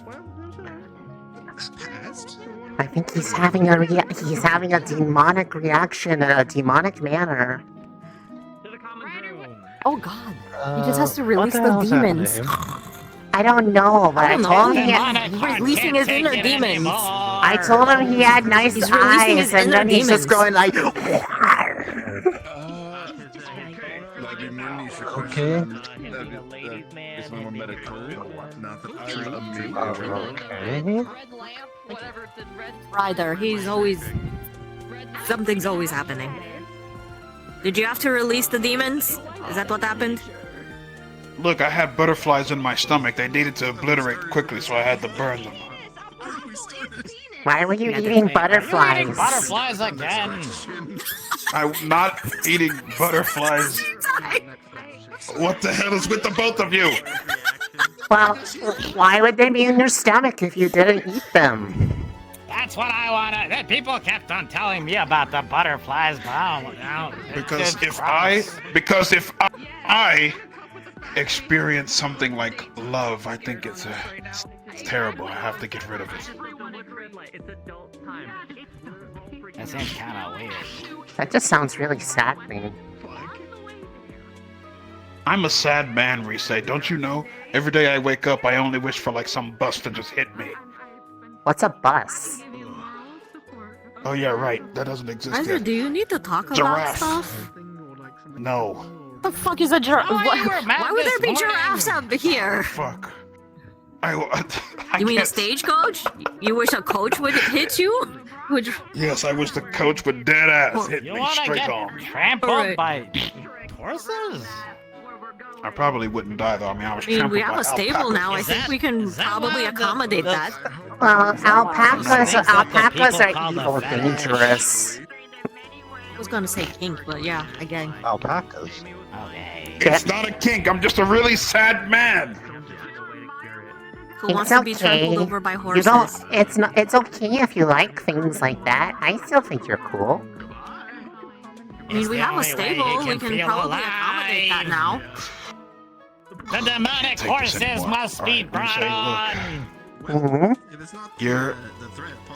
I think he's having a demonic reaction in a demonic manner. Oh God, he just has to release the demons. I don't know, but I told him He's releasing his inner demons. I told him he had nice He's releasing his eyes, and inner then he's just demons. going like. Okay. Ryder, he's always... Something's always happening. Did you have to release the demons? Is that what happened? Look, I had butterflies in my stomach. They needed to obliterate quickly, so I had to burn them. Why were you eating butterflies? Butterflies again. I'm not eating butterflies. What the hell is with the both of you? Well, why would they be in your stomach if you didn't eat them? That's what I wanted. People kept on telling me about the butterflies, but I don't know. Because if I experience something like love, I think it's terrible. I have to get rid of it. That seems kind of weird. That just sounds really saddening. I'm a sad man, Rise. Don't you know? Every day I wake up, I only wish for like some bus to just hit me. What's a bus? Oh yeah, right. That doesn't exist Ryder, yet. do you need to talk about Giraffe. stuff? No. What the fuck is a giraffe? Why would there be giraffes up here? Fuck. You mean a stagecoach? You wish a coach would hit you? Yes, I wish the coach would dead ass hit You me want to straight get on. trampled by horses? I probably wouldn't die though. I mean, I was I mean, we trampled have a by stable alpacas. now. I think we can probably accommodate that. Well, alpacas are evil, dangerous. I was gonna say kink, but yeah, again. Alpacas? Okay. It's not a kink. I'm just a really sad man. Who wants to be trampled over by You horses? don't. It's okay if you like things like that. I still think you're cool. I mean, we have a stable. We can probably accommodate that now. The demonic horses must be brought on. You're an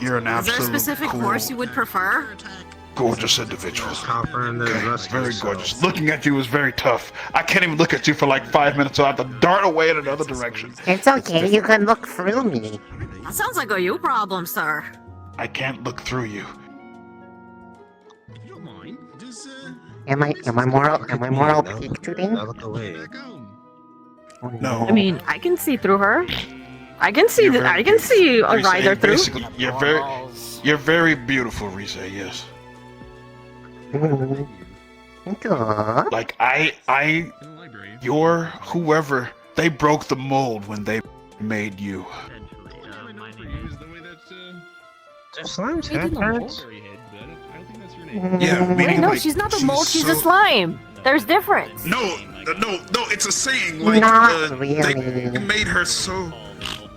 Is there a absolute specific cool, horse you would prefer? gorgeous individual. Very gorgeous. Looking at you is very tough. I can't even look at you for like 5 minutes, so I have to dart away in another direction. It's okay. You can look through me. That sounds like a you problem, sir. I can't look through you. Am I moral peak today? No. I mean, I can see through her. I can see a rider through. Basically, you're very beautiful, Rise. Yes. Good. Like you're whoever. They broke the mold when they made you. Slime's Maybe the mold? Yeah, Wait, meaning no, like, she's not the mold. She's a slime. There's difference. No, it's a saying. Like, Not really. They made her so.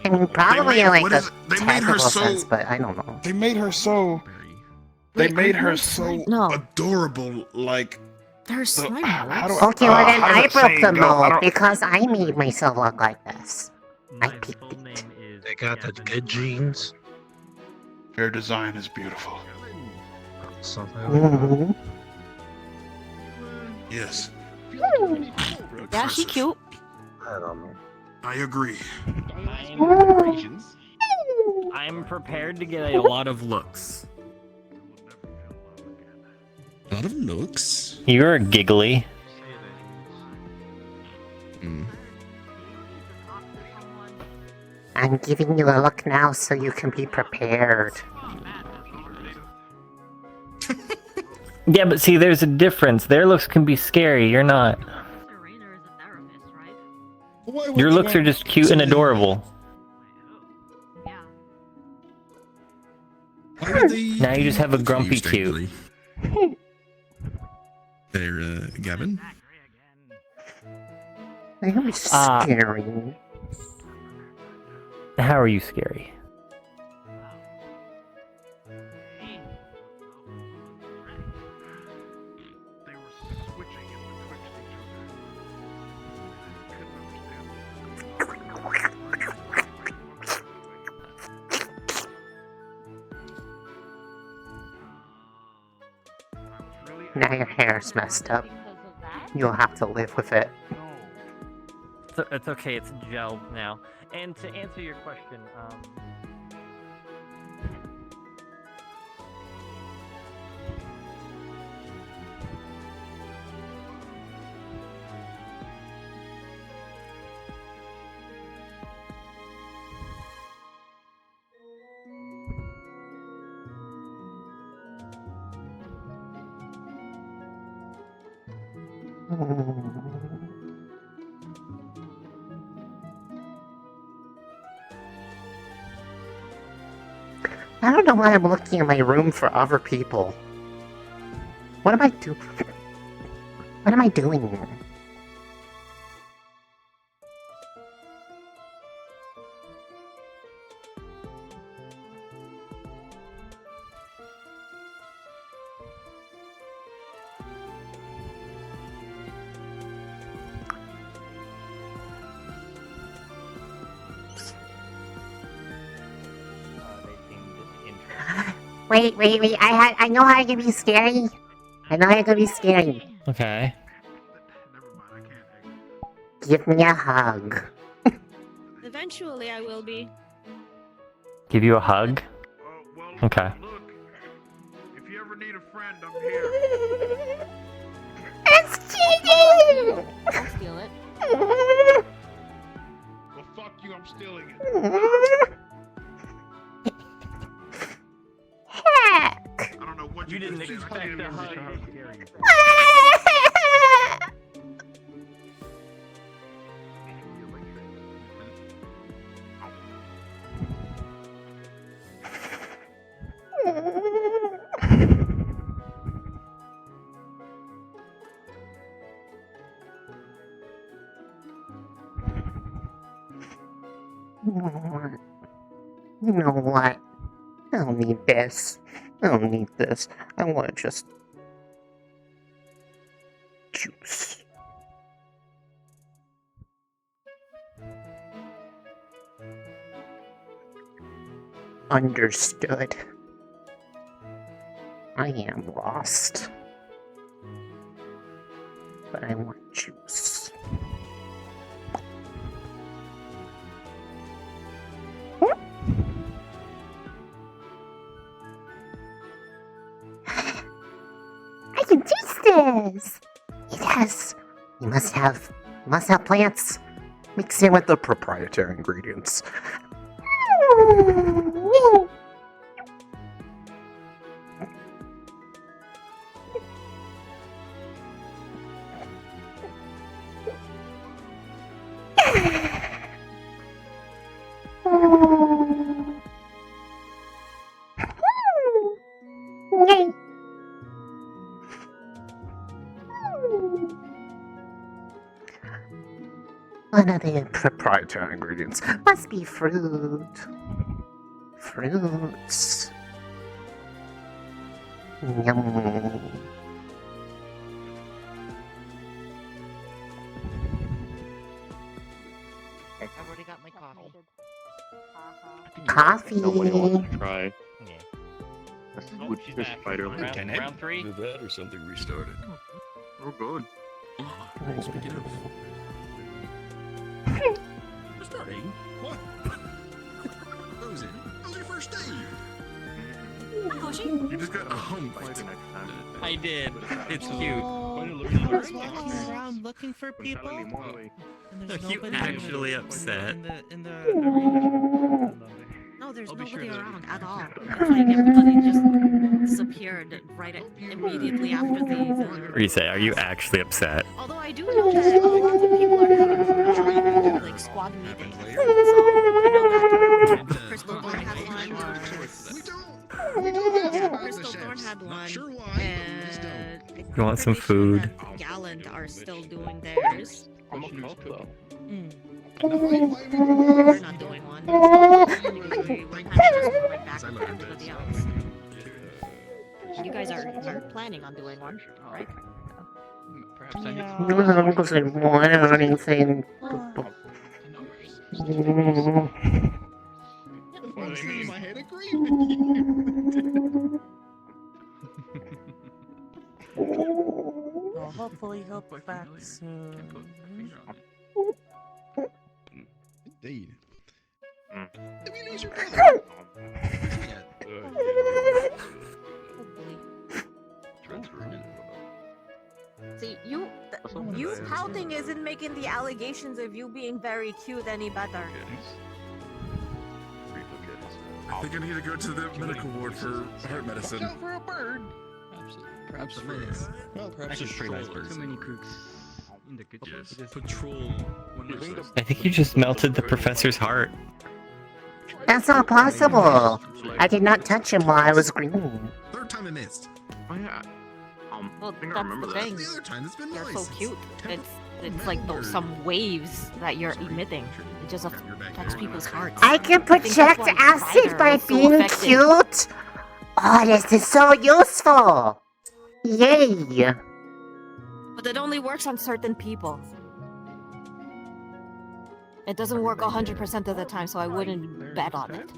I mean, probably made- like what a is it? They made her technical so- sense, but I don't know. They made her so. They made her so adorable. Like. There's slime how molds. do Okay, well then how does I that broke saying the go? I mold don't- because I made myself look like this. I picked it. They got the good genes. Your design is beautiful. Mhm. Yes. Yeah, she cute. I agree. I'm prepared to get a lot of looks. A lot of looks. You're giggly. I'm giving you a look now so you can be prepared. Yeah, but see, there's a difference. Their looks can be scary. You're not. Your looks are just cute and adorable. Now you just have a grumpy cute. There, Gavin. I'm scary. How are you scary? Now your hair's messed up. You'll have to live with it. It's okay, it's gel now. And to answer your question, I don't know why I'm looking in my room for other people. What am I doing? What am I doing? Wait, I know how to be scary. I know how to be scary. okay. Give me a hug. Eventually, I will be. Give you a hug? Okay. If you ever need a friend, I'm here. It's cheating! I'll steal it. Well, fuck you, I'm stealing it. Heck! I don't know what You didn't expect a hug. You know what? I don't need this. I don't need this. I want to just juice. Understood. I am lost. But I want juice. I can taste this! Yes! You must have plants. Mixed in with the proprietary ingredients. Yay! One of the proprietary ingredients must be fruit. Fruits. Yum. I've already got my coffee. Coffee. Nobody wants to try. Oh, Would she's this back. spider Round three. Either that or something restarted. Oh, good. Speaking of. Starting? What? Frozen. How's your first day? You just got a hump. I did. It's cute. I was walking around looking for people. And there's Are you nobody actually upset? in the arena. No, there's nobody around at all. It's like everybody just disappeared immediately after the. Or you say, are you actually upset? Although I do know that lots of people are having like squad meetings. So I know that Crystal Thorn had one. Yeah, Crystal Thorn had one. And You want some food? Gallant are still doing theirs. I'm a cook though. We're not doing one. We're kind of just going back to everybody else. You guys are planning on doing one, right? Perhaps I need I don't because I want anything. I had agreed with you. Well, hopefully he'll be back soon. Indeed. Did we lose your brother? See, you pouting isn't making the allegations of you being very cute any better. I think I need to go to the medical ward for heart medicine. Watch out for a bird. Perhaps for well, perhaps a pretty nice bird. Too many cooks in the kitchen. Yes. Patrol. I think you just melted the professor's heart. That's not possible. I did not touch him while I was green. Third time I missed. Well, I that's remember the that. thing. The other time, it's been You're nice. so cute. It's like those some waves that you're emitting. It just affects people's hearts. I can project why acid Strider by was so being effective. cute. Oh, this is so useful. Yay. But it only works on certain people. It doesn't work 100% of the time, so I wouldn't bet on it.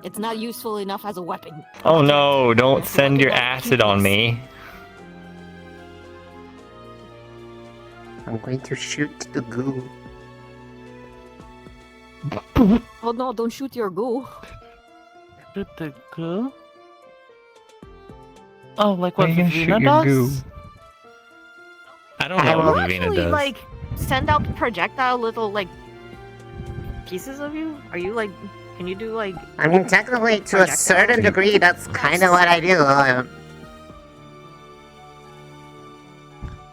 It's not useful enough as a weapon. Oh no, don't send your acid on me. I'm going to shoot the goo. Oh no, don't shoot your goo. Shoot the goo? Oh, like what Why you gonna shoot Vivina your does? goo? I don't know what Vivina Actually, does. like, send out projectile little, like, pieces of you? Are you, like, can you do, like... I mean, technically, to a certain degree, that's kind of what I do.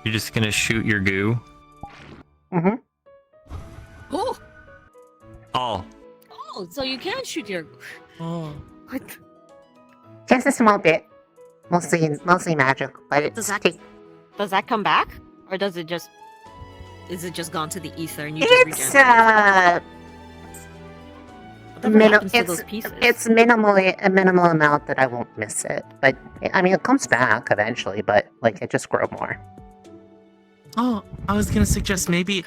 You're just gonna shoot your goo? Mm-hmm. Oh! Oh. Oh, so you can shoot your... Oh. What? Just a small bit. Mostly magic, but it's... Does that come back? Or does it just... Is it just gone to the ether and you It's, just regenerate? Whatever happens to those pieces? It's a minimal amount that I won't miss it. But, I mean, it comes back eventually, but, like, it just grow more. Oh, I was gonna suggest maybe it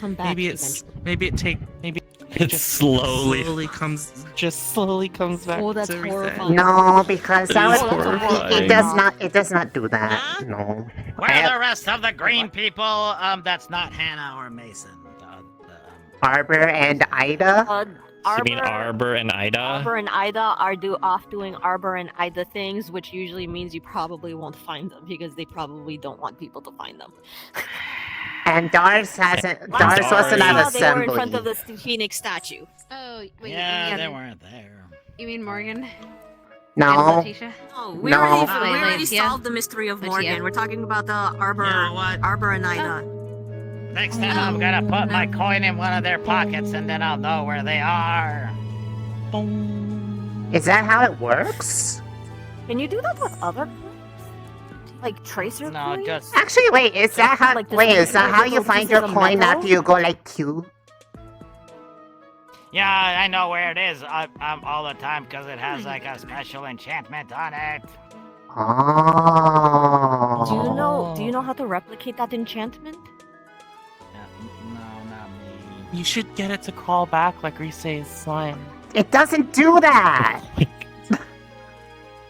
slowly comes back. Oh, that's to reset. horrifying. No, because that It's would... horrifying. It does not do that. No. Where are the rest of the green people? That's not Hannah or Mason. Arbor and Ida? You mean Arbor and Ida? Arbor and Ida are off doing Arbor and Ida things, which usually means you probably won't find them because they probably don't want people to find them. And Dars wasn't at They were in assembly. front of the Phoenix statue. Oh, wait. Yeah, you they mean, weren't there. You mean Morgan? No. And Letitia? Oh, we No. already solved the mystery of Morgan. We're talking about the Arbor, Arbor and Ida. Next time I'm gonna put my coin in one of their pockets and then I'll know where they are. Is that how it works? Can you do that with other coins? Like tracer coins? just... Actually, wait, is that how... Like the wait, is that how you little find pieces your of coin metal? after you go, like, Q? Yeah, I know where it is all the time because it has like a special enchantment on it. Oh. Do you know how to replicate that enchantment? No, not me. You should get it to crawl back like Rise's slime. It doesn't do that!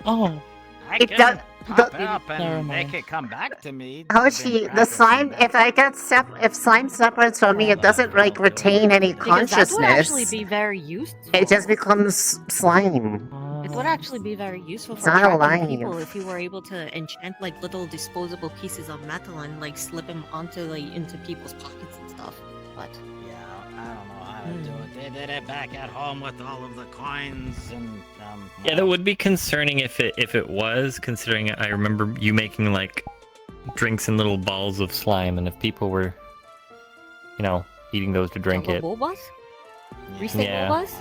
Oh. I It can does- pop the- it up Never and mind. make it come back to me. Hoshi, the slime, if slime separates from me, it doesn't, like, retain any Because that would actually consciousness. be very useful. It just becomes slime. It would actually be very useful It's for not tracking alive. people if you were able to enchant like little disposable pieces of metal and like slip them onto like into people's pockets and stuff. But Yeah, I don't know how to do it. They did it back at home with all of the coins and Yeah, that would be concerning if it was, considering I remember you making like drinks in little balls of slime, and if people were, eating those to drink it. Boobas? Restate Yeah. boobas?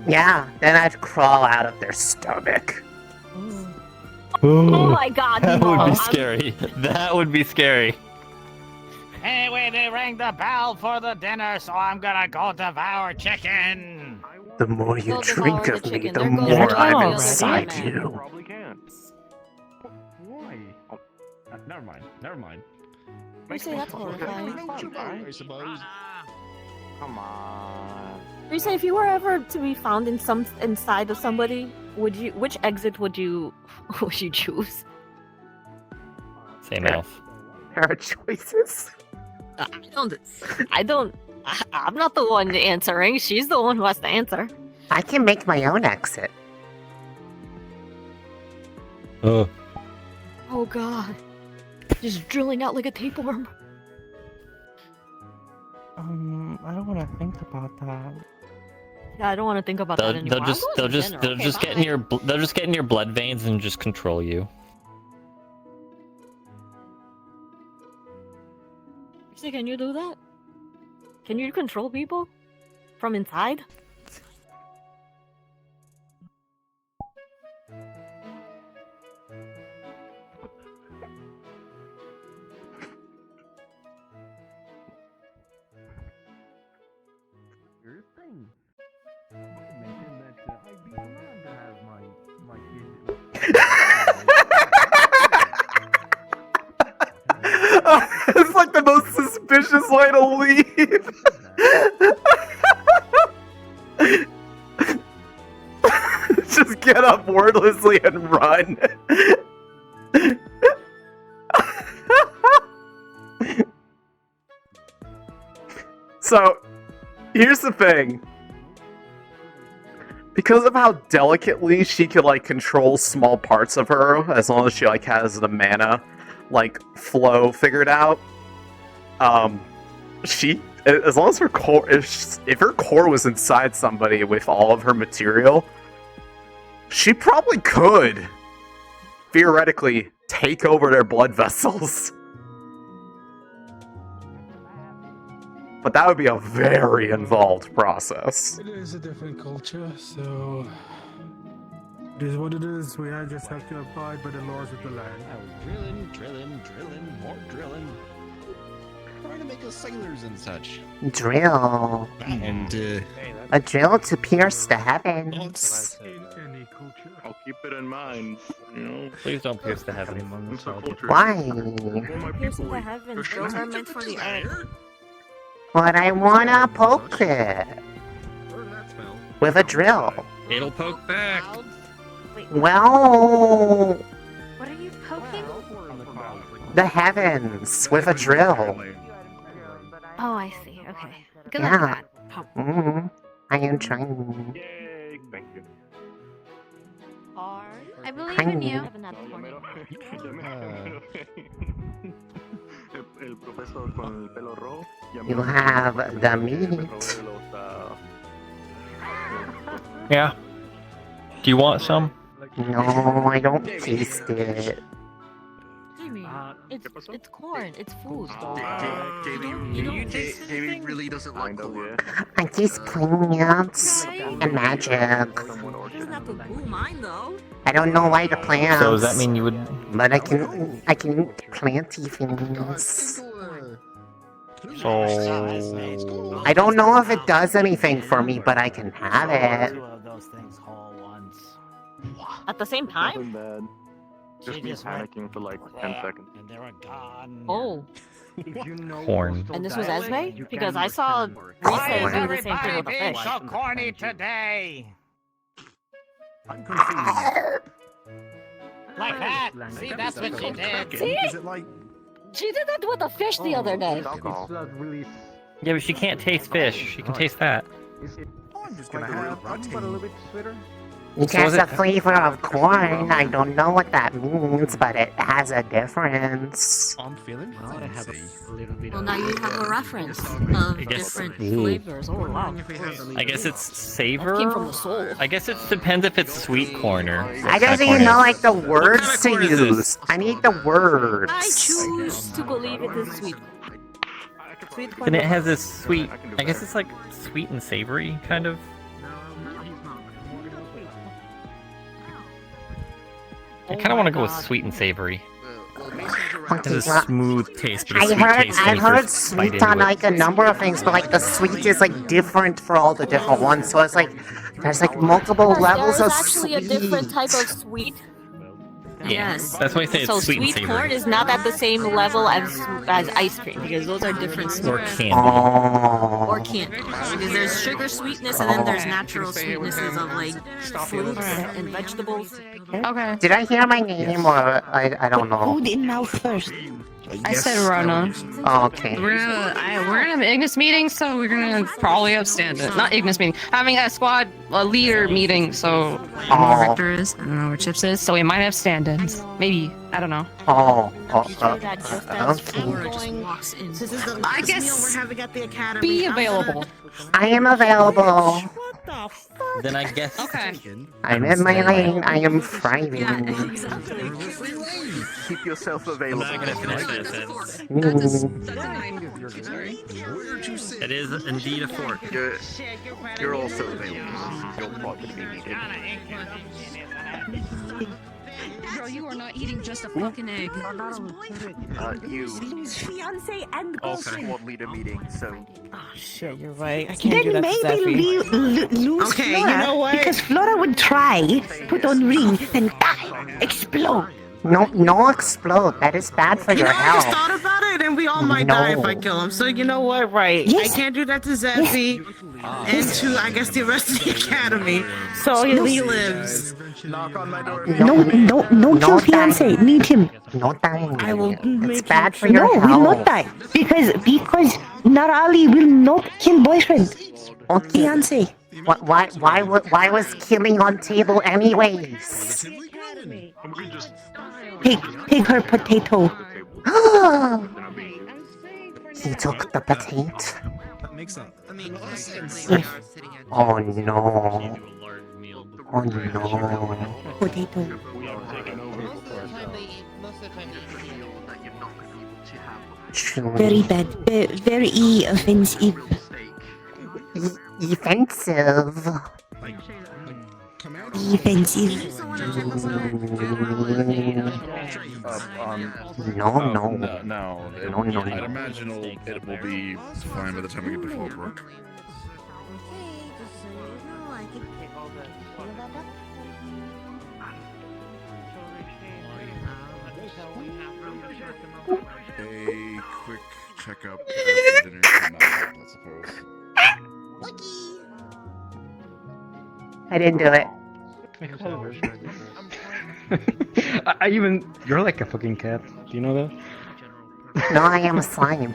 Yeah, then I'd crawl out of their stomach. Oh my god, That would Mom. be scary. That would be scary. Anyway, they rang the bell for the dinner, so I'm gonna go devour chicken. The more you Go drink devour of the me, chicken. the There goes more the I'm other inside man. you. Probably can. Why? Oh, never mind. Never mind. You say that's horrifying. I suppose. Come on. You say if you were ever to be found inside of somebody, which exit would you choose? Same elf. There are choices. I'm not the one answering. She's the one who has to answer. I can make my own exit. Oh. Oh god. Just drilling out like a tapeworm. I don't want to think about that. Yeah, I don't want to think about that anymore. They'll just get in your blood veins and just control you. Actually, can you do that? Can you control people from inside? It's like the most suspicious way to leave. Just get up wordlessly and run. So, here's the thing. Because of how delicately she could, like, control small parts of her, as long as she, like, has the mana, like, flow figured out, she, as long as her core, if her core was inside somebody with all of her material, she probably could, theoretically, take over their blood vessels. But that would be a very involved process. It is a different culture, so it is what it is. We just have to abide by the laws of the land. I was drilling, more drilling. Trying to make us sailors and such. Drill. And, a drill to pierce the heavens. I'll keep it in mind, you know. Please don't pierce the heavens. Why? Piercing the heavens. Those are meant for the earth. But I wanna poke it with a drill. It'll poke back. Well, What are you poking? the heavens with a drill. Oh, I see. Okay. Good Yeah. luck with that. Oh. I am trying. Yay, thank you. I believe in you. El profesor con el pelo rojo. You have the meat. Yeah. Do you want some? No, I don't taste it. Jimmy, it's corn. It's food. Jamie really doesn't like corn. I taste plants and magic. He's not the blue mine though. I don't know why the plants. So does that mean you would? But I can eat planty things. So I don't know if it does anything for me, but I can have it. Those things whole once. At the same time? Bad. Just me panicking for like 10 seconds. And they were gone. Oh. corn. And this was Esme? Because I saw Why Risa is do the same thing everybody with a being fish. so corny today? I'm confused. Like that. See, that's what she did. See? Is it like... She did that with a fish the other day. Yeah, but she can't taste fish. She can taste that. I'm just gonna have protein. It So has is a it- flavor of corn. I don't know what that means, but it has a difference. I'm feeling fancy. Well, now you have a reference of I guess- different flavors. Oh, wow. I guess it's savor. Came from the soul. I guess it depends if it's sweet corn or. I don't even know like the words to use. I need the words. I choose to believe it is sweet. Sweet corn. And it has this sweet. I guess it's like sweet and savory kind of. I kind of want to go with sweet and savory. It has a smooth taste, but a sweet taste. I've heard sweet on like a number of things, but like the sweet is like different for all the different ones. So it's like there's like multiple levels There of is actually sweet. a different type of sweet. Yes. That's why I say it's So sweet and sweet savory. corn is not at the same level as ice cream because those are different Or sweets. candy. Or candy. Because there's sugar sweetness and then there's natural sweetnesses of like fruits and vegetables. Okay. Did I hear my name or I don't know? Who did mouth first? I said Rona. Oh, okay. We're gonna have an Ignis meeting, so we're gonna probably have stand-in. Not Ignis meeting. Having a squad leader meeting, so I don't know where Victor is. I don't know where Chips is, so we might have stand-ins. Maybe. I don't know. Okay. I guess we're having at the academy. Be available. I am available. Then I guess. Okay. I'm in my lane. I am thriving. Keep yourself available. I'm not gonna finish this. It is indeed a fork. You're also available. You're probably be needed. Bro, you are not eating just a fucking egg. You. Fiance and Also want leader meeting, so. Oh shit, you're right. I can't do Then that to maybe Zephy. lose Okay, Flora, you know what? because Flora would try, put on ring, and die, explode. No, explode. That is bad for your I just health. thought about it, and we all might die if I kill him. So you know what? Right. Yes. I can't do that to Zeffy and to, I guess, the rest of the academy. So he lives. Knock on my door. No kill fiance, need him. No dying. I will It's make bad for No, your health. will not die. Because Narali will not kill boyfriend. Okay. Fiance. Why was killing on table anyways? Take her potato. He took the potato. That makes sense. I mean, Oh no. Oh no. Potato. Very bad. Very offensive. Offensive. Defensive. No. I'd imagine it will be fine by the time we get to Fallbrook. A quick checkup after dinner tonight, I suppose. I didn't do it. You're like a fucking cat. Do you know that? No, I am a slime.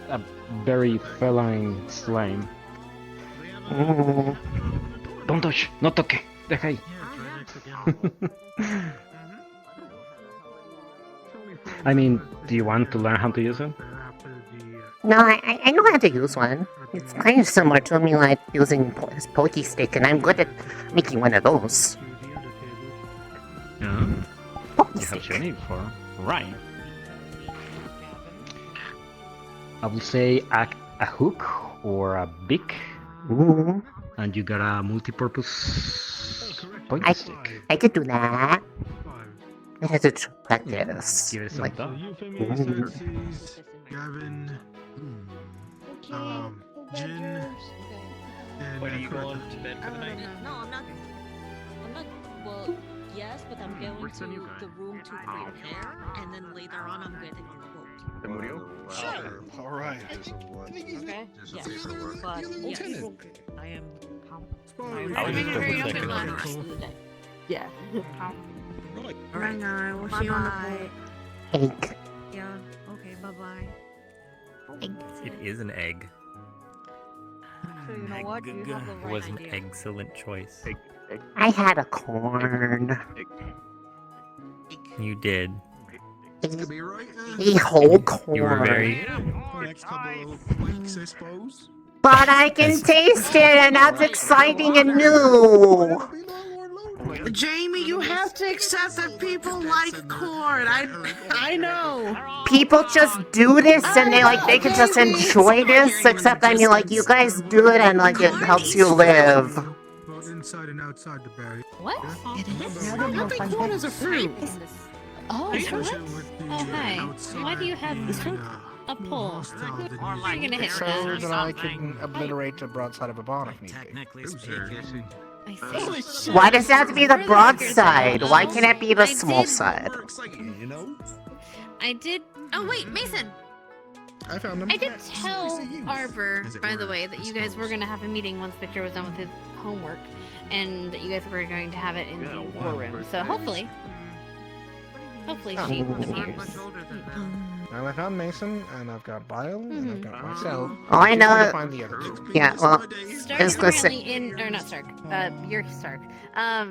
A very feline slime. Don't touch. No toque. Deja ahí. I mean, do you want to learn how to use it? No, I know how to use one. It's kind of similar to me like using his pokey stick, and I'm good at making one of those. Yeah. Pokey You have stick. your need for right. I would say a hook or a beak, and you got a multi-purpose pointy stick. I could do that. I have to practice. Give it some Like, thought. Gavin, Jin, and What are you going to bed for the night? No, I'm not. Well, yes, but I'm going to the room to prepare, and then later on I'm getting a quote. Sure. All right. Okay. Yes. But yes, I am. I was just double checking on the rest of the day. Yeah. Alright, now we'll see you on the boat. egg. Yeah. Okay. Bye bye. It is an egg. So you know what? You have the It right was an idea. excellent choice. I had a corn. You did. A whole corn. You were very. Next couple of weeks, I suppose. But I can taste it, and that's exciting and new. Jamie, you have to accept that people like corn. I know. People just do this, and they can just enjoy this. Except I mean, like you guys do it, and like it helps you live. Both inside and outside the barrier. What? It is? I don't think corn is a fruit. Oh, hi. Why do you have a pole? You're gonna hit So that. that I can obliterate the broadside of a barn if need be. Technically speaking, I see. Why does it have to be the broad side? Why can't it be the small side? You know? I did. Oh wait, Mason. I found him. I did tell Arbor, by the way, that you guys were gonna have a meeting once Victor was done with his homework, and that you guys were going to have it in the war room. So hopefully she appears. Well, I found Mason, and I've got Bile, and I've got myself. Oh, I Just need to know. find the other two. Yeah, well, Stark it's is gonna currently say in, or not Stark. You're Stark.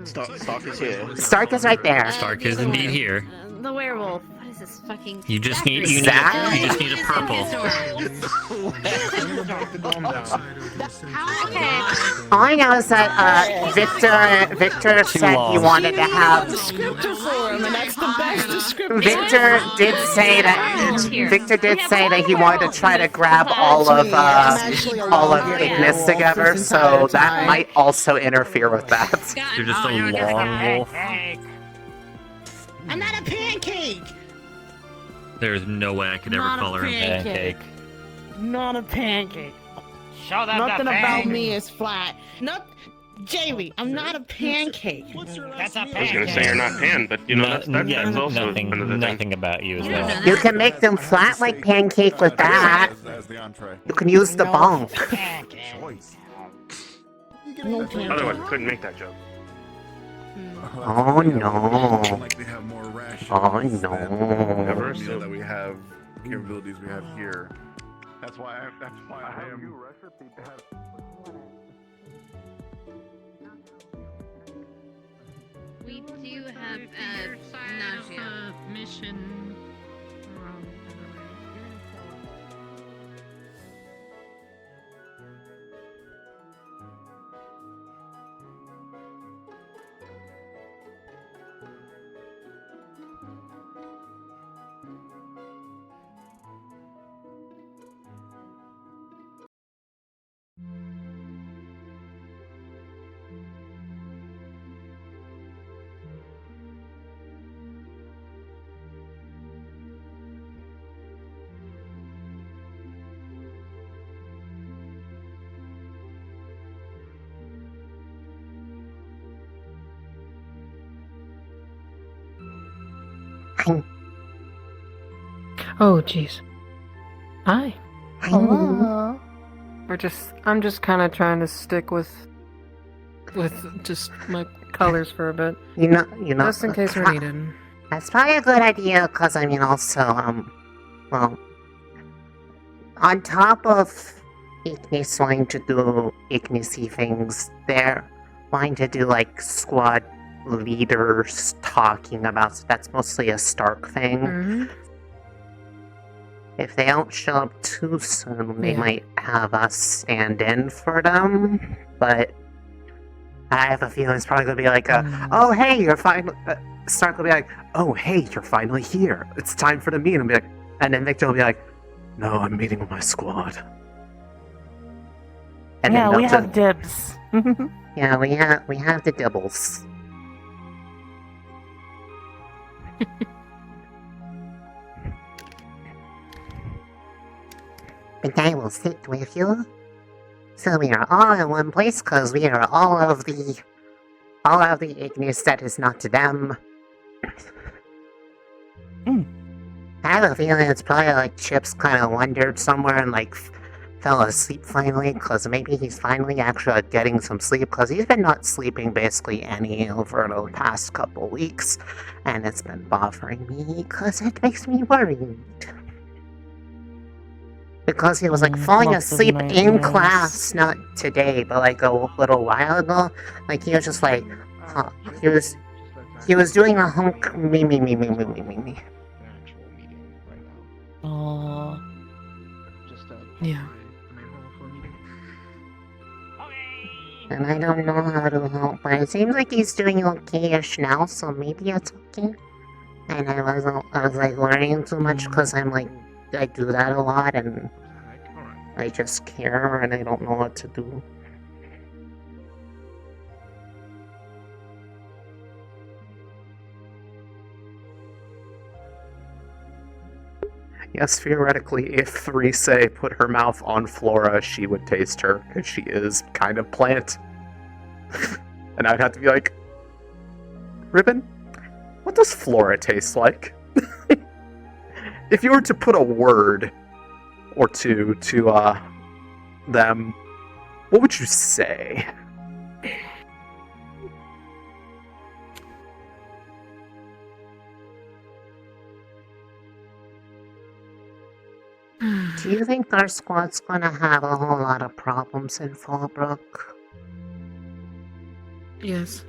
Stark is here. Stark is right there. Stark is indeed here. The werewolf. What is this fucking? You just need Zachary? you just need a purple. All I know is that Victor said he wanted to have. Descriptor for him, and that's the best descriptor. Victor did say that he wanted to try to grab all of Ignis together, so that might also interfere with that. You're just a long wolf. I'm not a pancake. There's no way I could ever Not a call her a pancake. pancake. Not a pancake. Show them Nothing the about thing. me is flat. Not Jamie. I'm not a pancake. That's a I was pancake. gonna say you're not pan, but you know that's also another thing. Nothing about you is that. You can make them flat like pancake with that. As the entree. You can use the bonk. Otherwise, I couldn't make that joke. Oh no. Likely have more rations Oh than no. the meal that we have, capabilities we have here. That's why I am. We do have nausea. Mission. Oh, jeez. Hi. Hello. I'm just kind of trying to stick with just my colors for a bit. You know, Just in case we're needed. That's probably a good idea, because, I mean, also, well, on top of Ignis wanting to do Ignis-y things, they're wanting to do, like, squad leaders talking about, so that's mostly a Stark thing. Mm-hmm. If they don't show up too soon, they might have us stand in for them, but I have a feeling it's probably going to be like oh hey, you're finally... Stark will be like, oh hey, you're finally here. It's time for the meet. And be like, and then Victor will be like, no, I'm meeting with my squad. And Yeah, then we they'll have dibs. yeah, we have the dibbles. But I will sit with you. So we are all in one place, because we are all of the Ignis that is not to them. I have a feeling it's probably like Chips kind of wandered somewhere and like fell asleep finally, because maybe he's finally actually getting some sleep, because he's been not sleeping basically any over the past couple weeks, and it's been bothering me, because it makes me worried. Because he was like falling lots of asleep in nightmares. class, not today, but like a little while ago. Like he was just like, he was doing a hunk me. Aww. Yeah. And I don't know how to help, but it seems like he's doing okay-ish now, so maybe it's okay. And I was like learning too much, because I'm like, I do that a lot, and I just care, and I don't know what to do. Yes, theoretically, if Rise put her mouth on Flora, she would taste her, because she is kind of plant. And I'd have to be like, Ribbon, what does flora taste like? If you were to put a word or two to them, what would you say? Do you think our squad's gonna have a whole lot of problems in Fallbrook? Yes.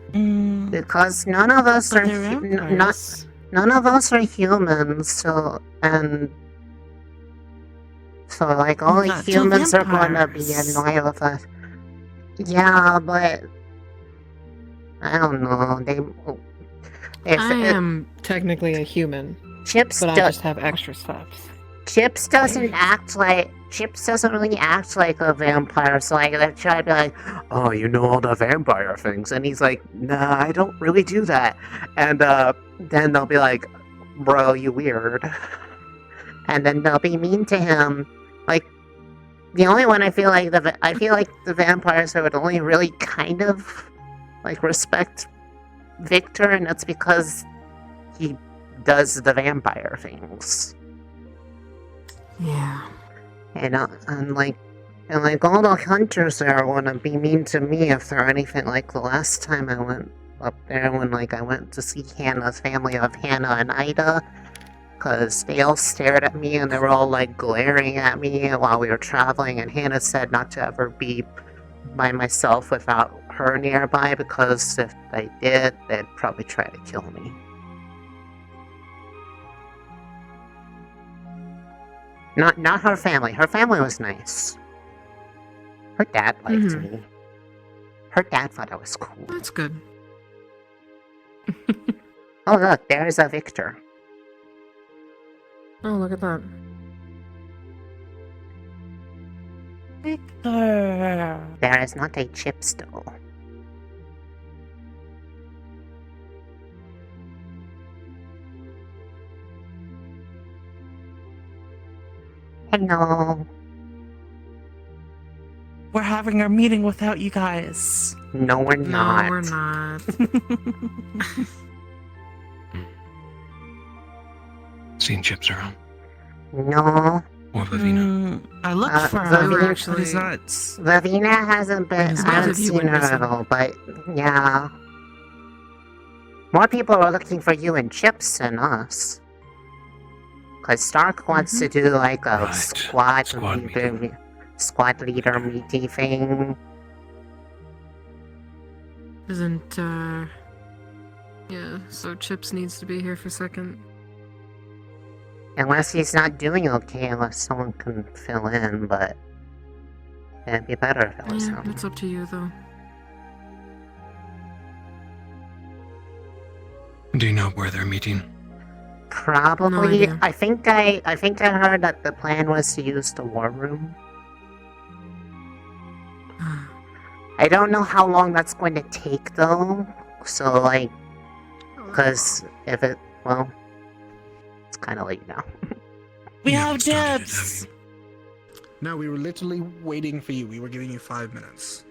Because none of us But are they're vampires. none of us are humans, so like all Not two humans are gonna be vampires. annoyed with us. Yeah, but I don't know. I am technically a human, Chips but I do- just have extra steps. Chips doesn't really act like a vampire, so like they try to be like, oh, you know all the vampire things, and he's like, nah, I don't really do that. And then they'll be like, bro, you weird. And then they'll be mean to him. Like, the only one I feel like the vampires would only really kind of like respect Victor, and that's because he does the vampire things. Yeah. And like all the hunters there want to be mean to me if they're anything like the last time I went up there when like I went to see Hannah's family of Hannah and Ida, because they all stared at me and they were all like glaring at me while we were traveling, and Hannah said not to ever be by myself without her nearby, because if they did, they'd probably try to kill me. Not her family. Her family was nice. Her dad liked me. Her dad thought I was cool. That's good. Oh look, there's a Victor. Oh, look at that. Victor. There is not a Chips though. Hello. We're having our meeting without you guys. No, we're not. No, we're not. Seen Chips around? No. Or Lavina? I looked for her, but it's not. Lavina hasn't been. I haven't seen her at all, but yeah. More people are looking for you and Chips than us. Because Stark wants to do like a squad leader meeting thing. Isn't, yeah, so Chips needs to be here for a second. Unless he's not doing okay, unless someone can fill in, but it'd be better if it was Yeah, him. it's up to you, though. Do you know where they're meeting? Probably. idea. I think I heard that the plan was to use the war room. I don't know how long that's going to take though. So like, because if it, well, it's kind of late now. We have Chips. No, we were literally waiting for you. We were giving you 5 minutes.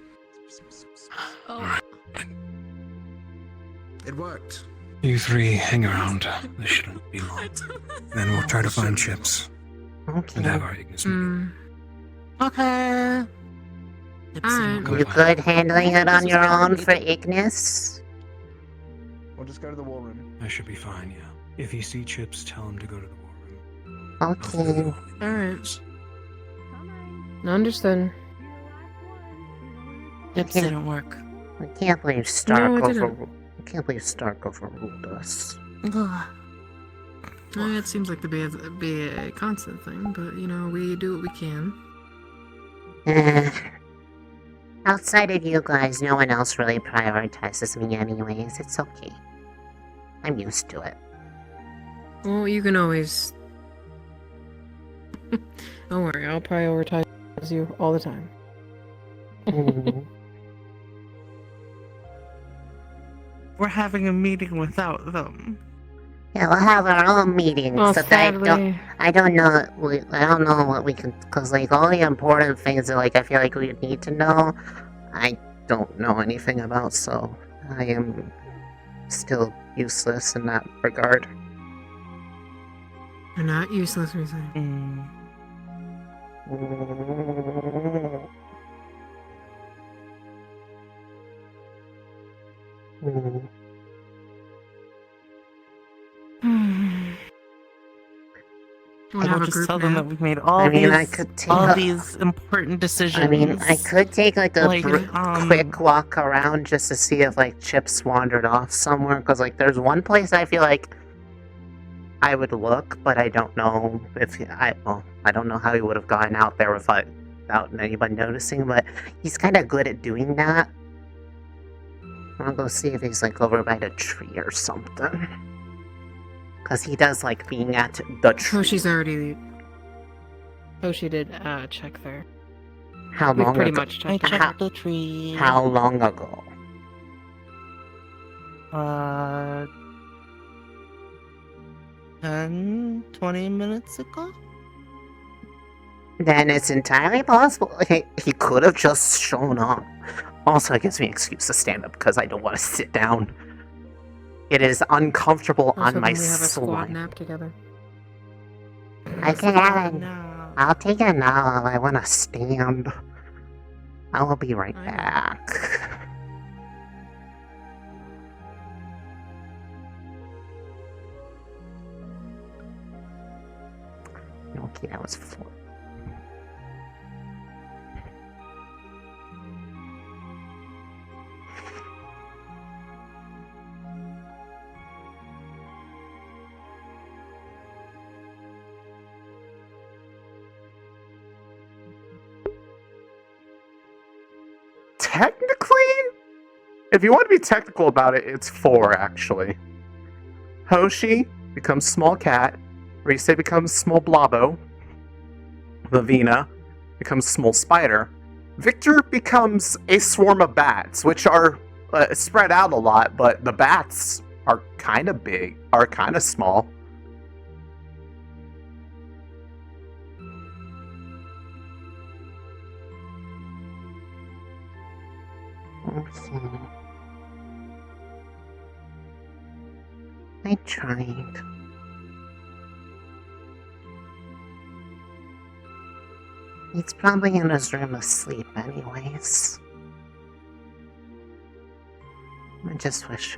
It worked. You three hang around. This shouldn't be long. Then we'll try to find Chips. And have our Ignis meeting. Okay. You good handling it on your own for Ignis? We'll just go to the war room. I should be fine, yeah. If you see Chips, tell him to go to the war room. Okay. Alright. Understood. Chips didn't work. I can't believe Stark No, it didn't. I can't believe Stark overruled us. I mean, it seems like to be a constant thing, but you know, we do what we can. Outside of you guys, no one else really prioritizes me anyways. It's okay. I'm used to it. Well, you can always... Don't worry, I'll prioritize you all the time. We're having a meeting without them. Yeah, we'll have our own meetings. Well, so sadly- I don't know what we can, cause like all the important things that like I feel like we need to know, I don't know anything about. So I am still useless in that regard. You're not useless, we say. I will just tell them that we've made all I mean, these I could take all a- these important decisions. I mean, I could take like a Like, quick walk around just to see if like Chips wandered off somewhere. Because like, there's one place I feel like I would look, but I don't know if I don't know how he would have gotten out there without anyone noticing. But he's kind of good at doing that. I'll go see if he's like over by the tree or something. Because he does like being at the tree. Hoshi's already. Hoshi did check there. How We've long pretty ago? much checked I it. checked the tree. How long ago? 10, 20 minutes ago? Then it's entirely possible he could have just shown up. Also, it gives me an excuse to stand up because I don't want to sit down. It is uncomfortable Also, on my then we have a squad spine. nap together. I can have it. I'll take it now. I want to stand. I will be right back. Okay, that was 4. Technically, if you want to be technical about it, it's 4 actually. Hoshi becomes small cat. Rise becomes small blobbo. Lavina becomes small spider. Victor becomes a swarm of bats, which are spread out a lot, but the bats are kind of big, are kind of small. Okay. I tried. He's probably in his room asleep anyways. I just wish,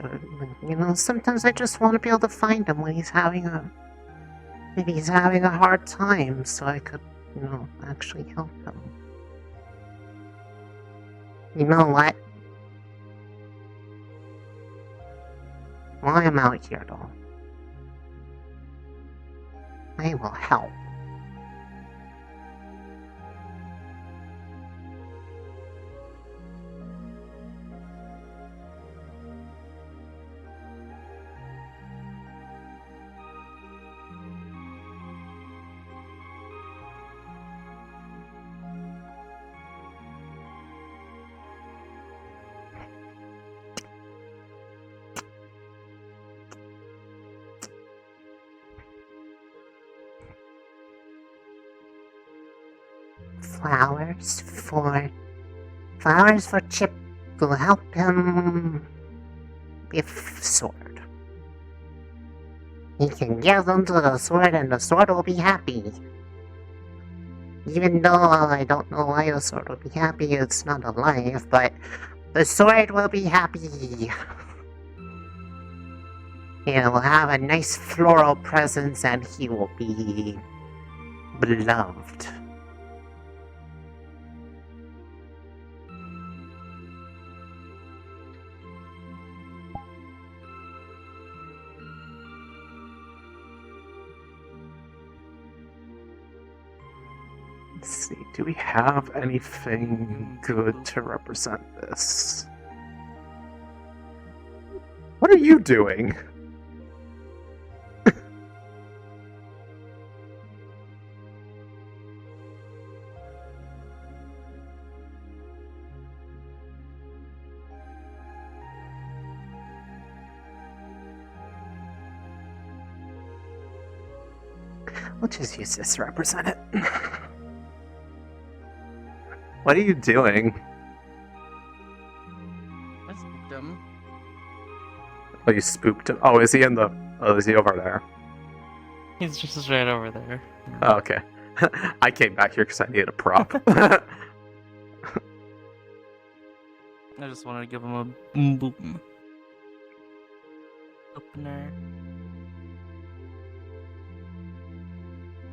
sometimes I just want to be able to find him when he's having maybe he's having a hard time, so I could, actually help him. You know what? While I'm out here, though, I will help. Flowers for Chip will help him with sword. He can give them to the sword and the sword will be happy. Even though I don't know why the sword will be happy, it's not alive, but the sword will be happy. He will have a nice floral presence and he will be beloved. Let's see, do we have anything good to represent this? What are you doing? We'll just use this to represent it. What are you doing? That's dumb. Oh, you spooked him? Oh, is he in the... Oh, is he over there? He's just right over there. Oh, okay. I came back here because I needed a prop. I just wanted to give him a boom. Opener.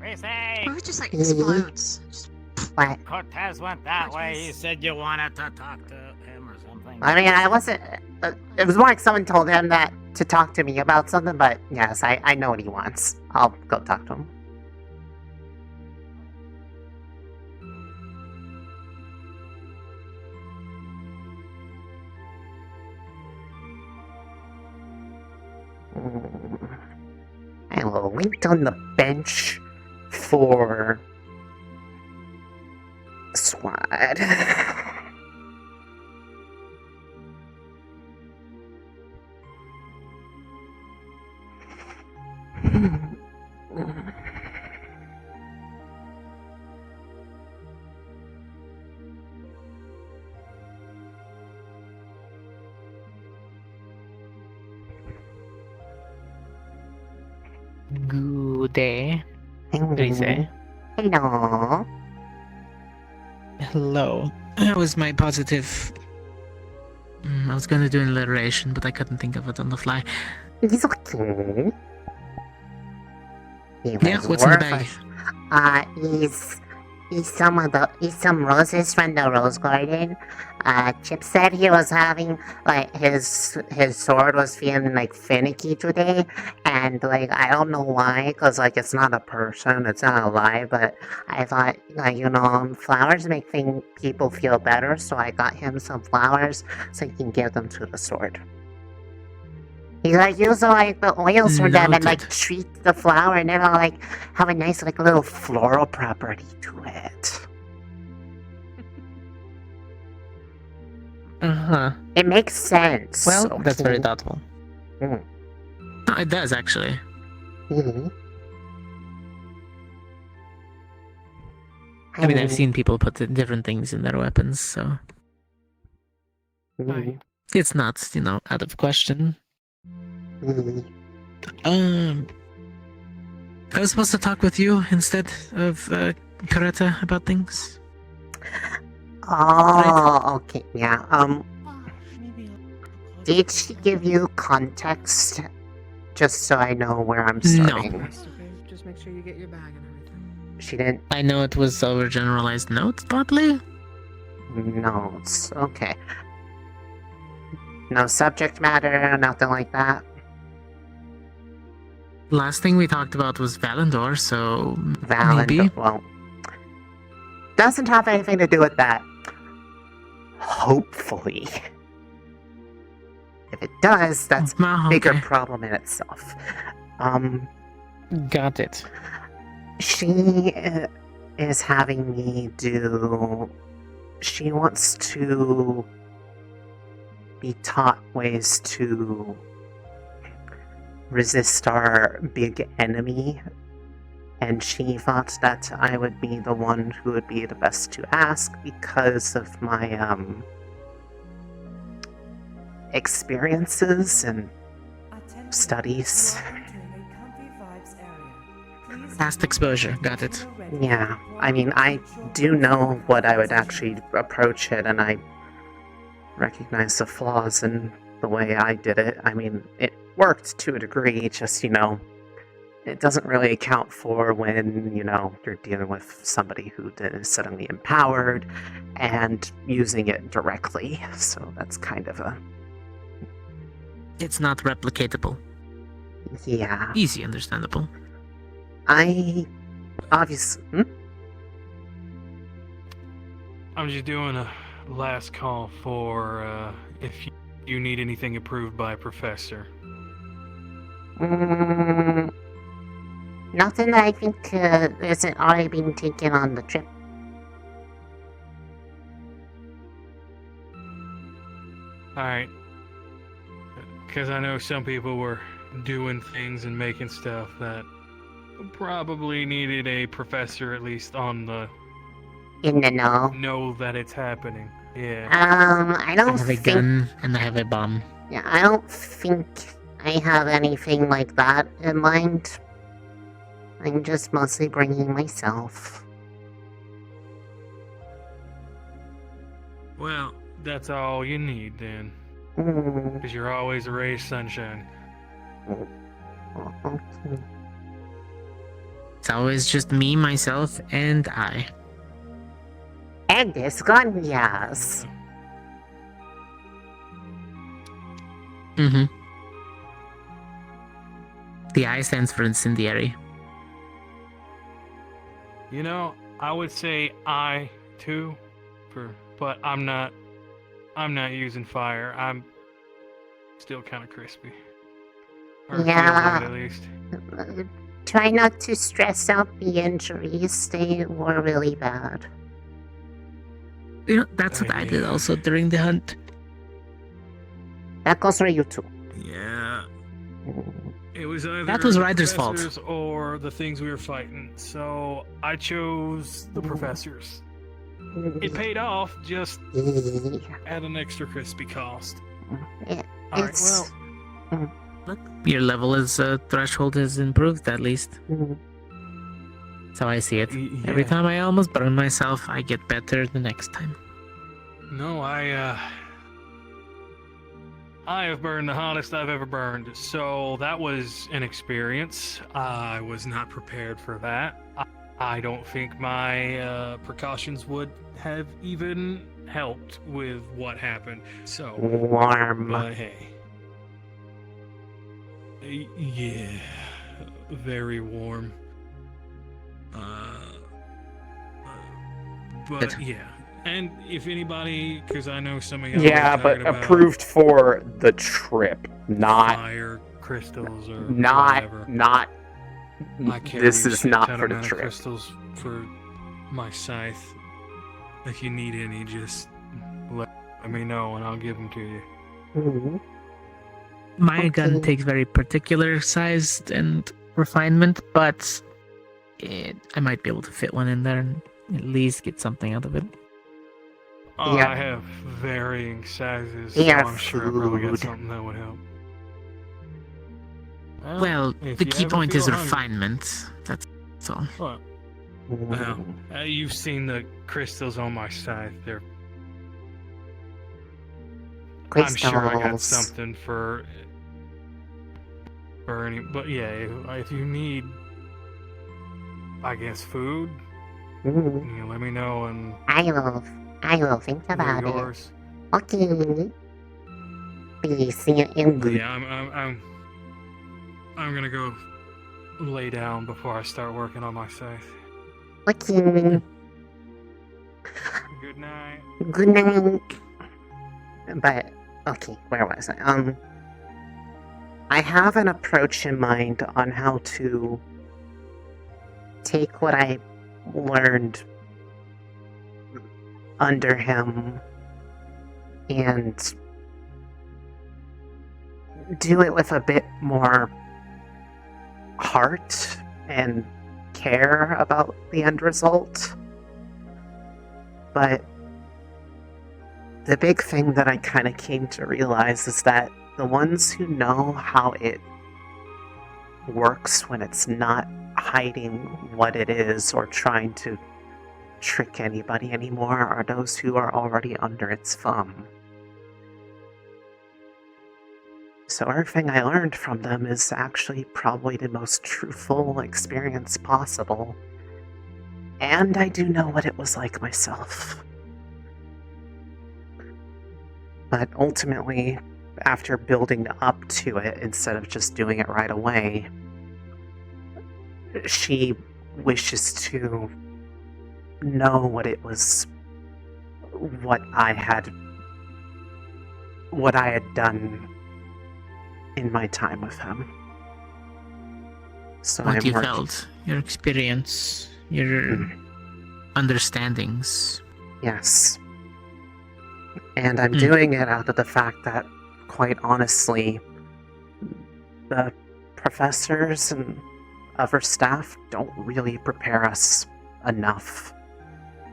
Reese! Or it just like explodes. Just What? Cortez went that way. You said you wanted to talk to him or something. I mean, I wasn't. It was more like someone told him that to talk to me about something, but yes, I know what he wants. I'll go talk to him. I will wait on the bench for Swad. Good day. What do you say? Hello. Hello. That was my positive. I was gonna do an alliteration, but I couldn't think of it on the fly. He's okay. Yeah, what's in the bag? He's some roses from the rose garden. Chip said he was having like his sword was feeling like finicky today, and like I don't know why, cause like it's not a person, it's not alive. But I thought like flowers make people feel better, so I got him some flowers so he can give them to the sword. He like use like the oils for them and like treat the flower and then like have a nice like little floral property to it. It makes sense. Well, that's very thoughtful. Mm. No, it does actually. Mm-hmm. I mean, I've seen people put different things in their weapons, so it's not, out of question. I was supposed to talk with you instead of Kareta about things. Oh, okay, yeah. Did she give you context? Just so I know where I'm starting. Okay, just make sure you get your bag and everything. She didn't. I know it was overgeneralized notes, probably. Notes. Okay. No subject matter, nothing like that. Last thing we talked about was Valendor, so Valendor. maybe. Well, doesn't have anything to do with that. Hopefully. If it does, that's a bigger problem in itself. Got it. She is having me do... She wants to be taught ways to resist our big enemy, and she thought that I would be the one who would be the best to ask because of my experiences and studies. Past exposure, got it. Yeah, I mean, I do know what I would actually approach it, and I recognize the flaws in the way I did it. I mean, it worked to a degree, just, it doesn't really account for when, you're dealing with somebody who is suddenly empowered and using it directly. So that's kind of a... It's not replicatable. Yeah. Easy, understandable. I... obviously... I'm just doing a last call for, if you need anything approved by Professor. Nothing that I think isn't already being taken on the trip. Alright. Because I know some people were doing things and making stuff that probably needed a professor at least on the... In the know. Know that it's happening. Yeah. I don't I have a think... gun and I have a bomb. Yeah, I don't think I have anything like that in mind. I'm just mostly bringing myself. Well, that's all you need then. Because you're always a ray of sunshine. It's always just me, myself, and I. And this gun, yes. Mm-hmm. The I stands for incendiary. You know, I would say I too, but I'm not using fire. I'm still kind of crispy. Or feels Yeah. like it at least. Try not to stress out the injuries. They were really bad. You know, that's what I did also during the hunt. That goes for you too. Yeah. It was either That was the Ryder's fault. professors or the things we were fighting. So I chose the professors. It paid off, just at an extra crispy cost. Alright, well, Look, your level threshold is improved at least. That's how I see it. Every time I almost burn myself, I get better the next time. no, I have burned the hottest I've ever burned, so that was an experience. I was not prepared for that. I don't think my precautions would have even helped with what happened. So Warm. But hey, yeah, very warm. But yeah. And if anybody, because I know some of y'all Yeah, are but talking about approved for the trip, not fire crystals or not whatever. not. I carry This a is shit not ton for of the mana trip. crystals for my scythe. If you need any, just let me know and I'll give them to you. My gun takes very particular sized and refinement, but I might be able to fit one in there and at least get something out of it. Oh, Yeah. I have varying sizes, so Yeah, I'm sure I probably got food. something that would help. Well, if the you key ever point is feel hungry- refinement. That's all. Well, you've seen the crystals on my scythe. I'm sure I got Crystals. something for any. But yeah, if you need, I guess, food, you let me know and I will think they're about yours. it. Okay. Be see you in But good. yeah, I'm gonna go lay down before I start working on my scythe. Okay. Good night. Good night. But okay, where was I? I have an approach in mind on how to take what I learned under him and do it with a bit more heart and care about the end result. But the big thing that I kind of came to realize is that the ones who know how it works when it's not hiding what it is or trying to trick anybody anymore are those who are already under its thumb. So everything I learned from them is actually probably the most truthful experience possible. And I do know what it was like myself. But ultimately, after building up to it instead of just doing it right away, she wishes to know what it was, what I had done in my time with him. So What I'm you working. felt, your experience, your understandings. Yes. And I'm doing it out of the fact that, quite honestly, the professors and other staff don't really prepare us enough.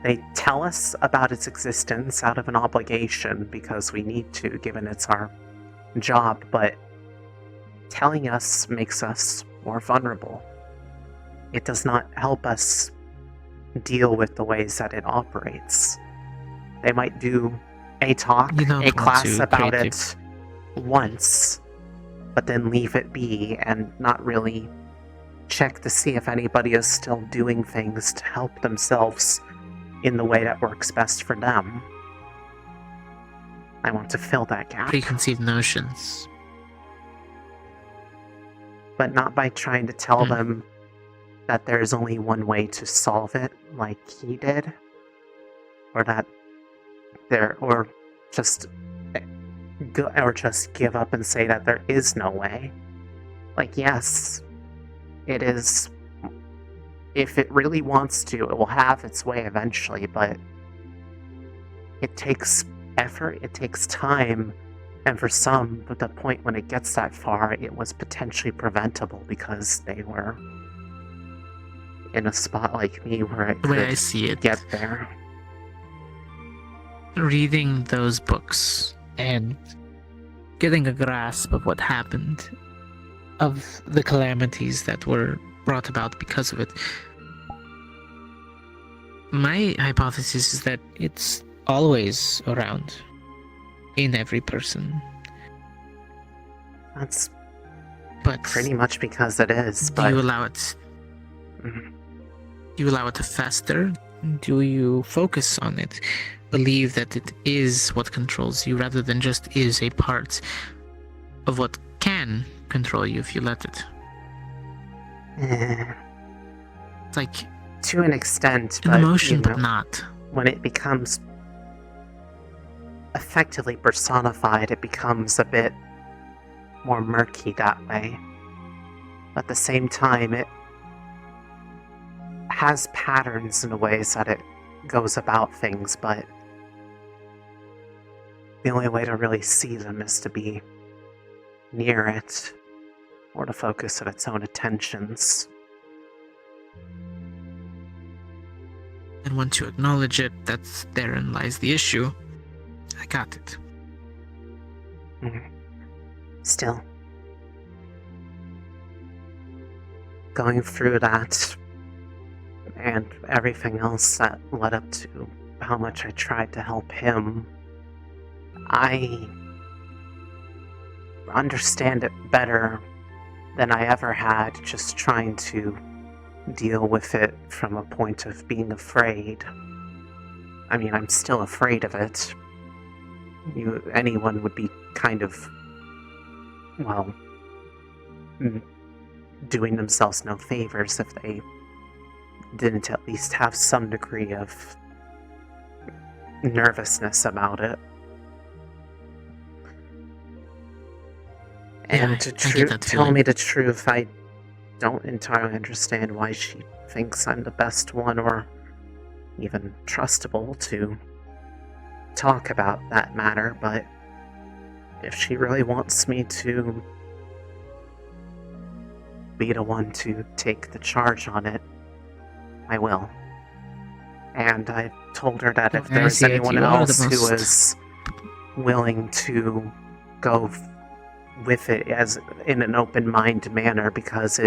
They tell us about its existence out of an obligation because we need to, given it's our job, but telling us makes us more vulnerable. It does not help us deal with the ways that it operates. They might do a talk, a class about it once, but then leave it be and not really check to see if anybody is still doing things to help themselves in the way that works best for them. I want to fill that gap. Preconceived notions. But not by trying to tell them that there's only one way to solve it, like he did. Or that or just give up and say that there is no way. Like, yes, it is. If it really wants to, it will have its way eventually, but it takes effort, it takes time, and for some, at the point when it gets that far, it was potentially preventable because they were in a spot like me where it The way could I see it, get there. reading those books and getting a grasp of what happened, of the calamities that were brought about because of it. My hypothesis is that it's always around in every person. That's but pretty much because it is. Do you allow it? Do you allow it to fester? Do you focus on it? Believe that it is what controls you rather than just is a part of what can control you if you let it? It's like to an extent, an but, emotion, but not. When it becomes effectively personified, it becomes a bit more murky that way. At the same time, it has patterns in the ways that it goes about things, but the only way to really see them is to be near it, or the focus of its own attentions. And once you acknowledge it, therein lies the issue. I got it. Still, going through that and everything else that led up to how much I tried to help him, I understand it better than I ever had, just trying to deal with it from a point of being afraid. I mean, I'm still afraid of it. Anyone would be kind of, well, doing themselves no favors if they didn't at least have some degree of nervousness about it. And to tell me the truth, I don't entirely understand why she thinks I'm the best one or even trustable to talk about that matter, but if she really wants me to be the one to take the charge on it, I will. And I told her that if there's anyone else who is willing to go with it as in an open-minded manner, because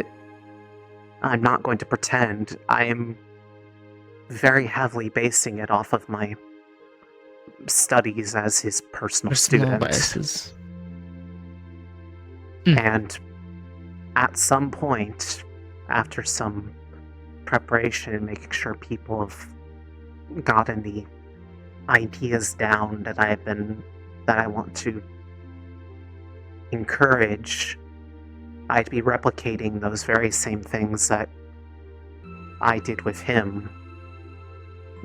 I'm not going to pretend. I am very heavily basing it off of my studies as his personal student. Biases. And at some point, after some preparation and making sure people have gotten the ideas down that I want to encourage, I'd be replicating those very same things that I did with him,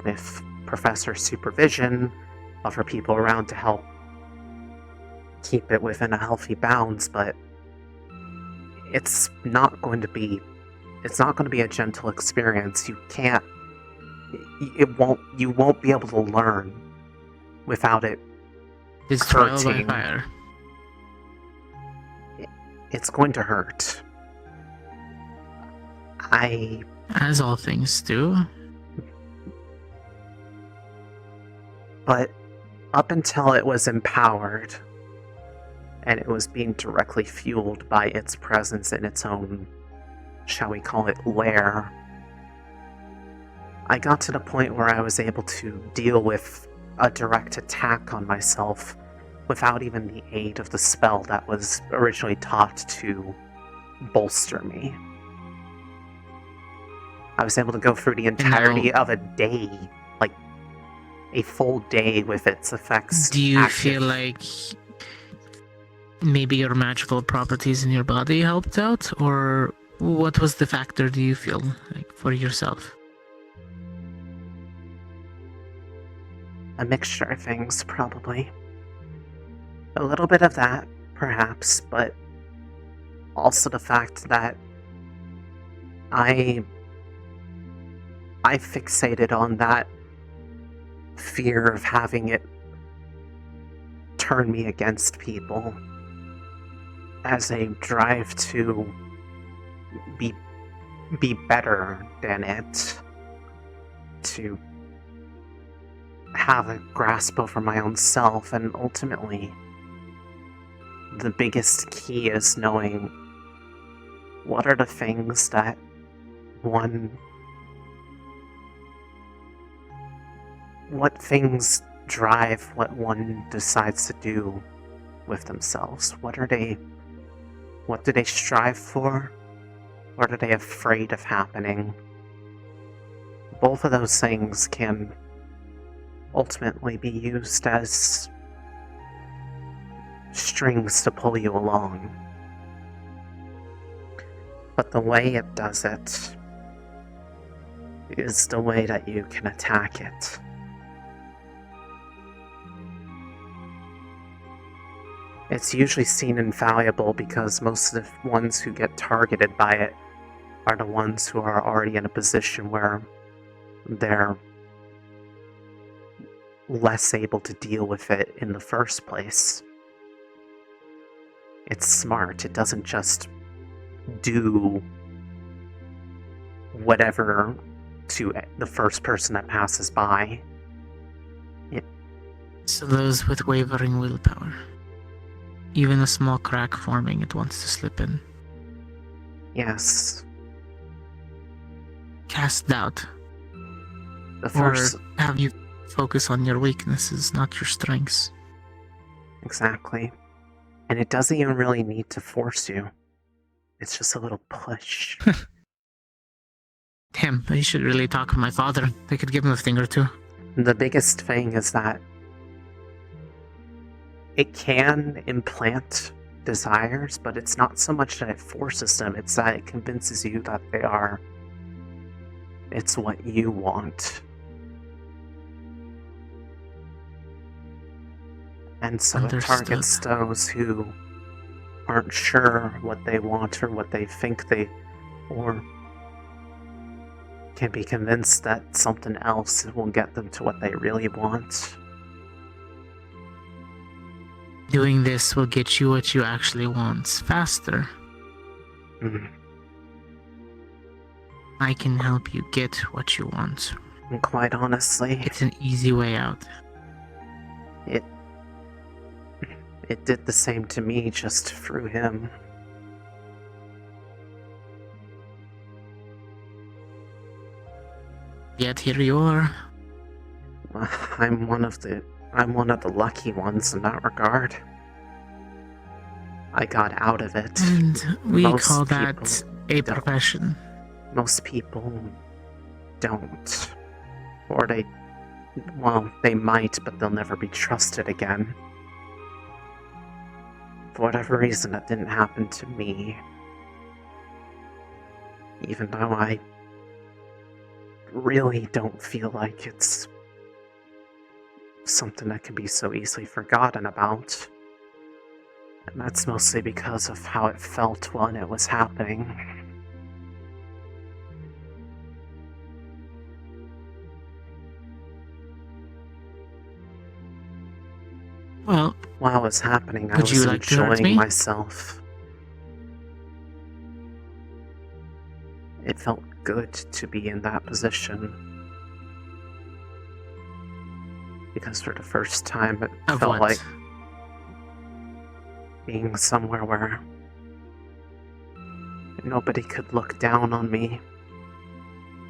with Professor's supervision, offer people around to help keep it within a healthy bounds, but it's not going to be a gentle experience. You won't be able to learn without it trial by hurting. fire. It's going to hurt. As all things do. But up until it was empowered, and it was being directly fueled by its presence in its own, shall we call it, lair. I got to the point where I was able to deal with a direct attack on myself without even the aid of the spell that was originally taught to bolster me. I was able to go through the entirety of a day, like a full day with its effects. Do you active. feel like maybe your magical properties in your body helped out, or what was the factor, do you feel, like, for yourself? A mixture of things, probably. A little bit of that, perhaps, but also the fact that I fixated on that fear of having it turn me against people as a drive to be better than it, to have a grasp over my own self, and ultimately the biggest key is knowing what are the things that what things drive what one decides to do with themselves. What do they strive for? What are they afraid of happening? Both of those things can ultimately be used as strings to pull you along. But the way it does it is the way that you can attack it. It's usually seen infallible because most of the ones who get targeted by it are the ones who are already in a position where they're less able to deal with it in the first place. It's smart. It doesn't just do whatever to the first person that passes by. So those with wavering willpower. Even a small crack forming, it wants to slip in. Yes. Cast doubt. The first... Or have you focus on your weaknesses, not your strengths. Exactly. And it doesn't even really need to force you. It's just a little push. Damn, I should really talk to my father. They could give him a thing or two. The biggest thing is that it can implant desires, but it's not so much that it forces them, it's that it convinces you that it's what you want. And so it targets those who aren't sure what they want or what they think or can be convinced that something else will get them to what they really want. Doing this will get you what you actually want faster. Mm. I can help you get what you want. And quite honestly, it's an easy way out. It did the same to me, just through him. Yet here you are. I'm one of the lucky ones in that regard. I got out of it. And we call that a profession. Most people don't. Or they might, but they'll never be trusted again. For whatever reason, that didn't happen to me. Even though I really don't feel like it's something that can be so easily forgotten about. And that's mostly because of how it felt when it was happening. Well, while it was happening, I was enjoying myself. It felt good to be in that position. Because for the first time, it felt like being somewhere where nobody could look down on me.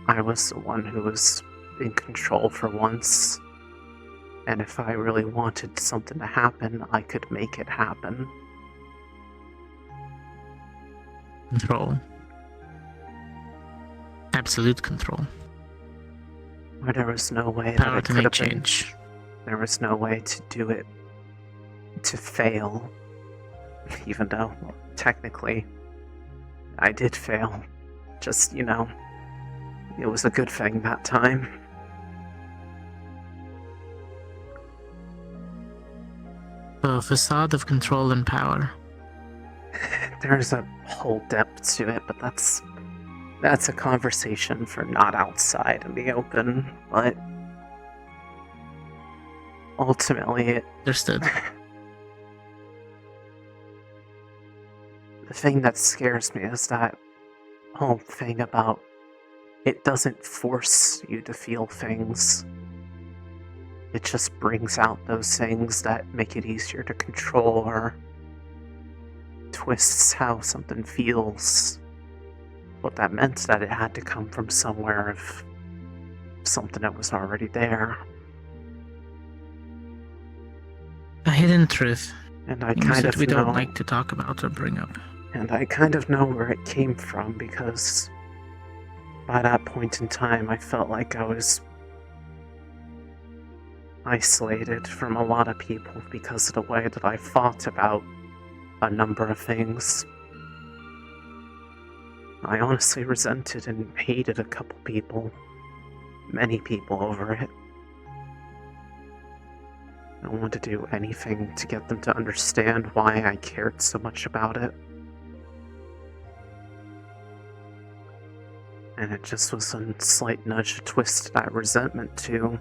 I was the one who was in control for once, and if I really wanted something to happen, I could make it happen. Control. Absolute control. Where there was no way Power that it to could make have been. change. There was no way to do it to fail, even though technically I did fail. Just, you know, it was a good thing that time. A facade of control and power. There's a whole depth to it, but that's a conversation for not outside in the open, but ultimately it... Understood. The thing that scares me is that whole thing about it doesn't force you to feel things. It just brings out those things that make it easier to control or twists how something feels. What that meant that it had to come from somewhere of something that was already there. A hidden truth. And I Things kind that of we know, don't like to talk about or bring up. And I kind of know where it came from because by that point in time I felt like I was isolated from a lot of people because of the way that I fought about a number of things. I honestly resented and hated a couple people, many people over it. I wanted to do anything to get them to understand why I cared so much about it. And it just was a slight nudge to twist that resentment to,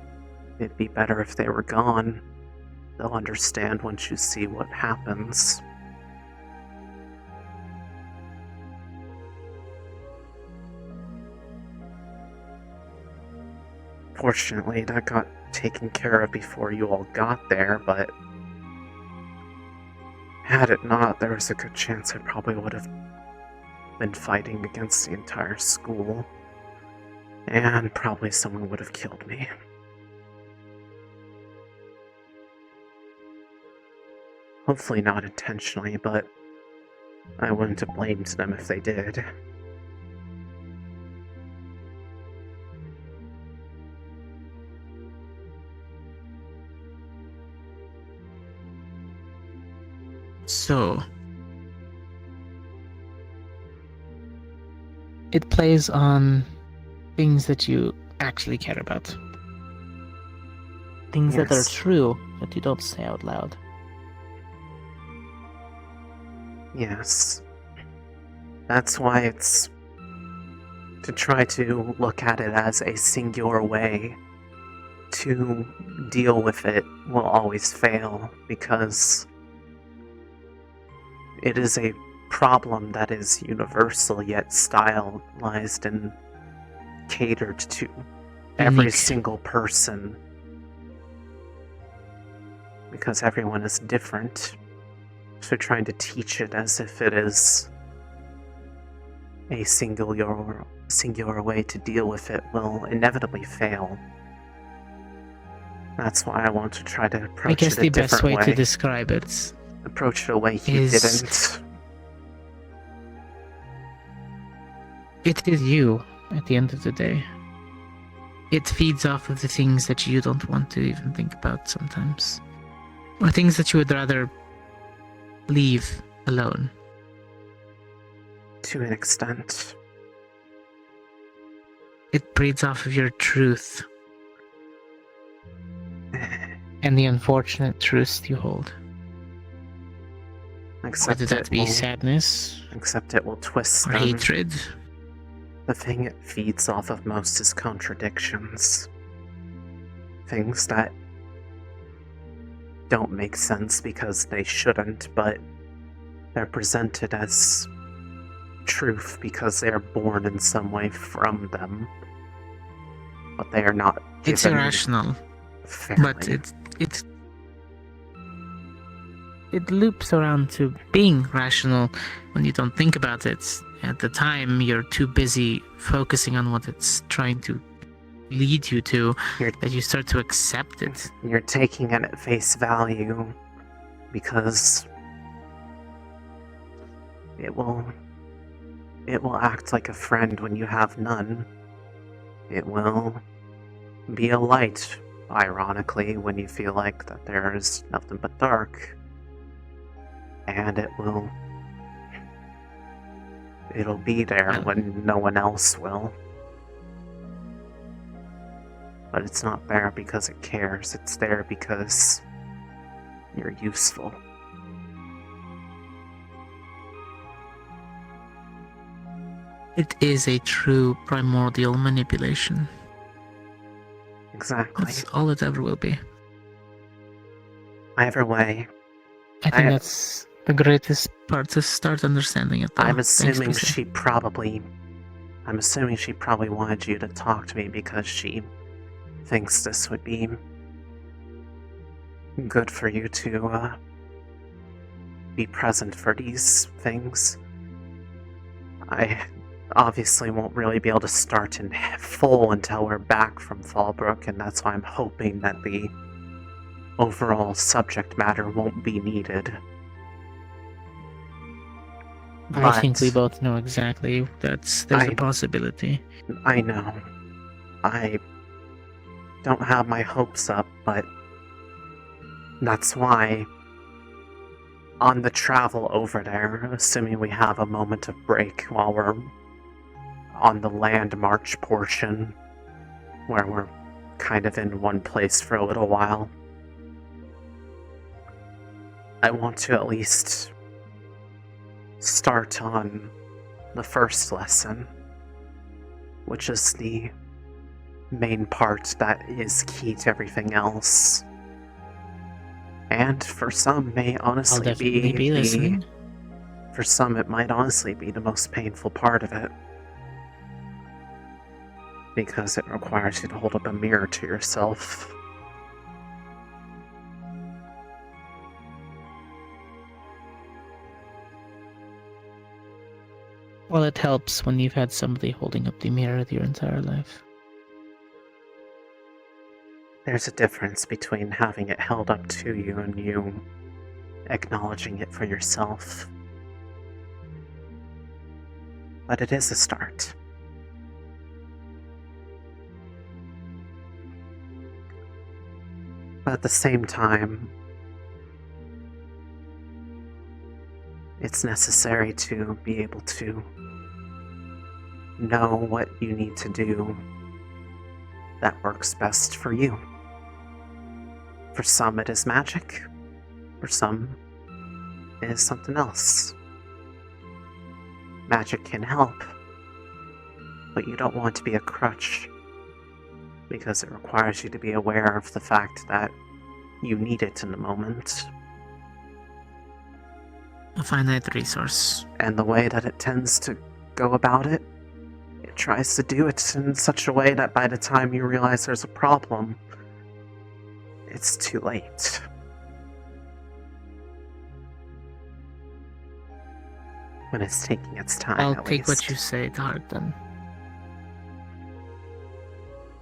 it'd be better if they were gone. They'll understand once you see what happens. Fortunately, that got taken care of before you all got there, but had it not, there was a good chance I probably would have been fighting against the entire school, and probably someone would have killed me. Hopefully not intentionally, but I wouldn't have blamed them if they did. So, it plays on things that you actually care about. Things that are Yes. true that you don't say out loud. Yes. That's why it's to try to look at it as a singular way to deal with it will always fail because it is a problem that is universal yet stylized and catered to every Unique. single person because everyone is different. So trying to teach it as if it is a singular way to deal with it will inevitably fail. That's why I want to try to approach I guess it a the best different way to describe it approach it a way he is- didn't. it is you at the end of the day. It feeds off of the things that you don't want to even think about sometimes. Or things that you would rather leave alone. To an extent. It breeds off of your truth. And the unfortunate truths you hold. Except Whether that it be will- sadness Except it will twist or them. hatred. The thing it feeds off of most is contradictions. Things that don't make sense because they shouldn't, but they're presented as truth because they are born in some way from them. But they are not It's given irrational. fairly. But it loops around to being rational when you don't think about it. At the time, you're too busy focusing on what it's trying to lead you to that you start to accept it. You're taking it at face value because it will act like a friend when you have none. It will be a light, ironically, when you feel like that there's nothing but dark. And it'll be there when no one else will. But it's not there because it cares, it's there because you're useful. It is a true primordial manipulation. Exactly. That's all it ever will be. Either way, I think that's the greatest part to start understanding it. Though. I'm assuming Thanks, she probably wanted you to talk to me because she thinks this would be good for you to be present for these things. I obviously won't really be able to start in full until we're back from Fallbrook, and that's why I'm hoping that the overall subject matter won't be needed. I think we both know exactly there's a possibility. I know. I don't have my hopes up, but that's why on the travel over there, assuming we have a moment of break while we're on the land march portion, where we're kind of in one place for a little while, I want to at least start on the first lesson, which is the main part that is key to everything else. And for some may honestly be listening. For some it might honestly be the most painful part of it. Because it requires you to hold up a mirror to yourself. Well, it helps when you've had somebody holding up the mirror your entire life. There's a difference between having it held up to you and you acknowledging it for yourself. But it is a start. But at the same time, it's necessary to be able to know what you need to do that works best for you. For some it is magic, for some it is something else. Magic can help, but you don't want to be a crutch, because it requires you to be aware of the fact that you need it in the moment. A finite resource. And the way that it tends to go about it, it tries to do it in such a way that by the time you realize there's a problem, it's too late. When it's taking its time, I'll at take least. what you say to heart then.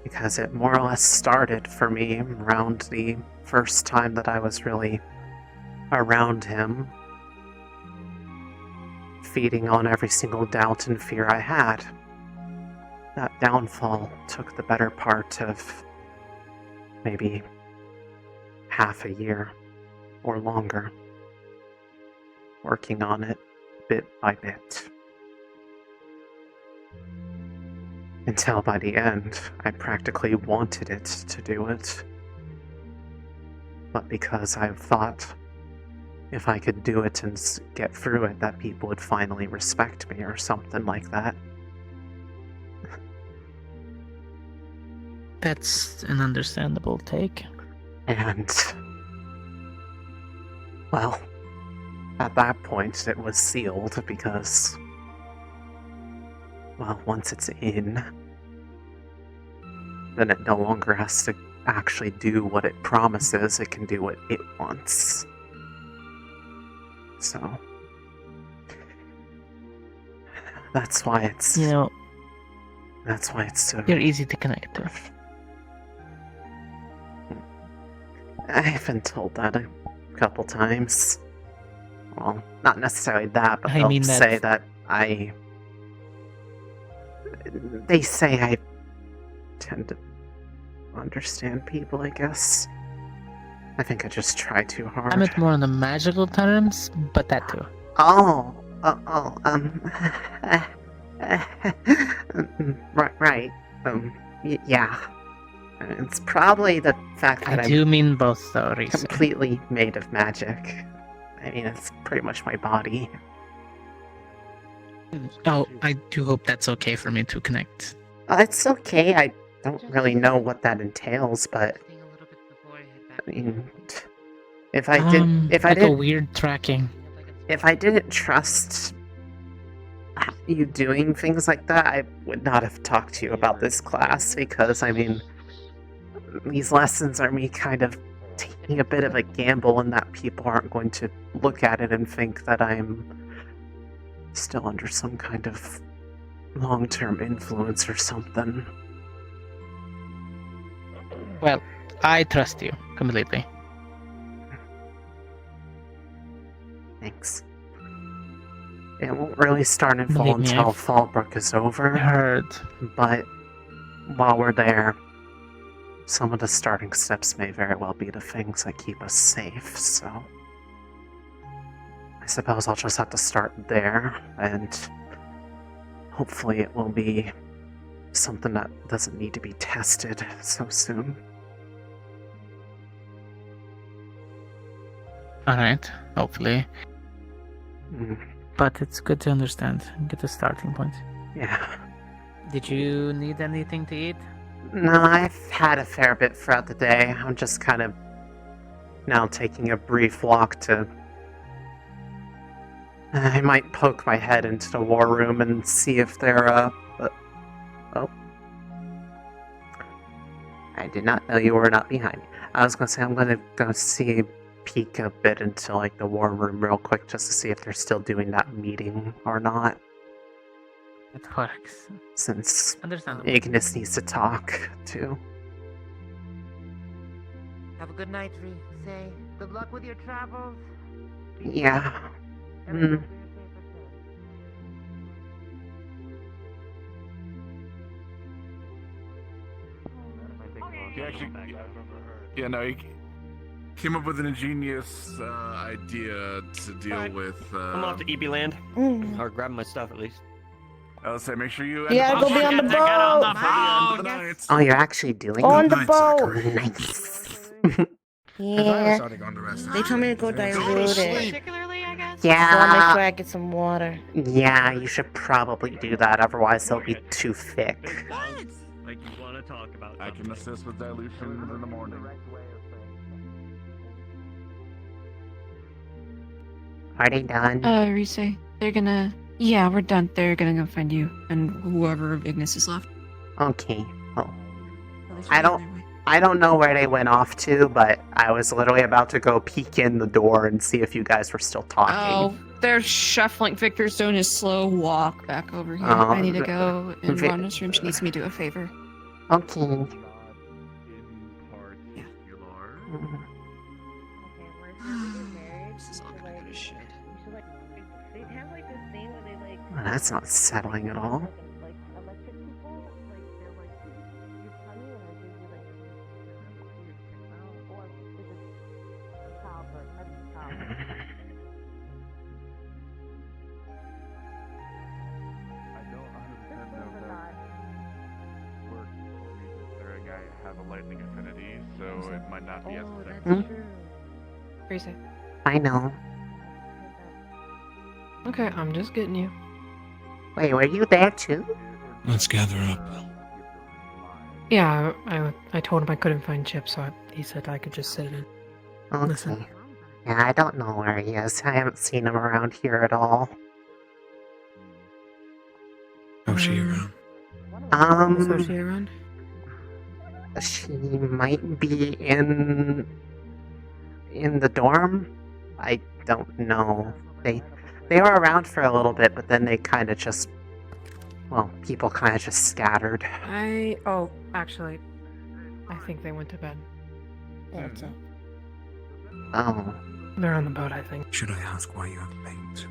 Because it more or less started for me around the first time that I was really around him, feeding on every single doubt and fear I had. That downfall took the better part of maybe half a year or longer, working on it bit by bit. Until by the end, I practically wanted it to do it. But because I thought if I could do it and get through it, that people would finally respect me or something like that. That's an understandable take. And, well, at that point it was sealed because, well, once it's in, then it no longer has to actually do what it promises, it can do what it wants. So that's why it's that's why it's so You're easy to connect to. I've been told that a couple times. Well, not necessarily that, but I they'll mean say that they say I tend to understand people, I guess. I think I just try too hard. I meant more on the magical terms, but that too. Right. Yeah. It's probably the fact that I do mean both, though, Reese. completely made of magic. I mean, it's pretty much my body. Oh, I do hope that's okay for me to connect. It's okay. I don't really know what that entails, but I mean, if I like a didn't, weird tracking. if I didn't trust you doing things like that, I would not have talked to you about this class, because I mean, these lessons are me kind of taking a bit of a gamble in that people aren't going to look at it and think that I'm still under some kind of long-term influence or something. Well, I trust you completely. Thanks. It won't really start in fall Believe me, until I've Fallbrook is over. heard. But while we're there, some of the starting steps may very well be the things that keep us safe, so I suppose I'll just have to start there, and hopefully it will be something that doesn't need to be tested so soon. Alright, hopefully. Mm. But it's good to understand and get a starting point. Yeah. Did you need anything to eat? No, I've had a fair bit throughout the day. I'm just kind of now taking a brief walk to... I might poke my head into the war room and see if they're, oh. I did not know you were not behind me. I was gonna say I'm gonna go peek a bit into, like, the war room real quick just to see if they're still doing that meeting or not. It works. Since Understandable. Ignis needs to talk, too. Have a good night, Say. Good luck with your travels. Yeah. Mm. Yeah, no, he came up with an ingenious idea to deal with. I'm off to EB land. Or grab my stuff at least. I'll say, make sure you. Yeah, go be on the boat. Oh, you're actually doing On it? the boat. Nice. Yeah. They told me to go dilute it. Yeah. So I'll make sure I get some water. Yeah, you should probably do that, otherwise they'll be too thick. Like you want to talk about. I can assist with dilution in the morning. Are they done? Rise, they're gonna. Yeah, we're done. They're gonna go find you and whoever of Ignis is left. Okay. Oh. I don't know where they went off to, but I was literally about to go peek in the door and see if you guys were still talking. Oh, they're shuffling. Victor's doing his slow walk back over here. Oh, I need to go in Vi- Rhonda's room. She needs me to do a favor. Okay. This is all gonna go to shit. Well, that's not settling at all. I have a lightning affinity, so it might not be as effective. Hmm? Rise. I know. Okay, I'm just getting you. Wait, were you there too? Let's gather up. Yeah, I told him I couldn't find Chip, so he said I could just sit in. Okay. Listen. Yeah, I don't know where he is. I haven't seen him around here at all. Oh, she around? Is she around? She might be in the dorm. I don't know. They were around for a little bit, but then they kind of just, well, people kind of just scattered. Oh, actually, I think they went to bed. Oh. They're on the boat, I think. Should I ask why you have paint?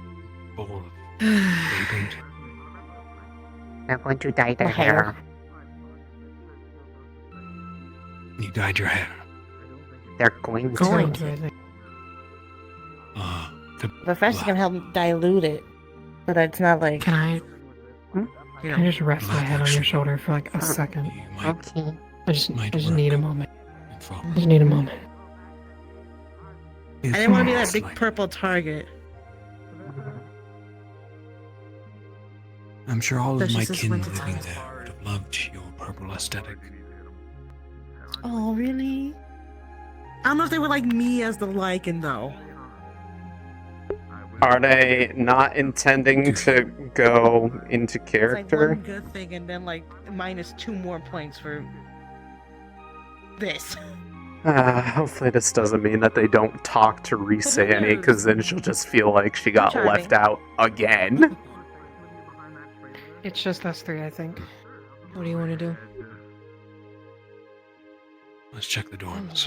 Bowl of baby paint? They're going to dye their My hair. hair. You dyed your hair. They're going to. I think. But first you can help dilute it, so that it's not like. Can I just rest my head on your shoulder for like a second? Okay. I just need a moment. I just need a moment. I didn't want to be that big purple target. I'm sure all of Especially my since kin wintertime. living there would have loved your purple aesthetic. Oh, really? I don't know if they were like me as the lichen, though. Are they not intending to go into It's like character? one good thing and then like minus 2 more points for this. Hopefully this doesn't mean that they don't talk to Rise any, because then she'll just feel like she got Charming. left out again. It's just us three, I think. What do you want to do? Let's check the dorms.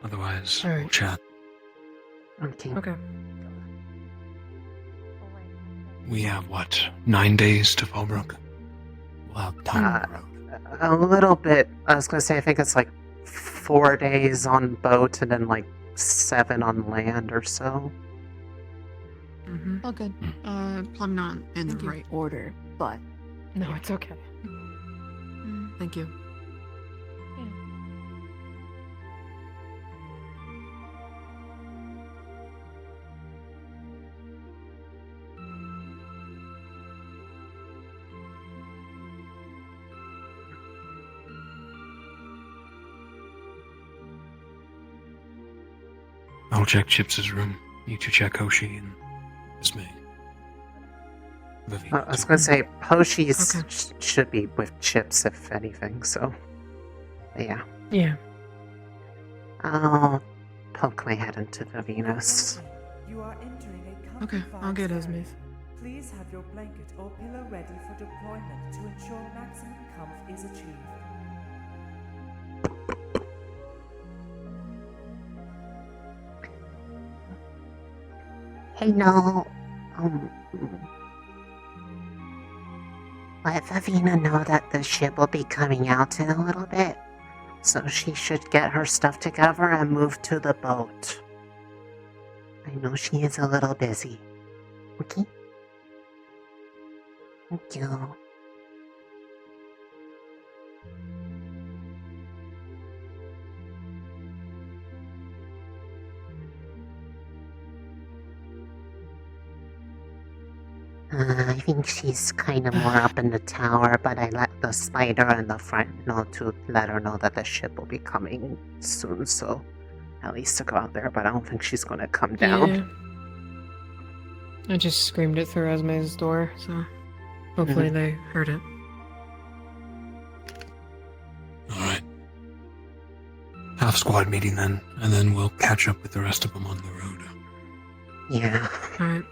Otherwise, All right. we'll chat. Okay. Okay. We have, what, 9 days to Fallbrook? We'll have time on the road. A little bit. I was gonna say, I think it's like 4 days on boat and then like 7 on land or so. Mm-hmm. Oh, good. I'm not in the right order, but No, it's okay. thank you. I'll check Chips's room. You two check Hoshi and Ismay. I was gonna say, Hoshi's should be with Chips, if anything, so. Yeah. Yeah. I'll poke my head into the Venus. You are entering a Okay, I'll get Esme. Please have your blanket or pillow ready for deployment to ensure maximum comfort is achieved. Hey, no. Let Vivina know that the ship will be coming out in a little bit. So she should get her stuff together and move to the boat. I know she is a little busy. Okay? Thank you. I think she's kind of more up in the tower, but I let the spider in the front know to let her know that the ship will be coming soon, so at least to go out there, but I don't think she's gonna come down. Yeah. I just screamed it through Esme's door, so hopefully they heard it. Alright. Half squad meeting then, and then we'll catch up with the rest of them on the road. Yeah. Alright.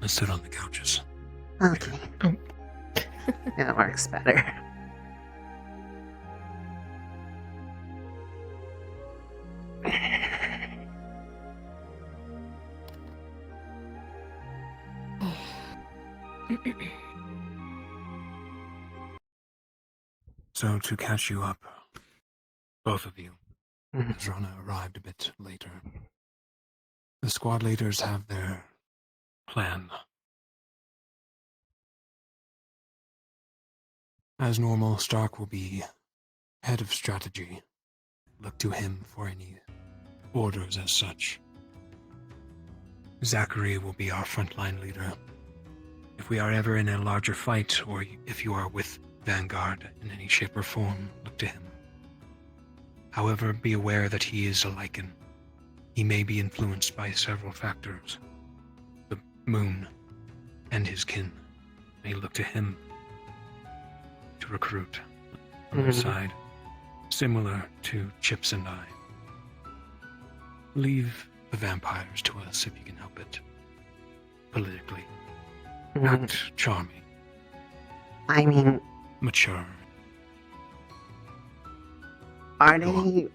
Let's sit on the couches. Okay. That works better. So, to catch you up, both of you, as Rona arrived a bit later, the squad leaders have their plan. As normal, Stark will be head of strategy. Look to him for any orders as such. Zachary will be our frontline leader. If we are ever in a larger fight, or if you are with Vanguard in any shape or form, look talk to him. However, be aware that he is a lichen. He may be influenced by several factors. The moon and his kin may look to him to recruit on their side, similar to Chips and I. Leave the vampires to us if you can help it. Politically. Act charming. I mean, mature. Are they...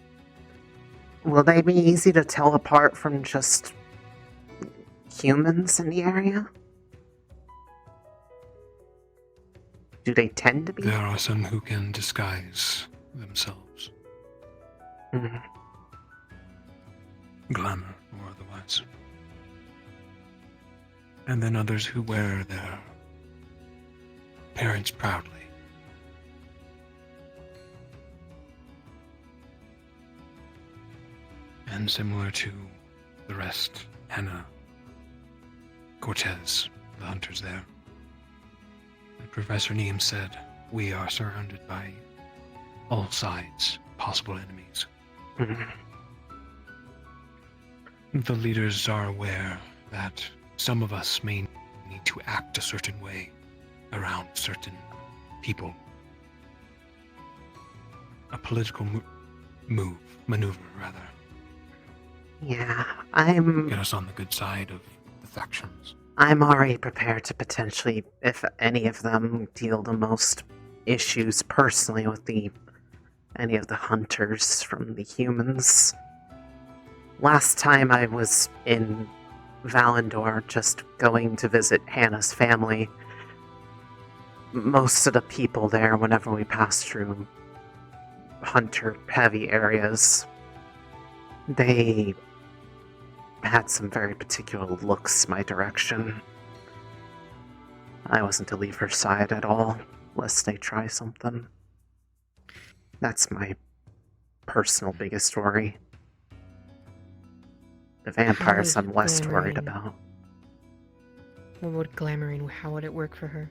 Will they be easy to tell apart from just humans in the area? Do they tend to be? There are some who can disguise themselves. Glamour or otherwise. And then others who wear their parents proudly. And similar to the rest, Hannah, Cortez, the hunters there. And Professor Neem said, we are surrounded by all sides, possible enemies. The leaders are aware that some of us may need to act a certain way around certain people. A political maneuver, rather. Yeah, I'm... Get us on the good side of the factions. I'm already prepared to potentially, if any of them deal the most issues personally with any of the hunters from the humans. Last time I was in Valendor, just going to visit Hannah's family, most of the people there, whenever we passed through hunter-heavy areas, they had some very particular looks my direction. I wasn't to leave her side at all, lest they try something. That's my personal biggest worry. The vampires I'm less worried about. What would glamoring, how would it work for her?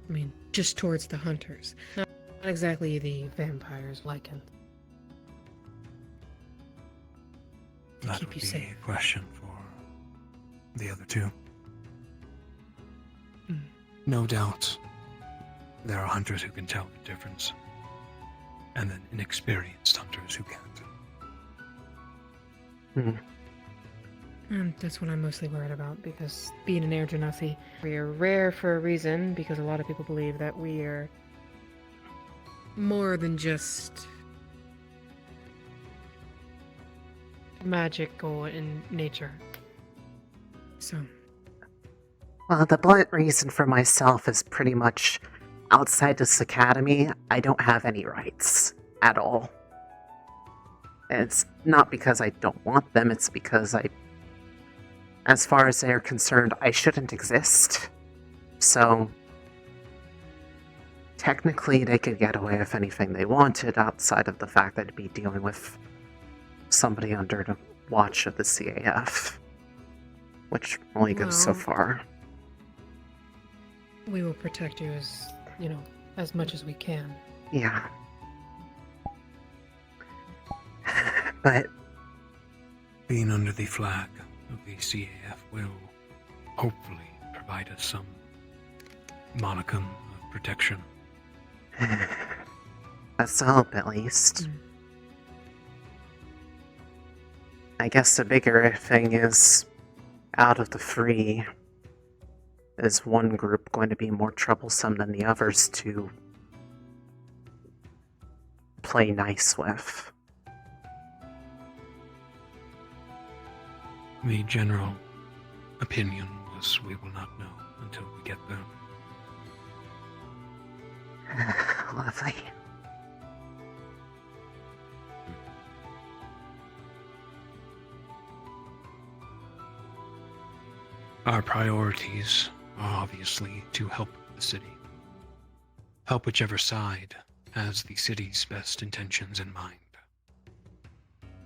I mean, just towards the hunters. Not exactly the vampires likened. That keep would you be safe. a question for the other two. No doubt, there are hunters who can tell the difference, and then inexperienced hunters who can't. That's what I'm mostly worried about, because being an Air Genasi, we are rare for a reason, because a lot of people believe that we are more than just magical in nature. So. Well, the blunt reason for myself is pretty much outside this academy, I don't have any rights at all. It's not because I don't want them, it's because as far as they're concerned, I shouldn't exist. So, technically they could get away with anything they wanted outside of the fact that I'd be dealing with somebody under the watch of the CAF. Which only goes so Well, far. We will protect you as much as we can. Yeah. But being under the flag of the CAF will hopefully provide us some modicum of protection. That's the hope, at least. I guess the bigger thing is, out of the three, is one group going to be more troublesome than the others to play nice with? The general opinion was we will not know until we get there. Lovely. Our priorities are obviously to help the city. Help whichever side has the city's best intentions in mind.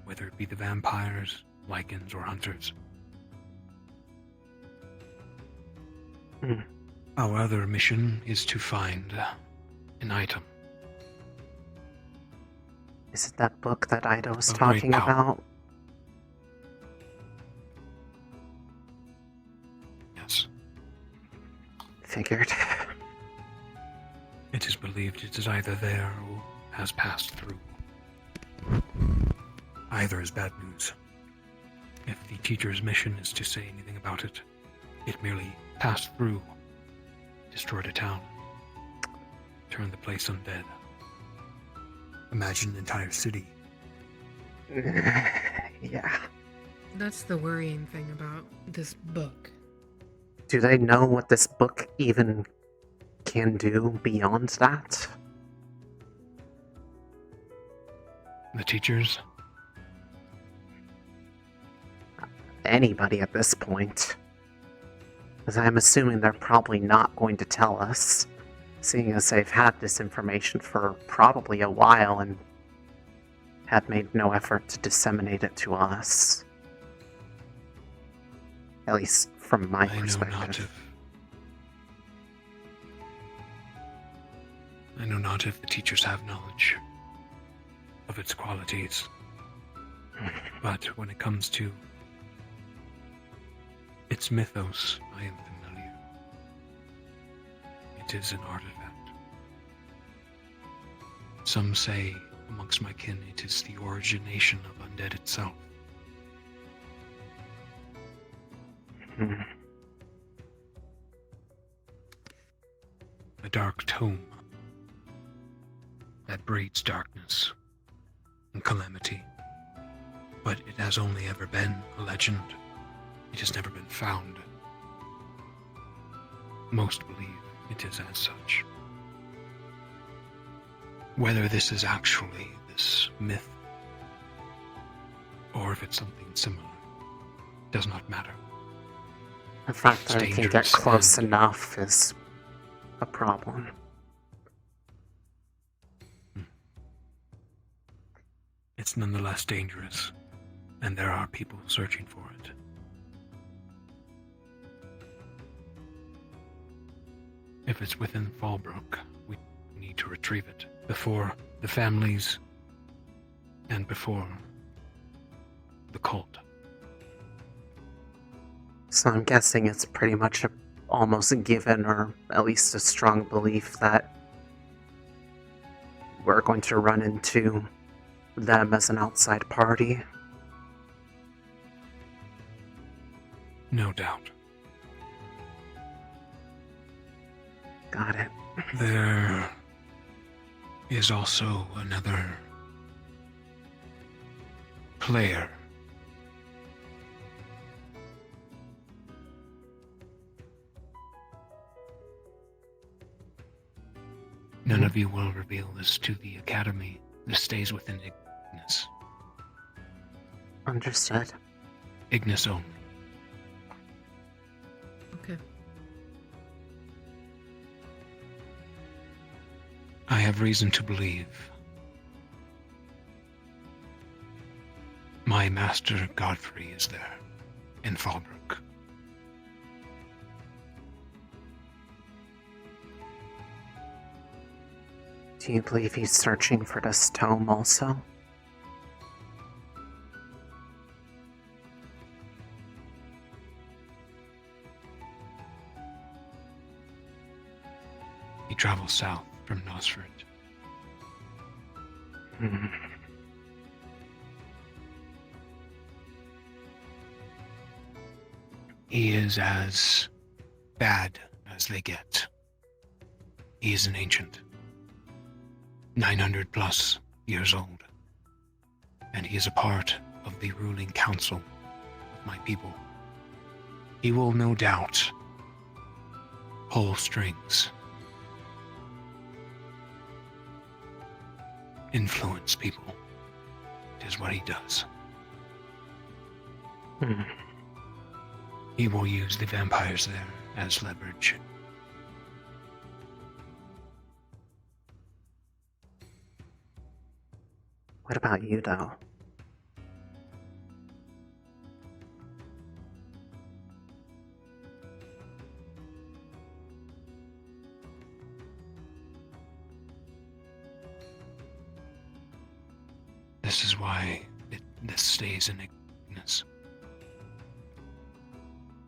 Whether it be the vampires, lichens, or hunters. Our other mission is to find an item Is it that book that Ida was Of great talking power. about? Yes. Figured. It is believed it is either there or has passed through. Either is bad news. If the teacher's mission is to say anything about it, it merely passed through, destroyed a town, turned the place undead. Imagine an entire city. Yeah. That's the worrying thing about this book. Do they know what this book even can do beyond that? The teachers? Anybody at this point. Because I'm assuming they're probably not going to tell us, seeing as they've had this information for probably a while and have made no effort to disseminate it to us. At least from my perspective. I know not if the teachers have knowledge of its qualities. But when it comes to its mythos, I am familiar. It is an artifact. Some say amongst my kin it is the origination of undead itself. A dark tome that breeds darkness and calamity. But it has only ever been a legend. It has never been found. Most believe it is as such. Whether this is actually this myth, or if it's something similar, does not matter. The fact that It's I can get dangerous close enough is a problem. It's nonetheless dangerous, and there are people searching for it. If it's within Fallbrook, we need to retrieve it before the families and before the cult. So I'm guessing it's pretty much almost a given, or at least a strong belief, that we're going to run into them as an outside party. No doubt. Got it. There is also another player. None of you will reveal this to the Academy. This stays within Ignis. Understood. Ignis only. Okay. I have reason to believe my master Godfrey is there in Fallbrook. Do you believe he's searching for this tome also? He travels south from Nosford. He is as bad as they get. He is an ancient, 900 plus years old, and he is a part of the ruling council of my people. He will no doubt pull strings, influence people. It is what he does. He will use the vampires there as leverage. What about you, though? This is why this stays in ignorance.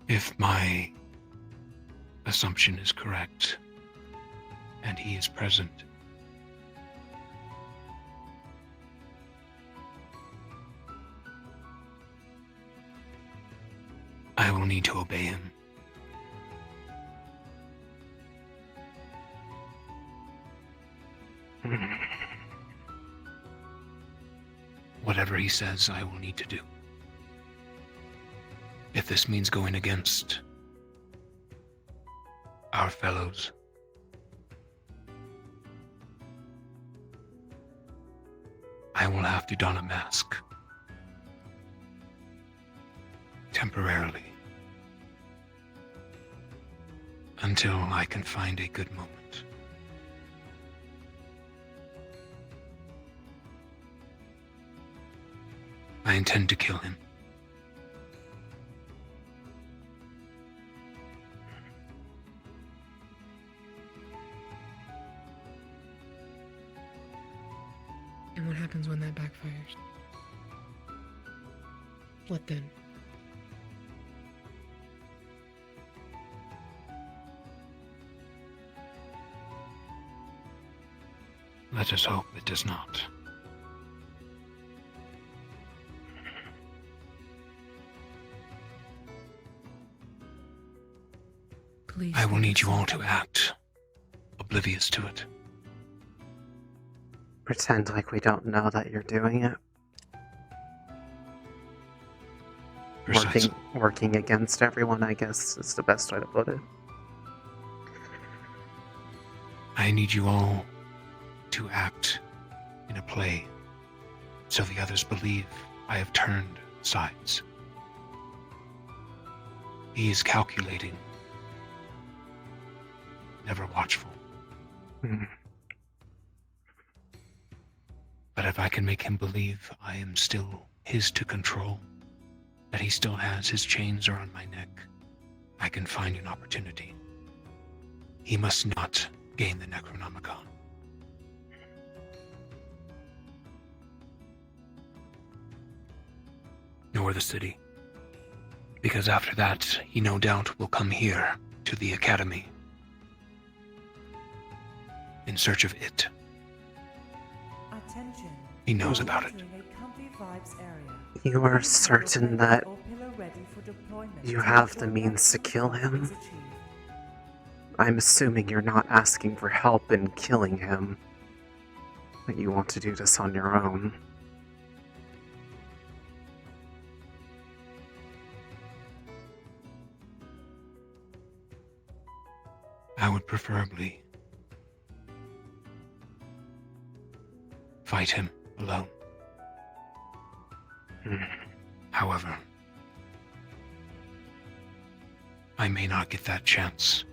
If my assumption is correct, and he is present, I will need to obey him. Whatever he says, I will need to do. If this means going against our fellows, I will have to don a mask. Temporarily. Until I can find a good moment. I intend to kill him. And what happens when that backfires? What then? Let us hope it does not. Please. I will need you all to act oblivious to it. Pretend like we don't know that you're doing it. Working against everyone, I guess, is the best way to put it. I need you all to act in a play so the others believe I have turned sides. He is calculating, never watchful. But if I can make him believe I am still his to control, that he still has his chains around my neck, I can find an opportunity. He must not gain the Necronomicon. Nor the city. Because after that, he no doubt will come here, to the Academy, in search of it. Attention. He knows about it. Entering a comfy vibes area. You are certain that Or pillar ready for deployment you to have ensure the means to kill him? is achieved. I'm assuming you're not asking for help in killing him. That you want to do this on your own. I would preferably fight him alone. However, I may not get that chance.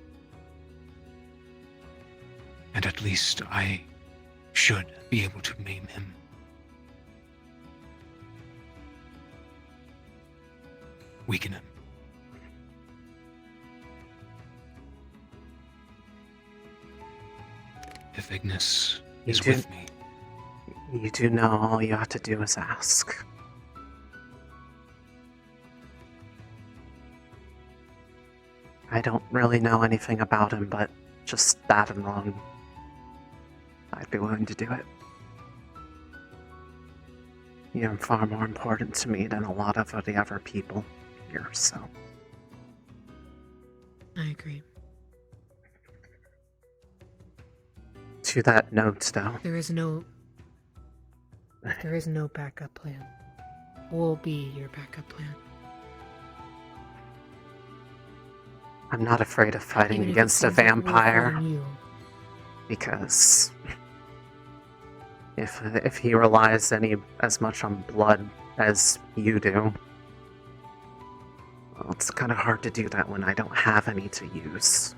And at least I should be able to maim him. Weaken him. If Ignis is with me. You do know all you have to do is ask. I don't really know anything about him, but just that alone, I'd be willing to do it. You're far more important to me than a lot of the other people here, so. I agree. To that note, though. There is no backup plan. We'll be your backup plan. I'm not afraid of fighting Even if against it a seems like we're vampire. fooling you. Because if he relies as much on blood as you do, well, it's kind of hard to do that when I don't have any to use.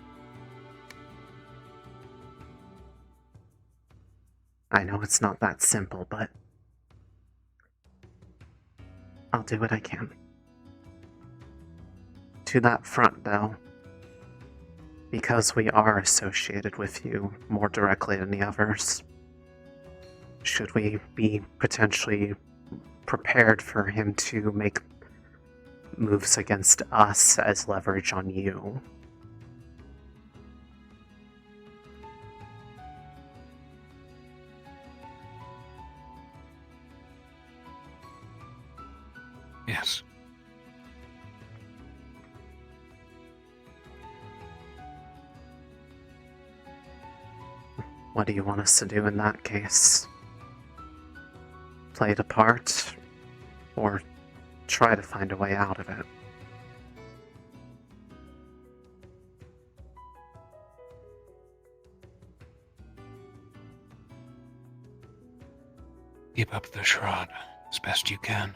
I know it's not that simple, but I'll do what I can. To that front, though, because we are associated with you more directly than the others, should we be potentially prepared for him to make moves against us as leverage on you? Yes. What do you want us to do in that case? Play it apart, or try to find a way out of it? Keep up the shroud as best you can.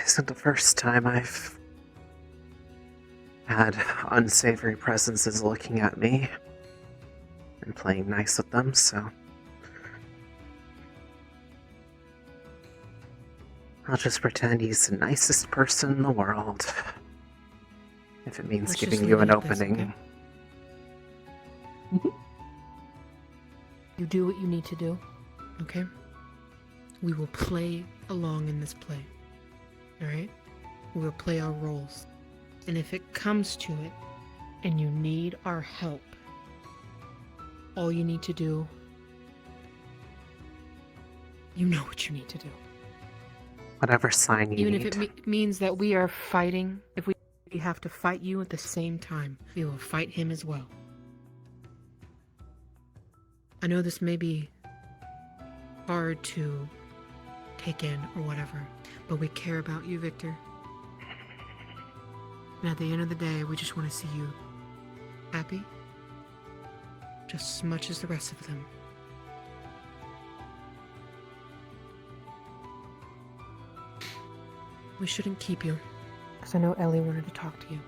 Isn't the first time I've had unsavory presences looking at me and playing nice with them, so I'll just pretend he's the nicest person in the world. If it means Let's giving just you leave an it at this, opening. okay? You do what you need to do, okay? We will play along in this play, alright? We will play our roles. And if it comes to it, and you need our help, all you need to do, you know what you need to do. Whatever sign you Even need. if it means that we are fighting, if we have to fight you at the same time, we will fight him as well. I know this may be hard to take in or whatever, but we care about you, Victor. And at the end of the day, we just want to see you happy, just as much as the rest of them. We shouldn't keep you, because I know Ellie wanted to talk to you.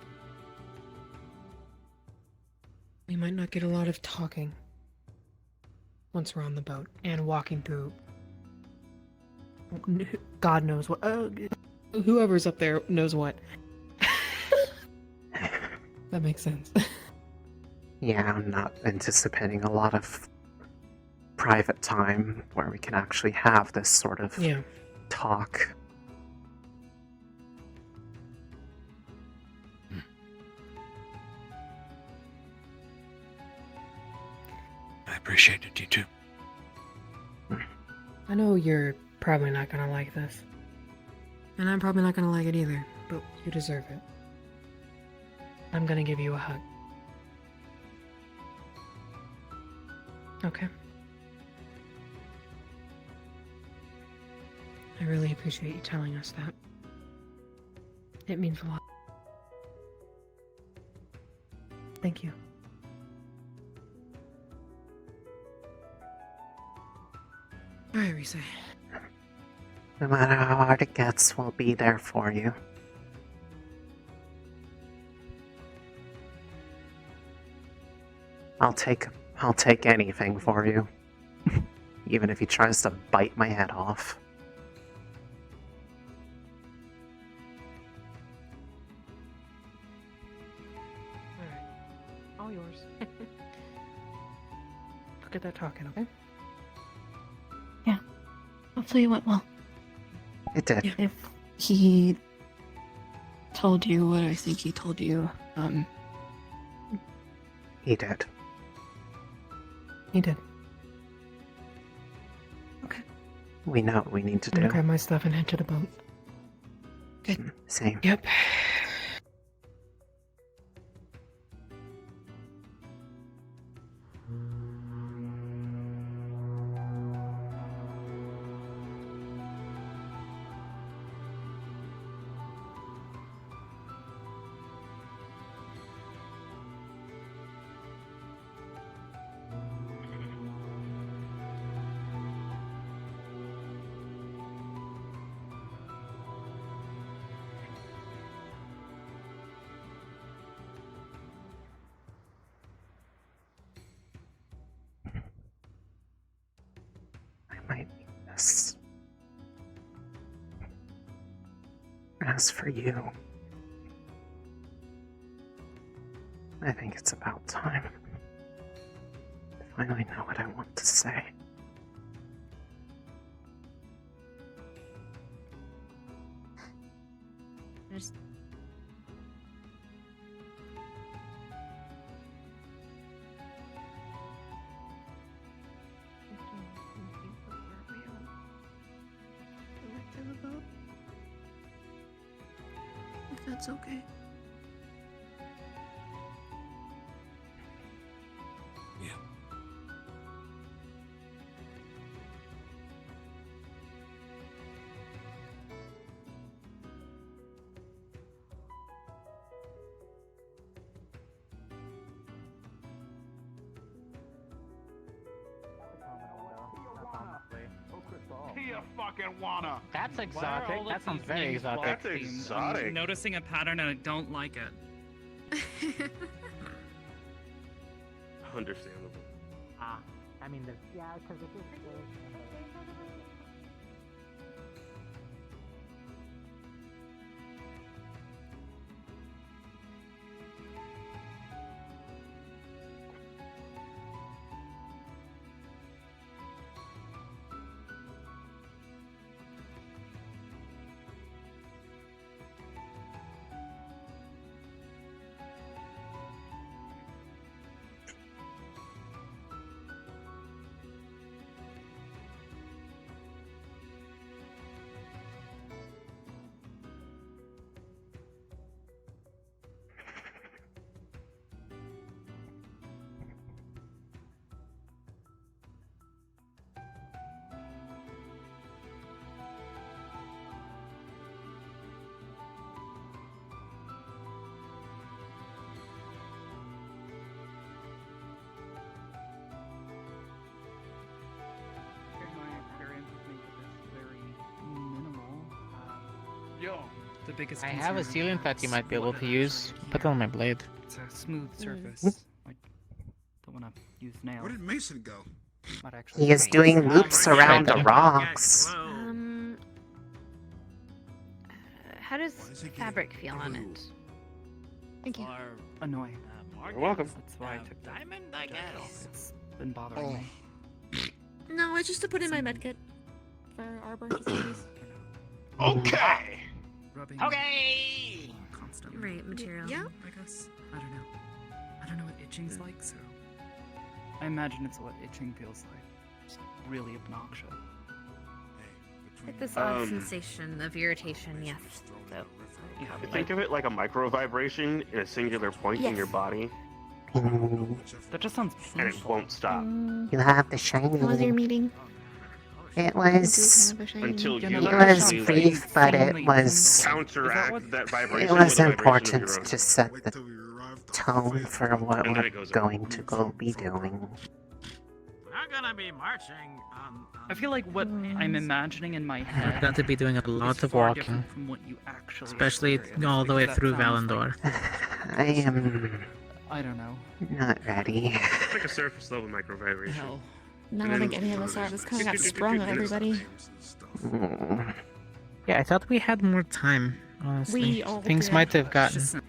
We might not get a lot of talking once we're on the boat and walking through God knows what. Whoever's up there knows what. That makes sense. Yeah, I'm not anticipating a lot of private time where we can actually have this sort of talk. I appreciated you too. I know you're probably not gonna like this. And I'm probably not gonna like it either, but you deserve it. I'm gonna give you a hug. Okay? I really appreciate you telling us that. It means a lot. Thank you. Alright, Risa. No matter how hard it gets, we'll be there for you. I'll take anything for you. Even if he tries to bite my head off. Alright. All yours. Look at that talking, okay? Hopefully it went well. It did. If he told you what I think he told you, He did. He did. Okay. We know what we need to I'm gonna do. grab my stuff and head to the boat. Good. Same. Yep. Yes. As for you, I think it's about time. finally know what I want to say. There's... If that's okay. Yeah. You fucking wanna. That's exotic. That sounds very exotic. That's exotic. I'm noticing a pattern and I don't like it. Understandable. I mean, yeah, because it is. Yo. The biggest I have a concern sealant that you might be able to use. Put it on my blade. It's a smooth surface. Like, don't want to use nails. Where did Mason go? Might actually He is paint. doing loops around the rocks. How does fabric feel on it? Thank you. Annoying. You're welcome. That's why I took diamond, I guess. It's been bothering me. No, I just to put in my medkit for arbor. just in case. Okay. Rubbing Okay. constantly. Right, material. Yeah. I guess. I don't know. I don't know what itching's like, so I imagine it's what itching feels like. Just really obnoxious. Like this odd sensation of irritation, yes. So, Think of it like a micro vibration in a singular point in your body, That just sounds and it won't stop You have the shiny. how was your meeting? It was. until you It was actually, brief, but it was. counteract that vibration. It with was a vibration of important your own. to set the tone for what And then we're it goes going to go be doing. We're gonna be marching on I feel like what I'm imagining in my head I've got to be doing a lot is of far walking, different from what you actually especially experience, all the way because that through sounds Valendor. I am I don't know. not ready. It's like a surface level micro vibration. Hell. No, I don't think any of us are. This kind of got sprung on everybody. Yeah, I thought we had more time. Honestly, We all things did. might have gotten.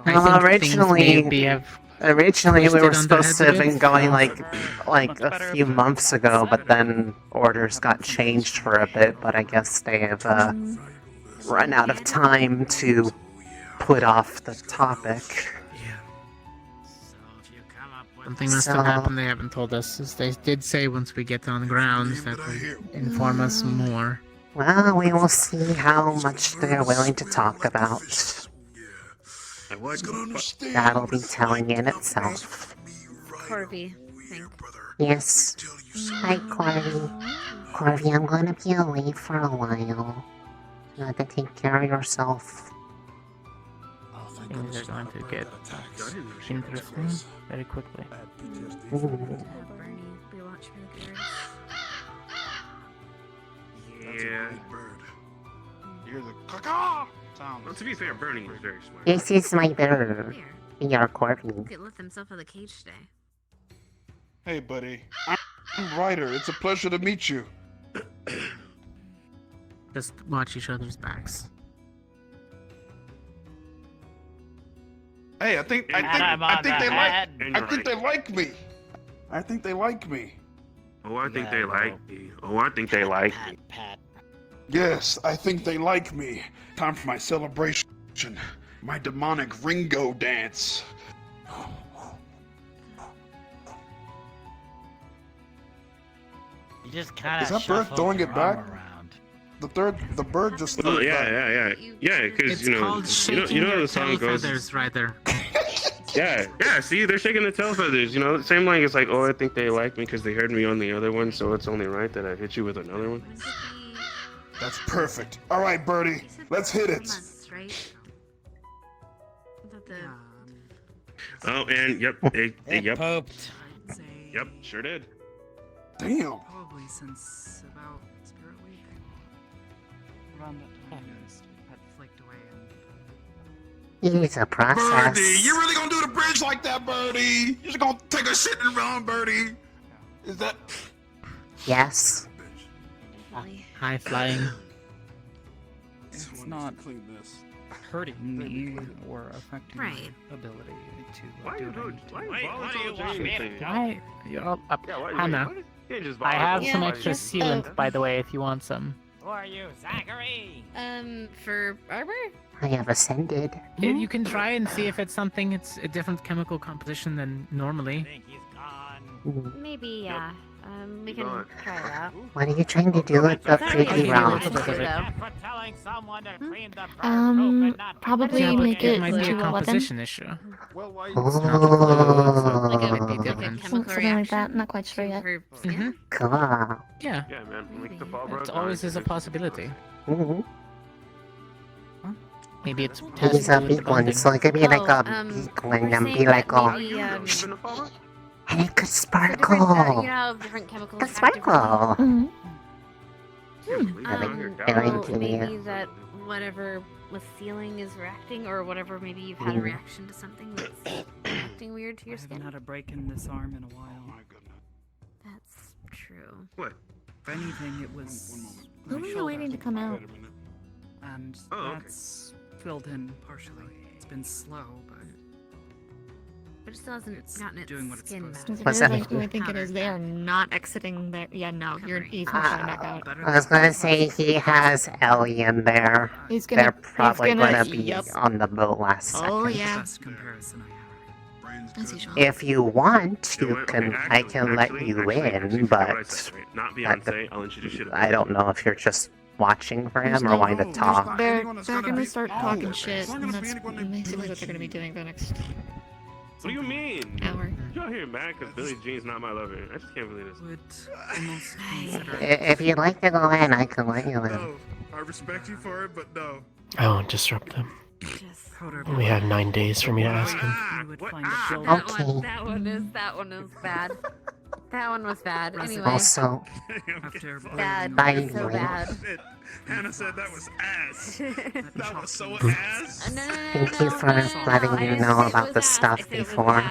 I Well, think things maybe have originally we twisted were on their supposed to have heads a been bit. going like a few months ago, but then orders got changed for a bit. But I guess they have run out of time to put off the topic. Something must have happened they haven't told us. As they did say once we get on the ground that would inform us more. Well, we will see how much they're willing to talk about. That'll be telling in itself. Corby, I think. Yes. Hi, Corby. Corby, I'm gonna be away for a while. You have to take care of yourself. Things are going to get interesting very quickly. Bernie, we watch for the carrots. Yeah. You're the caca sound. Well, to be fair, Bernie is very smart. This is my bird. Your Corby. He lift himself out of the cage today. Hey, buddy. I'm Ryder. It's a pleasure to meet you. Just watch each other's backs. Hey, I think they like me. I think they like me. Oh, I think they like me. Oh, I think they like me. Yes, I think they like me. Time for my celebration. My demonic Ringo dance. You just kind Is of that bird throwing it back? The bird just threw Oh it yeah, back. yeah, because It's called shaking you know your the song tail goes. feathers, Ryder. Yeah. See, they're shaking their tail feathers. You know, same like it's like, oh, I think they like me because they heard me on the other one, so it's only right that I hit you with another one. That's perfect. All right, Birdie, let's hit it. Oh, and yep, yep, pooped. Yep, sure did. Damn. Probably since about Spirit Week. Around that time, it had flaked away and... It's a process. Birdie, you really gonna do the bridge like that, Birdie? You're just gonna take a shit and run, Birdie? Is that? Yes. High flying. It's not hurting me or affecting my ability to do anything. Why? why- Hannah, why- you can't just I have bother some everybody. extra sealant, by the way, if you want some. Who are you, Zachary? For armor? I have ascended. You can try and see if it's something. It's a different chemical composition than normally. Maybe, yeah. We can try it out. What are you trying to do with the 3D realm? Probably Yeah, but make it it might be into a a weapon. composition issue. Oh. Might be different. Something like that. Not quite sure yet. Cool. Yeah. Yeah, man. Link the ball, bro. It always is a possibility. Maybe it's These are big ones, so it could be like a big one and be like, oh, and it could sparkle. You know, different chemicals. Could sparkle. Maybe that whatever was sealing is reacting, or whatever. Maybe you've had a reaction to something that's acting weird to your I haven't skin. had a break in this arm in a while. That's true. What? If anything, it was Who my are you shoulder. waiting to come out? And okay. that's filled in partially. It's been slow, but But it still hasn't gotten its doing what it's skin supposed to. back. If it is like who I think it is, they are not exiting there. Yeah, no, he's not coming back out. I was gonna say he has Ellie in there. He's gonna- They're he's probably gonna- gonna be yep. on the boat last second. Oh yeah. Best comparison I have. As usual. If you want, You know you what? can. Okay, I can let actually, you actually, in, forgot what I but said, right? Not Beyonce. I'll introduce you to. I don't know if you're just watching for There's him or no- wanting to talk. They're gonna start talking shit, and that's basically what they're gonna be doing the next What do you mean? hour. Y'all here mad because Billie Jean's not my lover. I just can't believe this. Would almost consider If you'd like to go in, I can let you in. No, I respect you for it, but no. I won't disrupt them. powder. We have 9 days for me to ask him. You would find a building. That one is bad. That one was bad. Anyway. Also, Bad. by So bad. Hannah said that was ass. That was so No, ass. thank you for letting me know about the stuff before.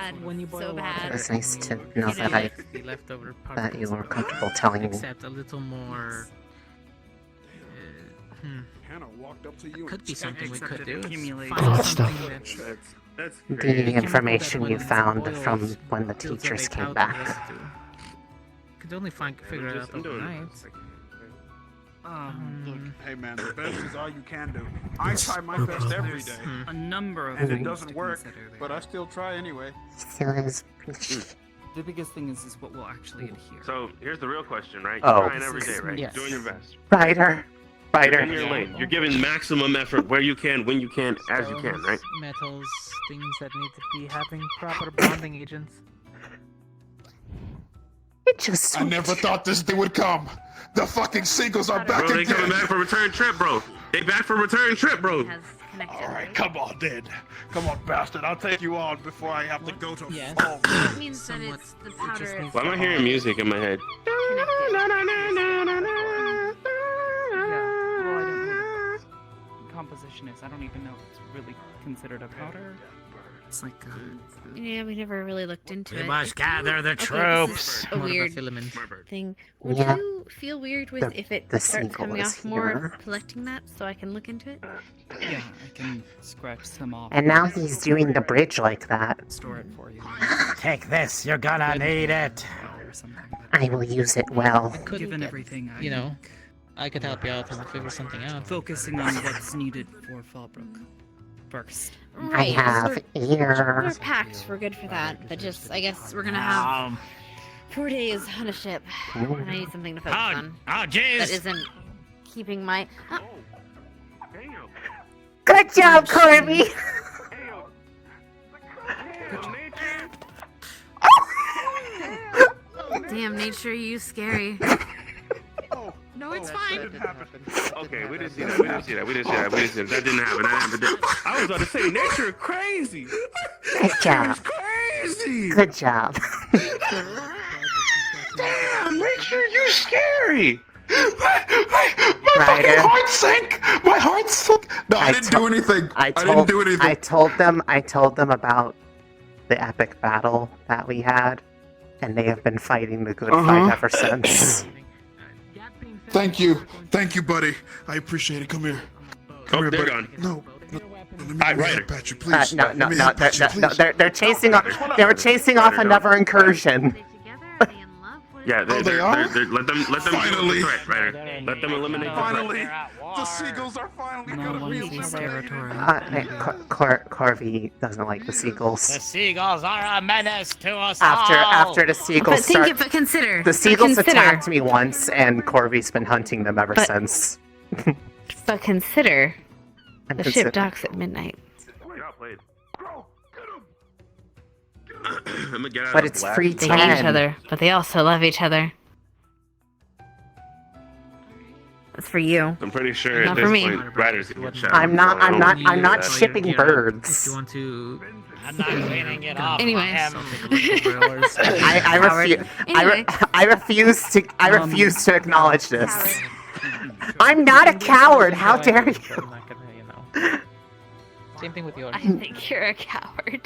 So bad. It's nice to know that The leftover that you were comfortable telling me. Except a little more. Hannah walked up to you. Could be something we could do. Accumulate. Oh, that's stuff. That's The information you found from when the teachers came back. Could only figure it out overnight. Look, hey man, the best is all you can do. I try my best every day. A number of And it things doesn't to work, consider there. but I still try anyway. The biggest thing is what will actually adhere. So here's the real question, right? Oh. You're trying every day, right? Yes. You're doing your best. Ryder. You're in your lane. You're giving maximum effort where you can, when you can, as you can, right? Metals, things that need to be having proper bonding agents. It just. I never thought this day would come. The fucking seagulls are back Bro, they again. coming back for return trip, bro. They back for return trip, bro. Alright, come on then. Come on, bastard. I'll take you on before I have to go to Yes. That means that it's the powder is Why am I hearing music in my head? Composition is. I don't even know if it's really considered a powder. It's like Yeah, we never really looked into it. We must gather the Okay, troops. this is a weird thing. Would Yeah. you feel weird with if it the starts seagull coming is off more here. collecting that so I can look into it? yeah, I can scratch some off. And now he's doing the bridge like that. Store it for you. Take this, you're gonna need it. Or something. I will use it well. Given everything, You know, I could help you out and figure something out. Focusing on what's needed for Fallbrook first. I have We're ears. packed. We're good for that. But just, I guess we're gonna have 4 days on a ship. And I need something to focus on. Oh, jeez. That isn't keeping my. Good job, Corby! Damn, nature, you scary. No, it's fine. Okay, we didn't see that. We didn't see that. We didn't see that. We didn't see that. That didn't happen. That happened. I was about to say, nature is crazy. Good job. Crazy. Good job. Damn, nature, you scary. My fucking heart sank. My heart sank. No, I didn't do anything. I didn't do anything. I told them about the epic battle that we had, and they have been fighting the good fight ever since. Thank you, buddy. I appreciate it. Come here. Come here, they're buddy. gone. No. Let me pat you, please. No, Let me pat you, please. they're chasing off. They were chasing off another incursion. Yeah, they are. Let them Finally. threat, Ryder. Let them eliminate the threat. Finally, the seagulls are finally gonna be eliminated. Corby doesn't like the seagulls. The seagulls are a menace to us After the seagulls consider. The seagulls attacked me once, and Corby's been hunting them ever since. But consider, I'm the consider- ship docks at midnight. I'm gonna get out But of it's black. free They hate each time. other, but they also love each other. That's for you. I'm pretty sure Not at for this me. point, Ryder's gonna get shot. I'm not shipping If birds. you want to. I'm not cleaning it off. Anyways. I refuse to acknowledge this. I'm not a coward. How dare you? Same thing with yours. I think you're a coward.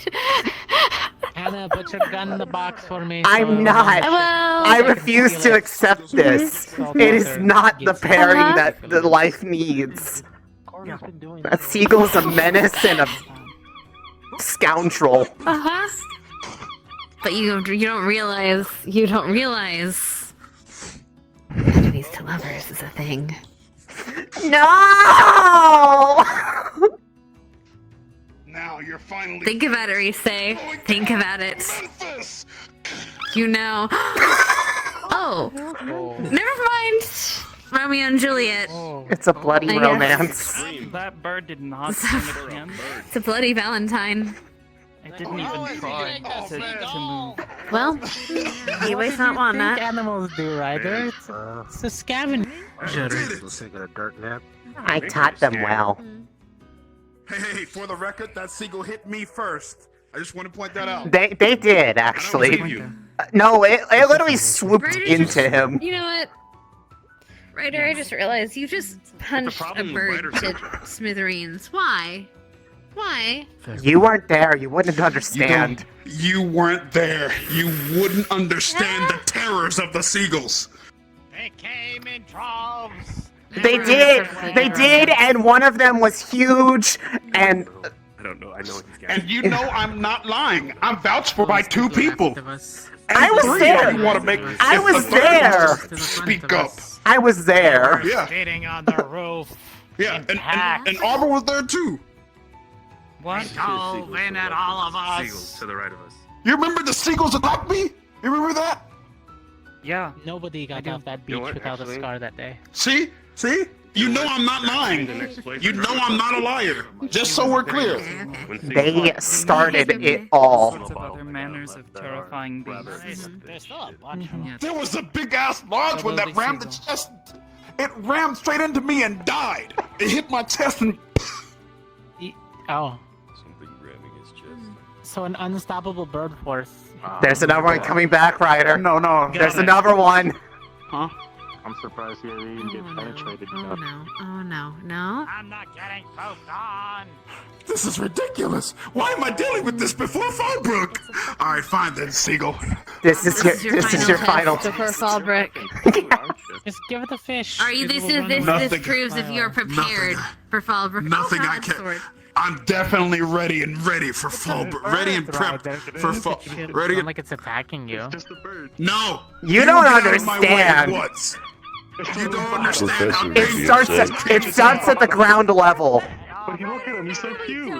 Hannah, put your gun in the box for me. I'm not. I refuse to accept this. It is not the pairing that the life needs. A seagull's a menace and a scoundrel. But you don't realize enemies to lovers is a thing. No! Now you're finally. Think about it, Rise. Think about it. You know. Oh. Never mind. Romeo and Juliet. It's a bloody I guess. romance. That bird did not swim at him. It's a bloody Valentine. It didn't even try to move. Well, anyways, not want Think that. animals do, Ryder. It's a scavenger. I taught them well. Hey, for the record, that seagull hit me first. I just want to point that out. They did actually. No, it literally swooped Ryder into him. You know what? Ryder, I just realized you just punched a problem with bird Ryder? to smithereens. Why? Why? You weren't there. You wouldn't understand. You weren't there. You wouldn't understand the terrors of the seagulls. They came in droves. They did, and one of them was huge, and I don't know. I know what he's got. And you know I'm not lying. I'm vouched for by two people. I was Three, there. if you want to make, I if was the third there. wants to Speak up. I was there. Yeah. Sitting on the roof. Yeah, and Arbor was there too. What? Dove in at all of us. Seagulls to the right of us. You remember the seagulls attacked me? You remember that? Yeah. Nobody got off that beach without a scar that day. See? You know I'm not lying. You know I'm not a liar. Just so we're clear. They started it all. Sorts of other manners of terrifying beasts. There's still a bunch of them. There was a big ass large one that rammed the chest. It rammed straight into me and died. It hit my chest and. Oh. Something ramming his chest. So an unstoppable bird force. There's another one coming back, Ryder. No. There's another one. Huh? I'm surprised he didn't get penetrated. Oh no. Oh no. No? I'm not getting poked on. This is ridiculous. Why am I dealing with this before Fallbrook? All right, fine then, Seagull. This is your final Before Fallbrook. Just give it a fish. Are you? It This will is run this. away. This proves if you're prepared for Fallbrook. Nothing Oh, I God, can. sword. I'm definitely ready for Fallbrook. Ready and prepped for fall. Ready. Like it's attacking you. No. You don't get out of my way at understand. once. You don't understand how It starts at the ground level. But you look at him, he's so cute.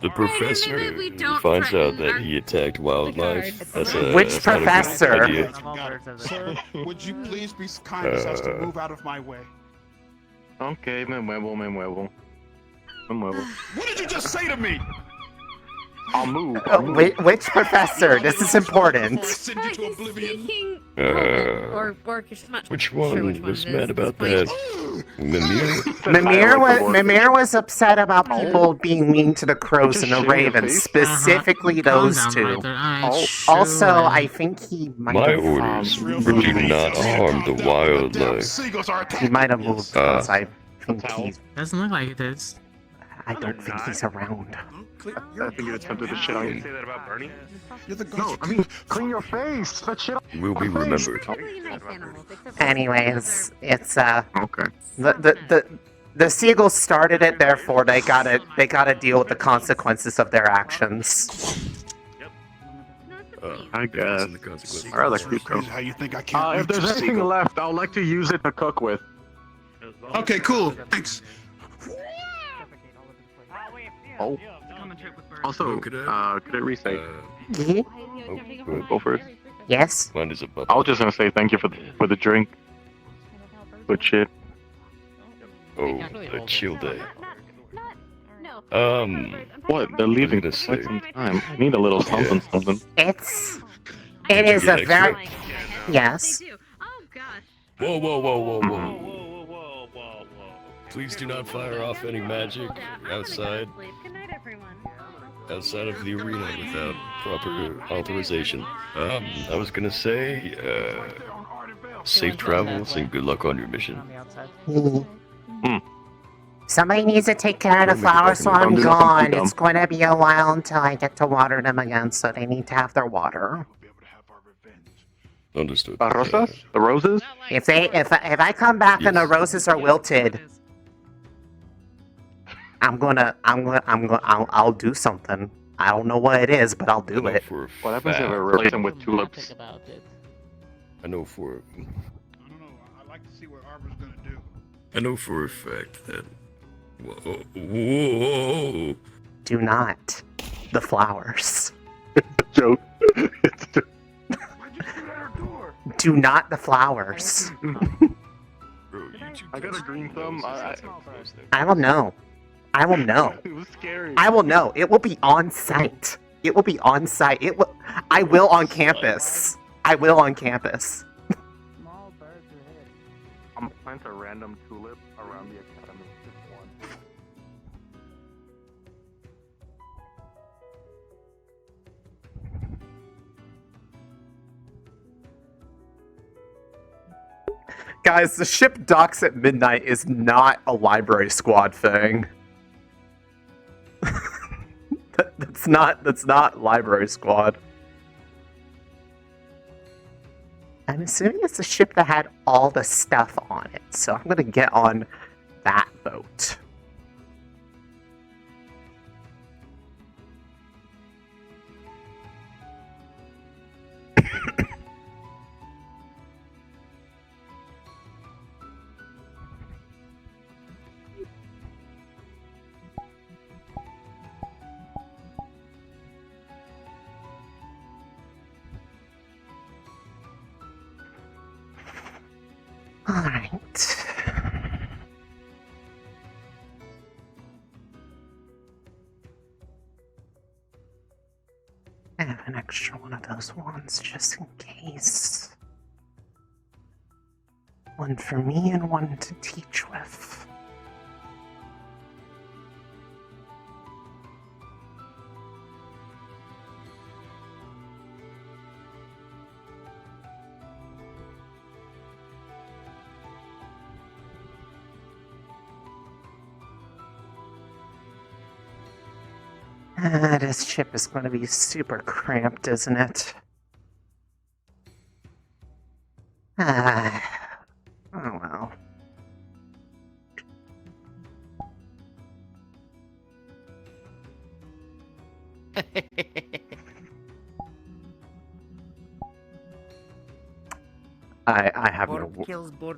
The professor finds out that he attacked wildlife. That's a Which that's not a good professor? idea. Sir, would you please be kind as to move out of my way? Okay, me muevo. Me muevo. What did you just say to me? I'll move. Which professor? This is important. Send you to oblivion. Or Which one was mad about that? Mimir was upset about people being mean to the crows and the ravens, specifically those two. Also, I think he might My have orders were do not harm the wildlife. He might have moved because I think he's. Doesn't look like it is. I don't think he's around. I think you attempted to shit on you. Say that about Bernie? You're the No, I mean, clean your face. That shit. Will be remembered. Anyways, it's Okay. the seagulls started it, therefore they gotta deal with the consequences of their actions. I guess. I rather keep them. How you think I can't? If there's anything Seagull? left, I'd like to use it to cook with. Okay, cool. Thanks. Oh. Also, could it reset? Go first. Yes. Mine is a button. I was just gonna say thank you for the drink. Good shit. Oh, a chill day. What? They're leaving this quite some time. I need a little something. It is Yeah, a very yes. Whoa. Please do not fire off any magic outside of the arena without proper authorization. I was gonna say, safe travels and good luck on your mission. Somebody needs to take care of the flowers while I'm gone. It's going to be a while until I get to water them again, so they need to have their water. Understood. Rosas? The roses? If I come back and the roses are wilted, I'll do something. I don't know what it is, but I'll do it. What happens if I replace them with tulips? I know for I'd like to see what Arbor's gonna do. I know for a fact that. Whoa. Do not. The flowers. Joke. Do not the flowers. I got a green thumb. I will know. I will know. It was scary. I will know. It will be on site. It will be on site. I will on campus. I will on campus. I'm planting a random tulip around the academy. Just one. Guys, the ship docks at midnight is not a library squad thing. That's not library squad. I'm assuming it's a ship that had all the stuff on it, so I'm gonna get on that boat. Alright. I have an extra one of those ones just in case. One for me and one to teach with. This ship is going to be super cramped, isn't it? Oh well. I have no. Board kills, board